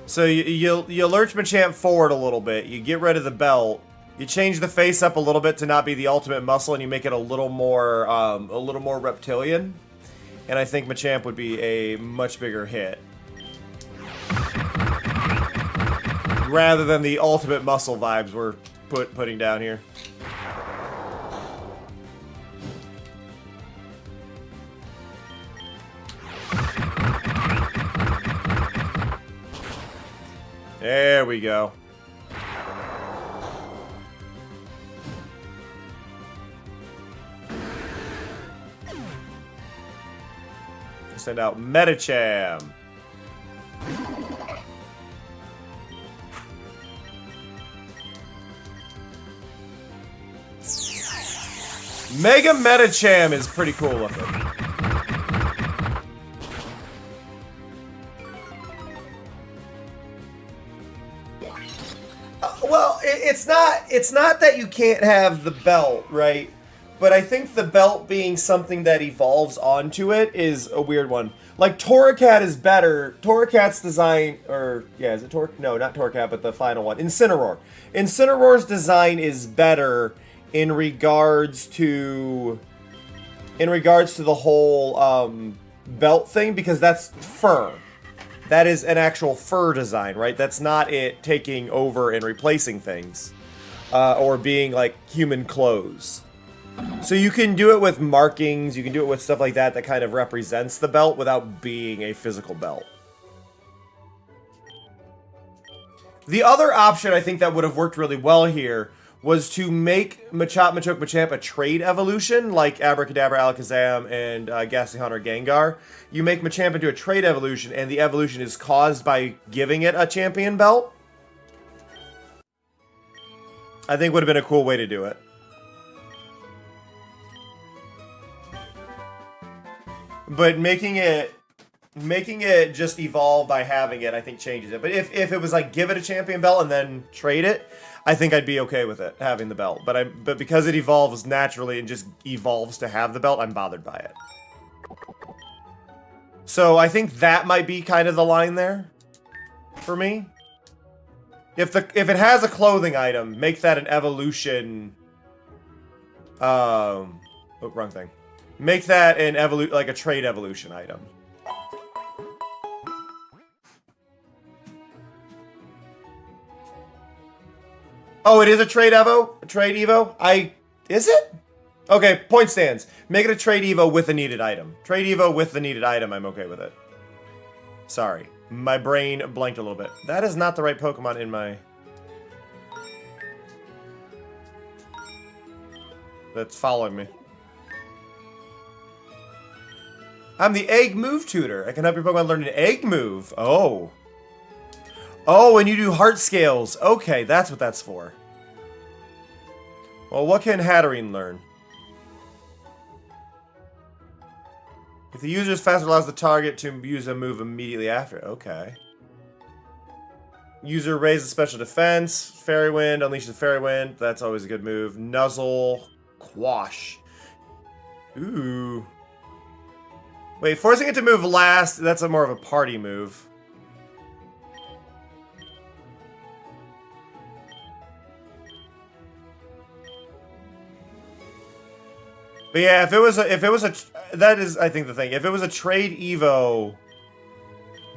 So, you lurch Machamp forward a little bit, you get rid of the belt, you change the face up a little bit to not be the ultimate muscle, and you make it a little more reptilian. And I think Machamp would be a much bigger hit. Rather than the ultimate muscle vibes we're putting down here. There we go. Send out Metacham. Mega Metacham is pretty cool looking. Well, it's not that you can't have the belt, right? But I think the belt being something that evolves onto it is a weird one. Like, Torracat is better. Torracat's design, or, yeah, is it Torracat? No, not Torracat, but the final one. Incineroar. Incineroar's design is better in regards to the whole, belt thing, because that's fur. That is an actual fur design, right? That's not it taking over and replacing things. Or being, like, human clothes. So you can do it with markings, you can do it with stuff like that that kind of represents the belt without being a physical belt. The other option I think that would have worked really well here was to make Machop, Machoke, Machamp a trade evolution, like Abracadabra, Alakazam, and Ghastly Hunter Gengar. You make Machamp into a trade evolution, and the evolution is caused by giving it a champion belt. I think would have been a cool way to do it. But making it just evolve by having it, I think changes it. But if it was like give it a champion belt and then trade it, I think I'd be okay with it having the belt. But because it evolves naturally and just evolves to have the belt, I'm bothered by it. So I think that might be kind of the line there for me. If it has a clothing item, make that an evolution. Oh, wrong thing. Make that an like a trade evolution item. Oh, it is a trade evo? A trade evo? Is it? Okay, point stands. Make it a trade evo with a needed item. Trade evo with the needed item, I'm okay with it. Sorry. My brain blanked a little bit. That is not the right Pokemon in my... That's following me. I'm the egg move tutor. I can help your Pokemon learn an egg move. Oh. Oh, and you do heart scales. Okay, that's what that's for. Well, what can Hatterene learn? If the user is faster, allows the target to use a move immediately after. Okay. User raises special defense. Fairy Wind, unleashes Fairy Wind. That's always a good move. Nuzzle. Quash. Ooh. Wait, forcing it to move last, that's more of a party move. But yeah, if it was a that is, I think, the thing. If it was a trade Evo,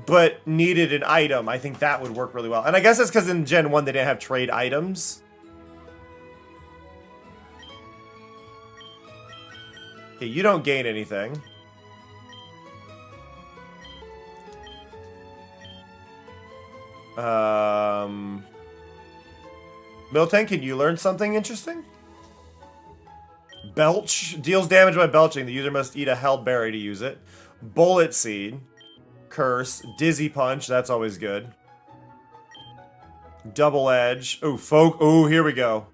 but needed an item, I think that would work really well. And I guess that's because in Gen 1 they didn't have trade items. Okay, you don't gain anything. Miltank, can you learn something interesting? Belch. Deals damage by belching. The user must eat a held berry to use it. Bullet Seed. Curse. Dizzy Punch. That's always good. Double Edge. Ooh, folk. Ooh, here we go.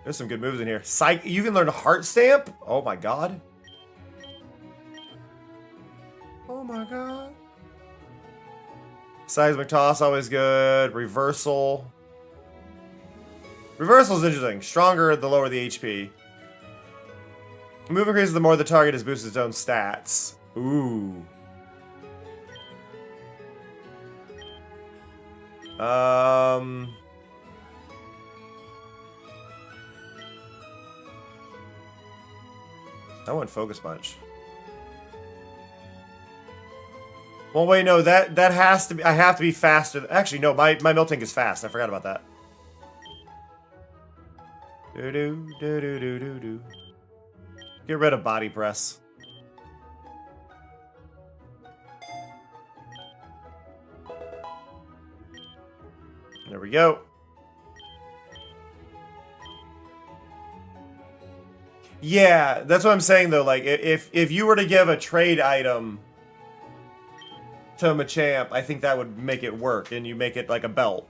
There's some good moves in here. Psych. You can learn Heart Stamp. Oh my god. Oh my god. Seismic Toss, always good. Reversal. Reversal's interesting. Stronger the lower the HP. Move increases the more the target has boosted its own stats. Ooh. I want Focus Punch. Well, wait, no, that has to be. I have to be faster. Actually, no, my Miltank is fast. I forgot about that. Do do do do do do do. Get rid of Body Press. There we go. Yeah, that's what I'm saying though. Like, if you were to give a trade item to Machamp, I think that would make it work, and you make it like a belt.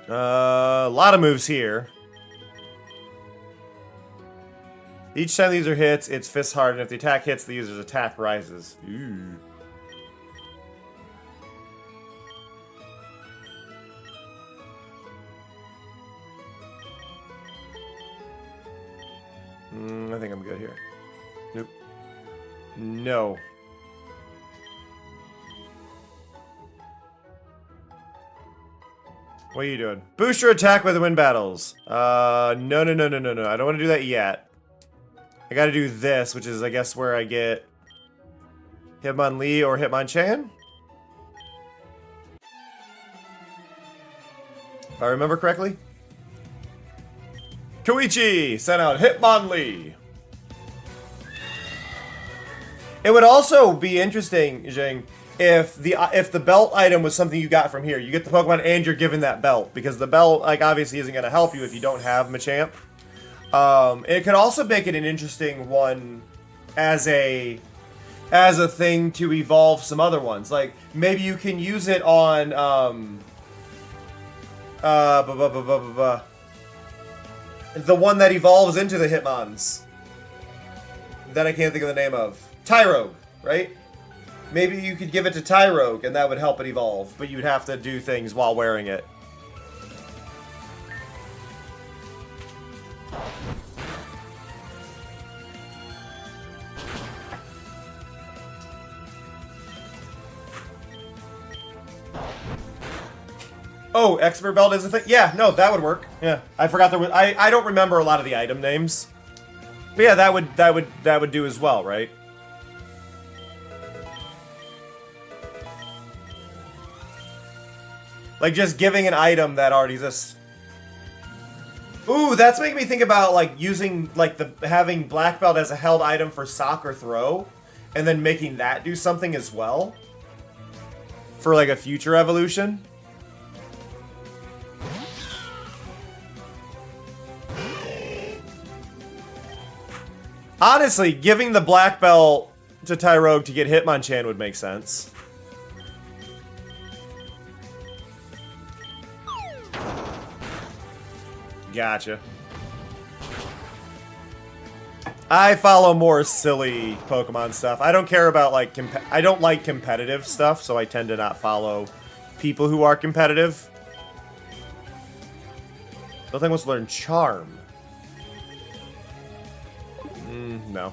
A lot of moves here. Each time the user hits, it's fist hard, and if the attack hits, the user's attack rises. Ooh. I think I'm good here. Nope. No. What are you doing? Boost your attack with the wind battles. No. I don't want to do that yet. I gotta do this, which is, I guess, where I get Hitmonlee or Hitmonchan. If I remember correctly. Koichi sent out Hitmonlee. It would also be interesting, Zheng, if the belt item was something you got from here. You get the Pokemon and you're given that belt, because the belt, like, obviously isn't going to help you if you don't have Machamp. It could also make it an interesting one as a thing to evolve some other ones. Like, maybe you can use it on the one that evolves into the Hitmons. That I can't think of the name of. Tyrogue, right? Maybe you could give it to Tyrogue and that would help it evolve, but you'd have to do things while wearing it. Oh, Expert Belt is a thing? Yeah, no, that would work. Yeah, I forgot there was. I don't remember a lot of the item names. But yeah, that would do as well, right? Like just giving an item that already exists. Ooh, that's making me think about like using like having Black Belt as a held item for Sock or Throw, and then making that do something as well for like a future evolution. Honestly, giving the Black Belt to Tyrogue to get Hitmonchan would make sense. Gotcha. I follow more silly Pokemon stuff. I don't care about, like, I don't like competitive stuff, so I tend to not follow people who are competitive. Nothing wants to learn Charm. No.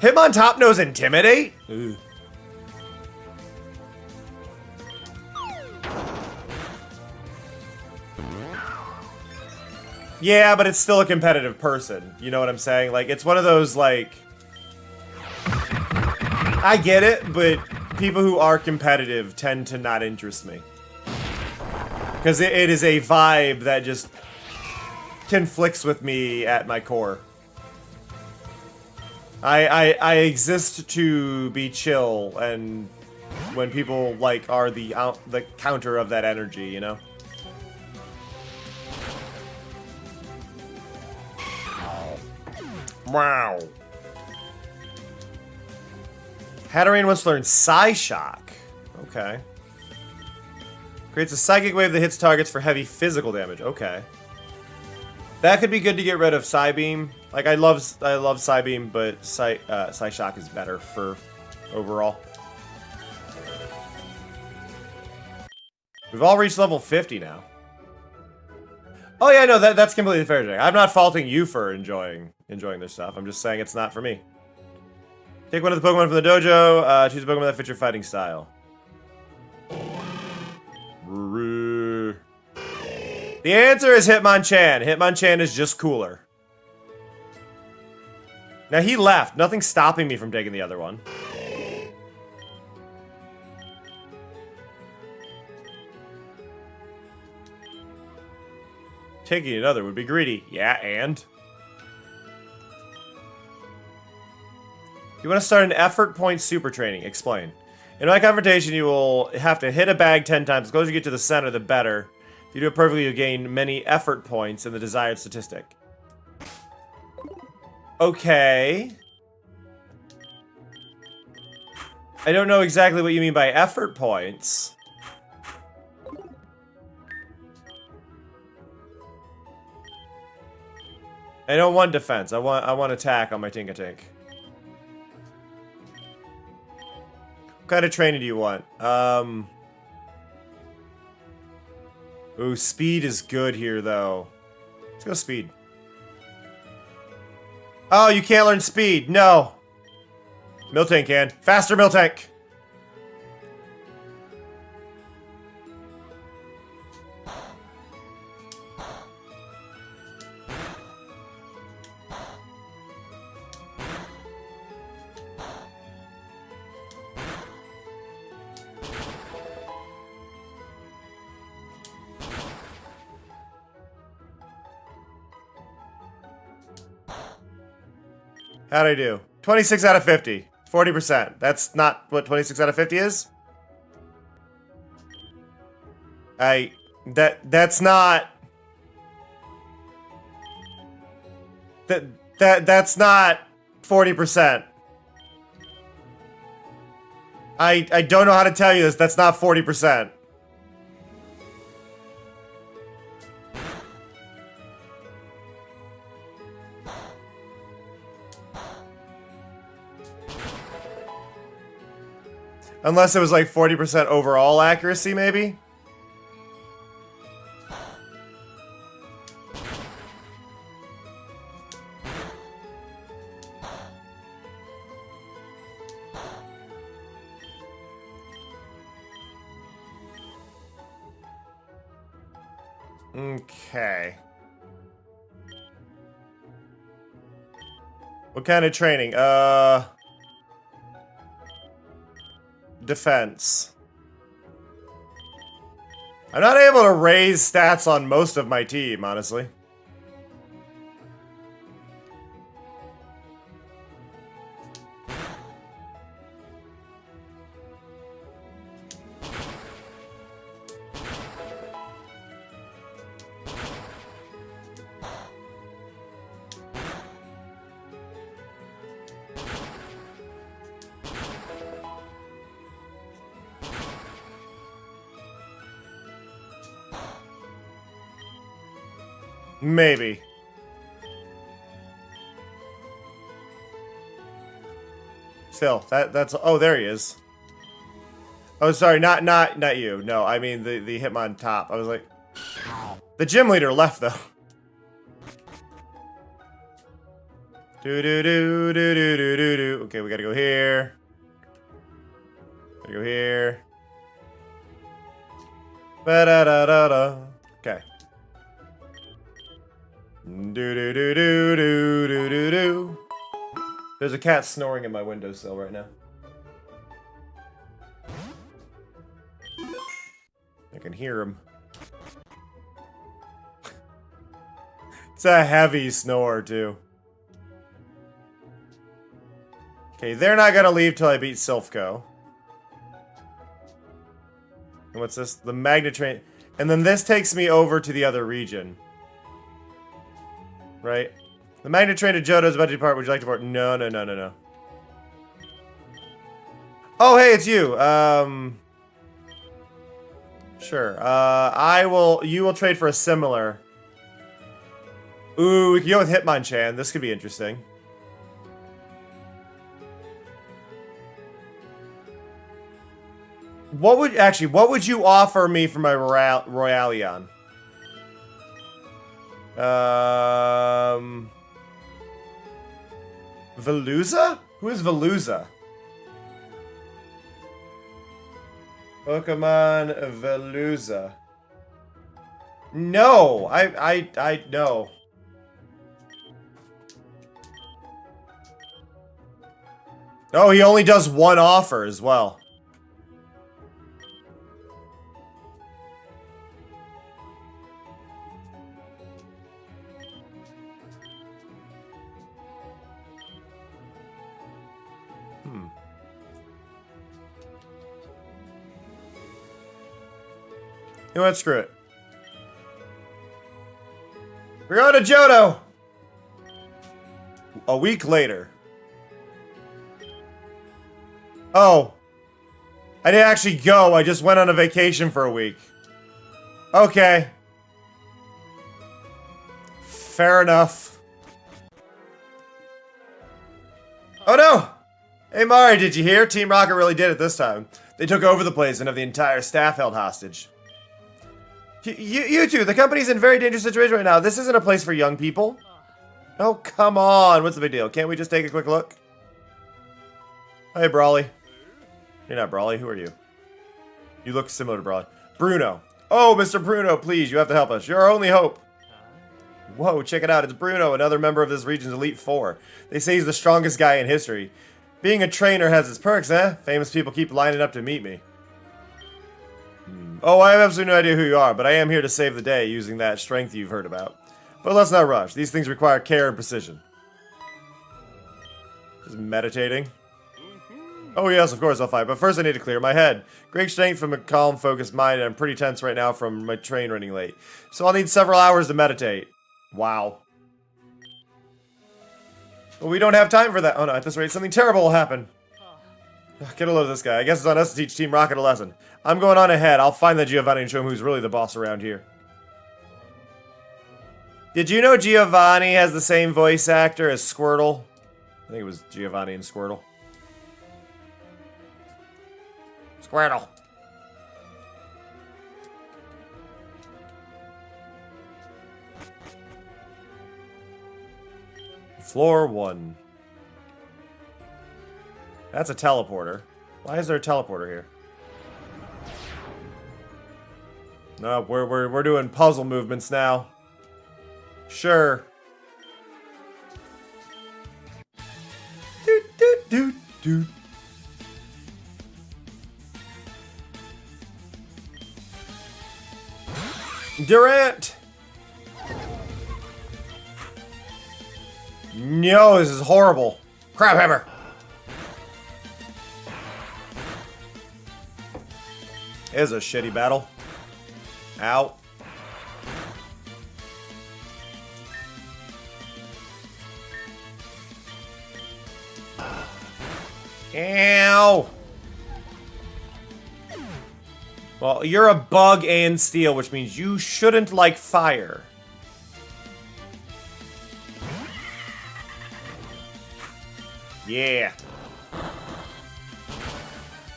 Hitmon Top Nose Intimidate? Ooh. Yeah, but it's still a competitive person. You know what I'm saying? Like, it's one of those, like... I get it, but people who are competitive tend to not interest me. Because it is a vibe that just conflicts with me at my core. I exist to be chill, and when people like are the counter of that energy, you know. Wow. Hatterene wants to learn Psyshock. Okay. Creates a psychic wave that hits targets for heavy physical damage. Okay. That could be good to get rid of Psybeam. Like, I love Psybeam, but Psyshock is better for overall. We've all reached level 50 now. Oh yeah, no, that's completely fair, Jake. I'm not faulting you for enjoying this stuff. I'm just saying it's not for me. Take one of the Pokemon from the dojo. Choose a Pokemon that fits your fighting style. The answer is Hitmonchan. Hitmonchan is just cooler. Now he left. Nothing's stopping me from taking the other one. Taking another would be greedy. Yeah, and? You want to start an effort point super training. Explain. In my confrontation, you will have to hit a bag 10 times. The closer you get to the center, the better. If you do it perfectly, you gain many effort points in the desired statistic. Okay. I don't know exactly what you mean by effort points. I don't want defense. I want attack on my Tinkatink. What kind of training do you want? Ooh, speed is good here, though. Let's go speed. Oh, you can't learn speed. No. Miltank can. Faster, Miltank. How'd I do? 26 out of 50. 40%. That's not what 26 out of 50 is? That's not... That's not 40%. I don't know how to tell you this. That's not 40%. Unless it was like 40% overall accuracy, maybe? Okay. What kind of training? Defense. I'm not able to raise stats on most of my team, honestly. Maybe. Still, that's oh, there he is. Oh, sorry, not you. No, I mean the Hitmon top. I was like, the gym leader left though. Do do do do do do do do. Okay, we gotta go here. Gotta go here. Ba da da da da. Okay. Do do do do do do do do. There's a cat snoring in my windowsill right now. I can hear him. It's a heavy snore too. Okay, they're not gonna leave till I beat Silphco. And what's this? The Magnet Train. And then this takes me over to the other region. Right? The Magnet Train to Johto is about to depart. Would you like to depart? No, no, no, no, no. Oh, hey, it's you. Sure. You will trade for a similar. Ooh, we can go with Hitmonchan. This could be interesting. What would you offer me for my Royaleon? Veluza? Who is Veluza? Pokemon Veluza. No, I no. Oh, he only does one offer as well. You know what? Screw it. We're going to Johto! A week later. Oh. I didn't actually go. I just went on a vacation for a week. Okay. Fair enough. Oh no! Hey Mari, did you hear? Team Rocket really did it this time. They took over the place and have the entire staff held hostage. You two, the company's in a very dangerous situation right now. This isn't a place for young people. Oh, come on. What's the big deal? Can't we just take a quick look? Hey, Brawly. You're not Brawly. Who are you? You look similar to Brawly. Bruno. Oh, Mr. Bruno, please, you have to help us. You're our only hope. Whoa, check it out. It's Bruno, another member of this region's Elite Four. They say he's the strongest guy in history. Being a trainer has its perks, eh? Famous people keep lining up to meet me. Oh, I have absolutely no idea who you are, but I am here to save the day using that strength you've heard about. But let's not rush. These things require care and precision. Just meditating. Oh yes, of course I'll fight, but first I need to clear my head. Great strength from a calm, focused mind, and I'm pretty tense right now from my train running late. So I'll need several hours to meditate. Wow. But we don't have time for that. Oh no, at this rate, something terrible will happen. Get a load of this guy. I guess it's on us to teach Team Rocket a lesson. I'm going on ahead. I'll find the Giovanni and show him who's really the boss around here. Did you know Giovanni has the same voice actor as Squirtle? I think it was Giovanni and Squirtle. Squirtle. Floor 1. That's a teleporter. Why is there a teleporter here? No, we're doing puzzle movements now. Sure. Doot doot doot doot. Durant. No, this is horrible. Crap hammer. It is a shitty battle. Ow. Ow. Well, you're a bug and steel, which means you shouldn't like fire. Yeah.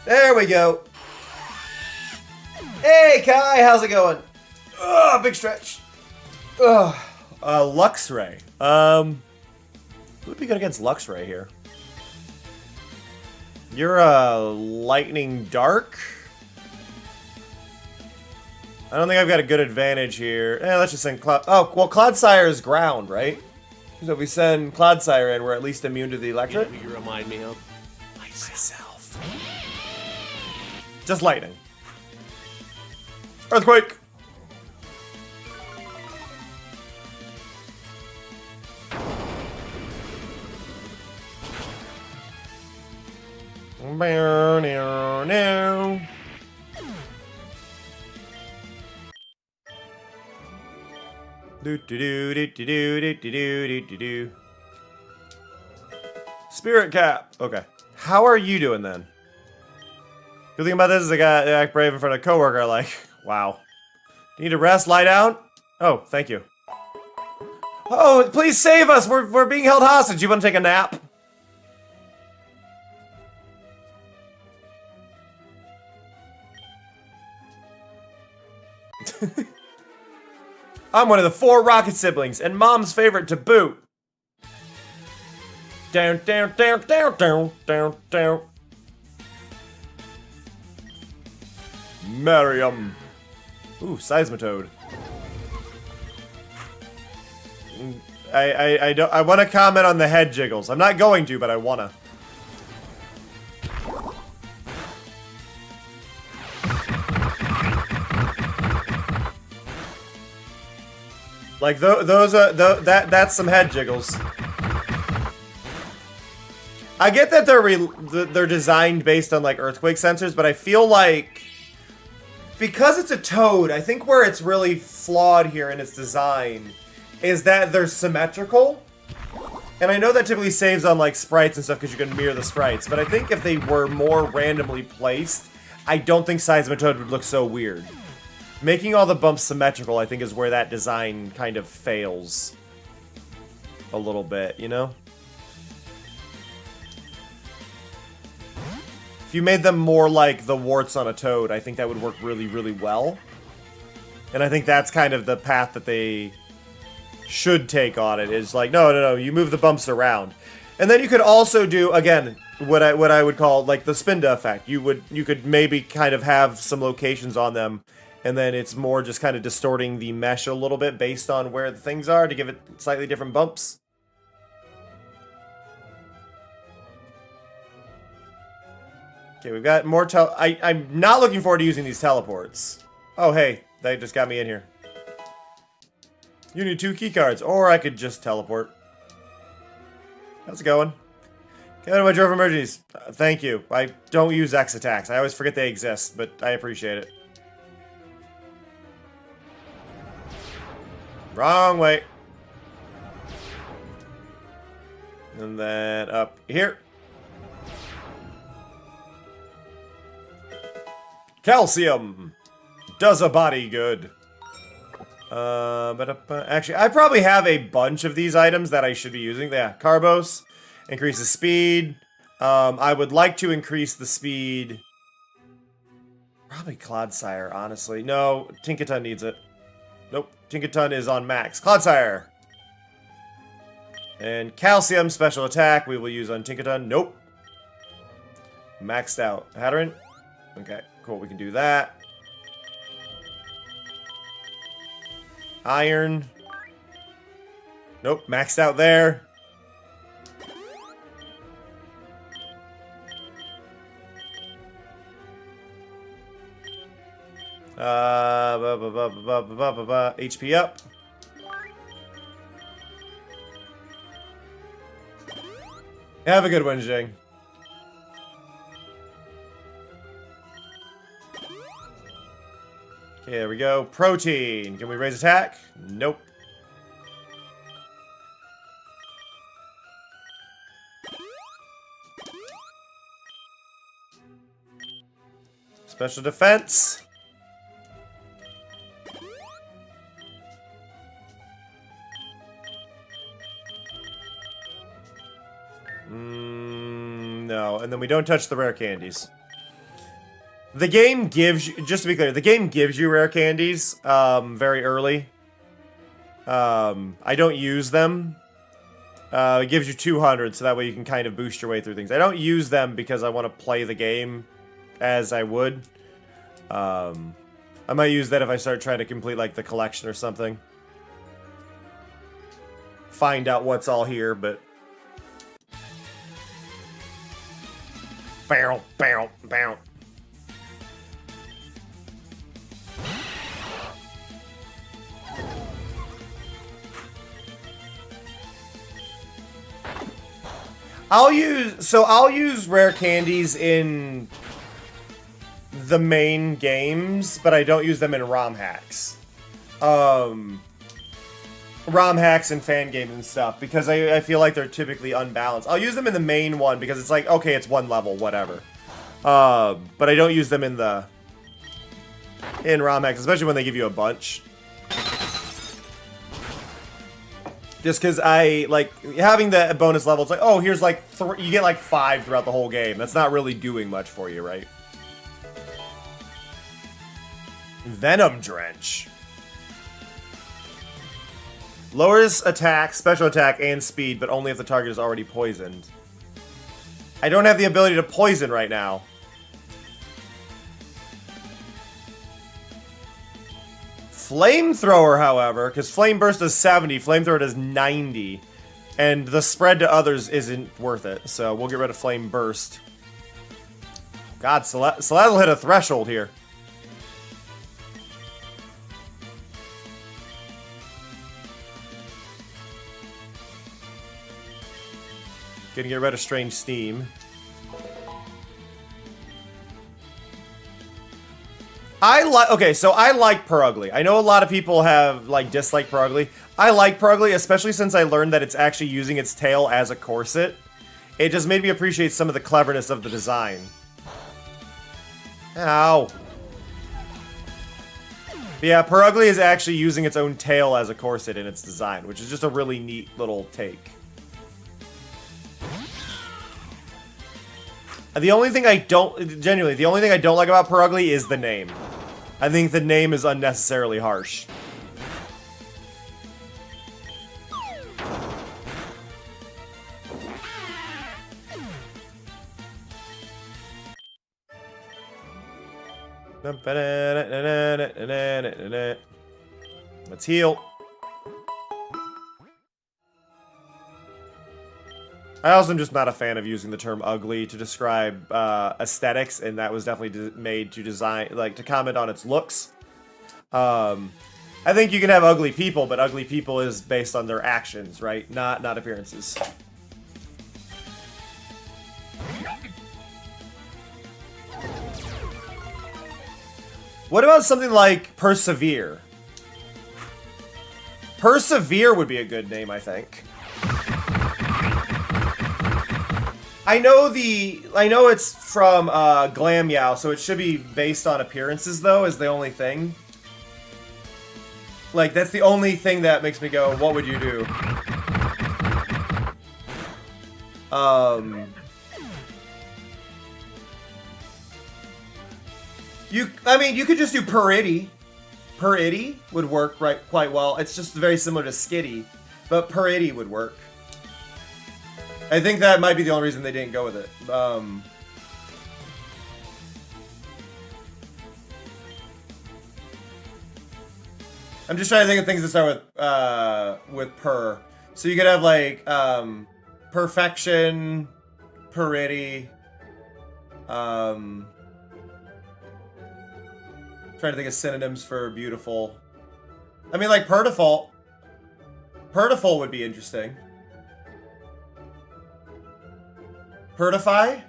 There we go. Hey, Kai, how's it going? Ugh, big stretch. Ugh. Luxray. Who would be good against Luxray here? You're a Lightning Dark? I don't think I've got a good advantage here. Let's just send Cloud... Oh, well, Cloudsire is ground, right? So if we send Cloudsire in, we're at least immune to the electric? You remind me of myself. Just lightning. Earthquake! Spirit cap. Okay. How are you doing then? Good thing about this is I got act brave in front of a coworker. Like, wow. Do you need to rest? Lie down? Oh, thank you. Oh, please save us! We're being held hostage. You want to take a nap? I'm one of the 4 Rocket siblings, and Mom's favorite to boot. Down, down, down, down, down, down, down. Miriam. Ooh, Seismitoad. I want to comment on the head jiggles. I'm not going to, but I wanna. Like those are that's some head jiggles. I get that they're designed based on like earthquake sensors, but I feel like because it's a toad, I think where it's really flawed here in its design is that they're symmetrical. And I know that typically saves on like sprites and stuff because you can mirror the sprites, but I think if they were more randomly placed, I don't think Seismitoad would look so weird. Making all the bumps symmetrical, I think, is where that design kind of fails a little bit, you know? If you made them more like the warts on a toad, I think that would work really, really well. And I think that's kind of the path that they should take on it, is like, no, you move the bumps around. And then you could also do, again, what I would call like the Spinda effect. You could maybe kind of have some locations on them, and then it's more just kind of distorting the mesh a little bit based on where the things are to give it slightly different bumps. Okay, we've got more I'm not looking forward to using these teleports. Oh, hey, they just got me in here. You need 2 key cards, or I could just teleport. How's it going? Get out of my drawer for emergencies. Thank you. I don't use X attacks. I always forget they exist, but I appreciate it. Wrong way. And then up here. Calcium does a body good. Actually, I probably have a bunch of these items that I should be using. Yeah, Carbos increases speed. I would like to increase the speed. Probably Clodsire, honestly. No, Tinkaton needs it. Nope, Tinkaton is on max. Clodsire. And Calcium special attack we will use on Tinkaton. Nope. Maxed out. Hatteran? Okay, cool, we can do that. Iron. Nope, maxed out there. HP up. Have a good one, Jing. Okay, there we go. Protein. Can we raise attack? Nope. Special defense. No, and then we don't touch the rare candies. The game gives you, just to be clear, the game gives you rare candies very early. I don't use them. It gives you 200, so that way you can kind of boost your way through things. I don't use them because I want to play the game as I would. I might use that if I start trying to complete like the collection or something. Find out what's all here, but... Bow, bow, bow. I'll use rare candies in the main games, but I don't use them in ROM hacks. ROM hacks and fan games and stuff, because I feel like they're typically unbalanced. I'll use them in the main one because it's like, okay, it's one level, whatever. But I don't use them in ROM hacks, especially when they give you a bunch. Just because I like having the bonus level. It's like, oh, here's like you get like 5 throughout the whole game. That's not really doing much for you, right? Venom Drench. Lowers attack, special attack, and speed, but only if the target is already poisoned. I don't have the ability to poison right now. Flamethrower, however, because Flame Burst does 70, Flamethrower does 90, and the spread to others isn't worth it, so we'll get rid of Flame Burst. God, Salazzle hit a threshold here. Gonna get rid of Strange Steam. Okay, so I like Purugly. I know a lot of people have, like, disliked Purugly. I like Purugly, especially since I learned that it's actually using its tail as a corset. It just made me appreciate some of the cleverness of the design. Ow. But yeah, Purugly is actually using its own tail as a corset in its design, which is just a really neat little take. The only thing I don't like about Purugly is the name. I think the name is unnecessarily harsh. Let's heal. I also am just not a fan of using the term ugly to describe aesthetics, and that was definitely made to to comment on its looks. I think you can have ugly people, but ugly people is based on their actions, right? Not appearances. What about something like Persevere? Persevere would be a good name, I think. I know it's from Glam Yow, so it should be based on appearances, though, is the only thing. Like, that's the only thing that makes me go, what would you do? You could just do Purity. Purity would work quite well. It's just very similar to Skitty, but Purity would work. I think that might be the only reason they didn't go with it. I'm just trying to think of things that start with purr. So you could have like perfection, purity. Trying to think of synonyms for beautiful. I mean, like Purtiful. Purtiful would be interesting. Purtify?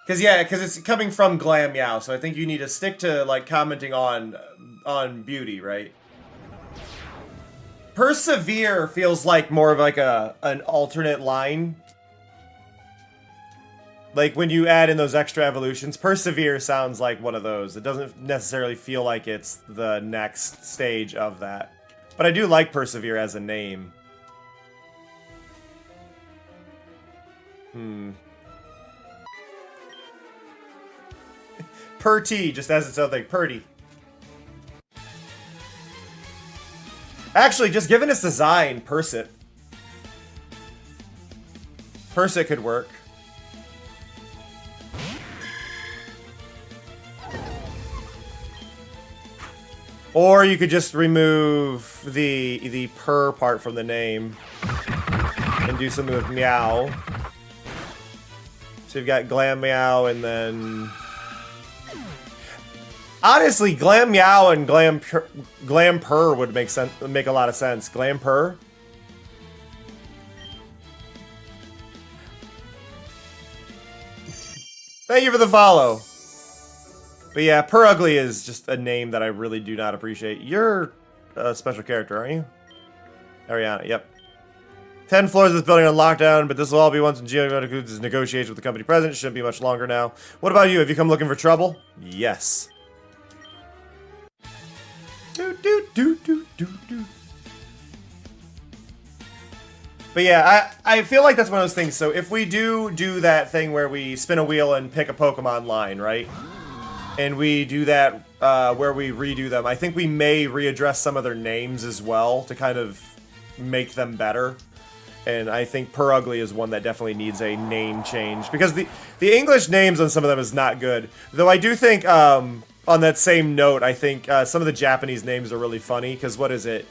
Because it's coming from Glam Yow, so I think you need to stick to, like, commenting on beauty, right? Persevere feels like more of like an alternate line. Like when you add in those extra evolutions, Persevere sounds like one of those. It doesn't necessarily feel like it's the next stage of that. But I do like Persevere as a name. Purty, just as its own thing. Purty. Actually, just given its design, Persit. Persit could work. Or you could just remove the purr part from the name and do something with meow. So you've got Glam Meow and then... Honestly, Glam Meow and Glam Purr would make a lot of sense. Glam Purr. Thank you for the follow. But yeah, Purr Ugly is just a name that I really do not appreciate. You're a special character, aren't you? Ariana, yep. 10 floors of this building on lockdown, but this will all be once in Geo's negotiation with the company president. Shouldn't be much longer now. What about you? Have you come looking for trouble? Yes. But yeah, I feel like that's one of those things. So if we do that thing where we spin a wheel and pick a Pokemon line, right? And we do that where we redo them, I think we may readdress some of their names as well to kind of make them better. And I think Purr Ugly is one that definitely needs a name change. Because the English names on some of them is not good. Though I do think, on that same note, I think some of the Japanese names are really funny. Because what is it?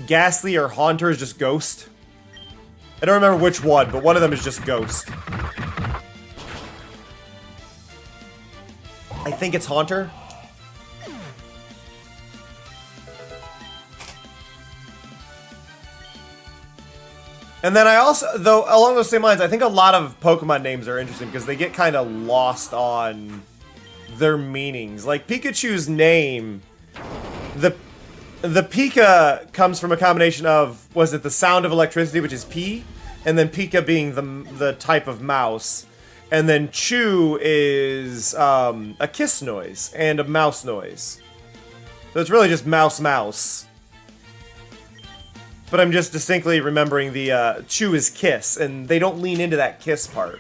Ghastly or Haunter is just Ghost. I don't remember which one, but one of them is just Ghost. I think it's Haunter. And then I also, though, along those same lines, I think a lot of Pokemon names are interesting because they get kind of lost on their meanings. Like Pikachu's name, the Pika comes from a combination of, was it the sound of electricity, which is P, and then Pika being the type of mouse, and then Chew is a kiss noise and a mouse noise. So it's really just mouse. But I'm just distinctly remembering the Chew is kiss, and they don't lean into that kiss part.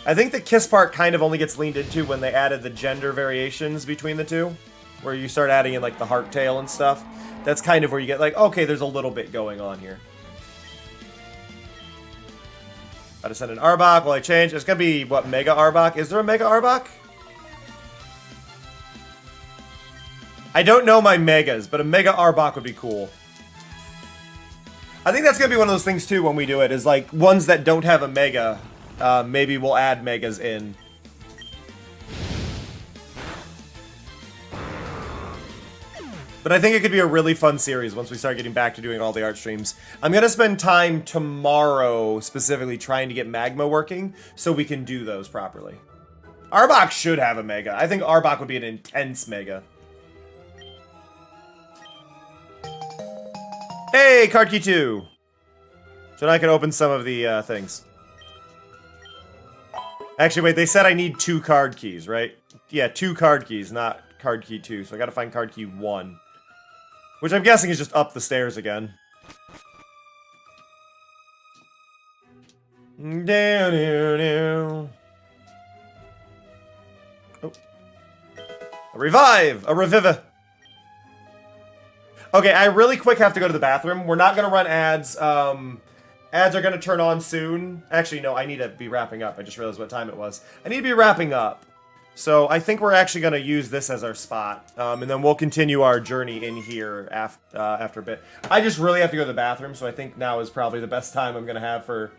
I think the kiss part kind of only gets leaned into when they added the gender variations between the two, where you start adding in like the heart tail and stuff. That's kind of where you get like, okay, there's a little bit going on here. Got to send an Arbok. Will I change? It's gonna be what, Mega Arbok? Is there a Mega Arbok? I don't know my Megas, but a Mega Arbok would be cool. I think that's gonna be one of those things too when we do it, is like ones that don't have a Mega, maybe we'll add Megas in. But I think it could be a really fun series once we start getting back to doing all the art streams. I'm going to spend time tomorrow specifically trying to get Magma working so we can do those properly. Arbok should have a Mega. I think Arbok would be an intense Mega. Hey, card key 2! So now I can open some of the things. Actually, wait, they said I need 2 card keys, right? Yeah, 2 card keys, not card key 2. So I gotta find card key 1. Which I'm guessing is just up the stairs again. Oh. A revive! A reviva! Okay, I really quick have to go to the bathroom. We're not gonna run ads. Ads are gonna turn on soon. Actually, no, I need to be wrapping up. I just realized what time it was. I need to be wrapping up. So I think we're actually going to use this as our spot, and then we'll continue our journey in here after a bit. I just really have to go to the bathroom, so I think now is probably the best time I'm going to have for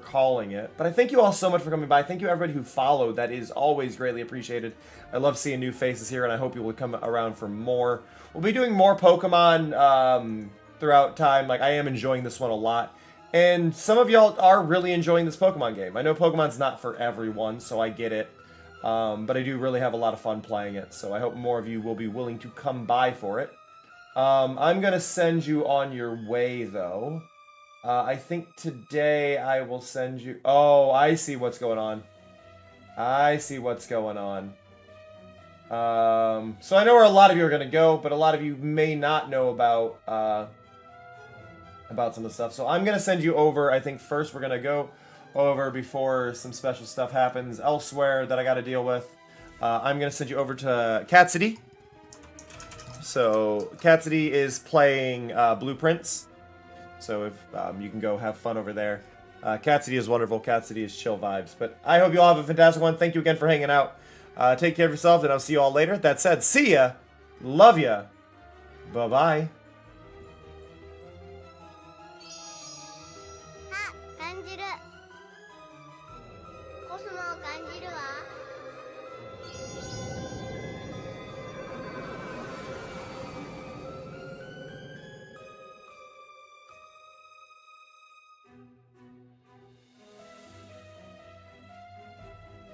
calling it. But I thank you all so much for coming by. Thank you everybody who followed. That is always greatly appreciated. I love seeing new faces here, and I hope you will come around for more. We'll be doing more Pokemon throughout time. Like, I am enjoying this one a lot. And some of y'all are really enjoying this Pokemon game. I know Pokemon's not for everyone, so I get it. But I do really have a lot of fun playing it, so I hope more of you will be willing to come by for it. I'm going to send you on your way, though. I think today I will send you... Oh, I see what's going on. I see what's going on. So I know where a lot of you are going to go, but a lot of you may not know about some of the stuff. So I'm going to send you over. I think first we're going to go over before some special stuff happens elsewhere that I got to deal with. I'm going to send you over to Cat City. So Cat City is playing Blueprints. So if you can go have fun over there. Cat City is wonderful. Cat City is chill vibes. But I hope you all have a fantastic one. Thank you again for hanging out. Take care of yourselves, and I'll see you all later. That said, see ya. Love ya. Bye-bye. 感じるコスモを感じるわ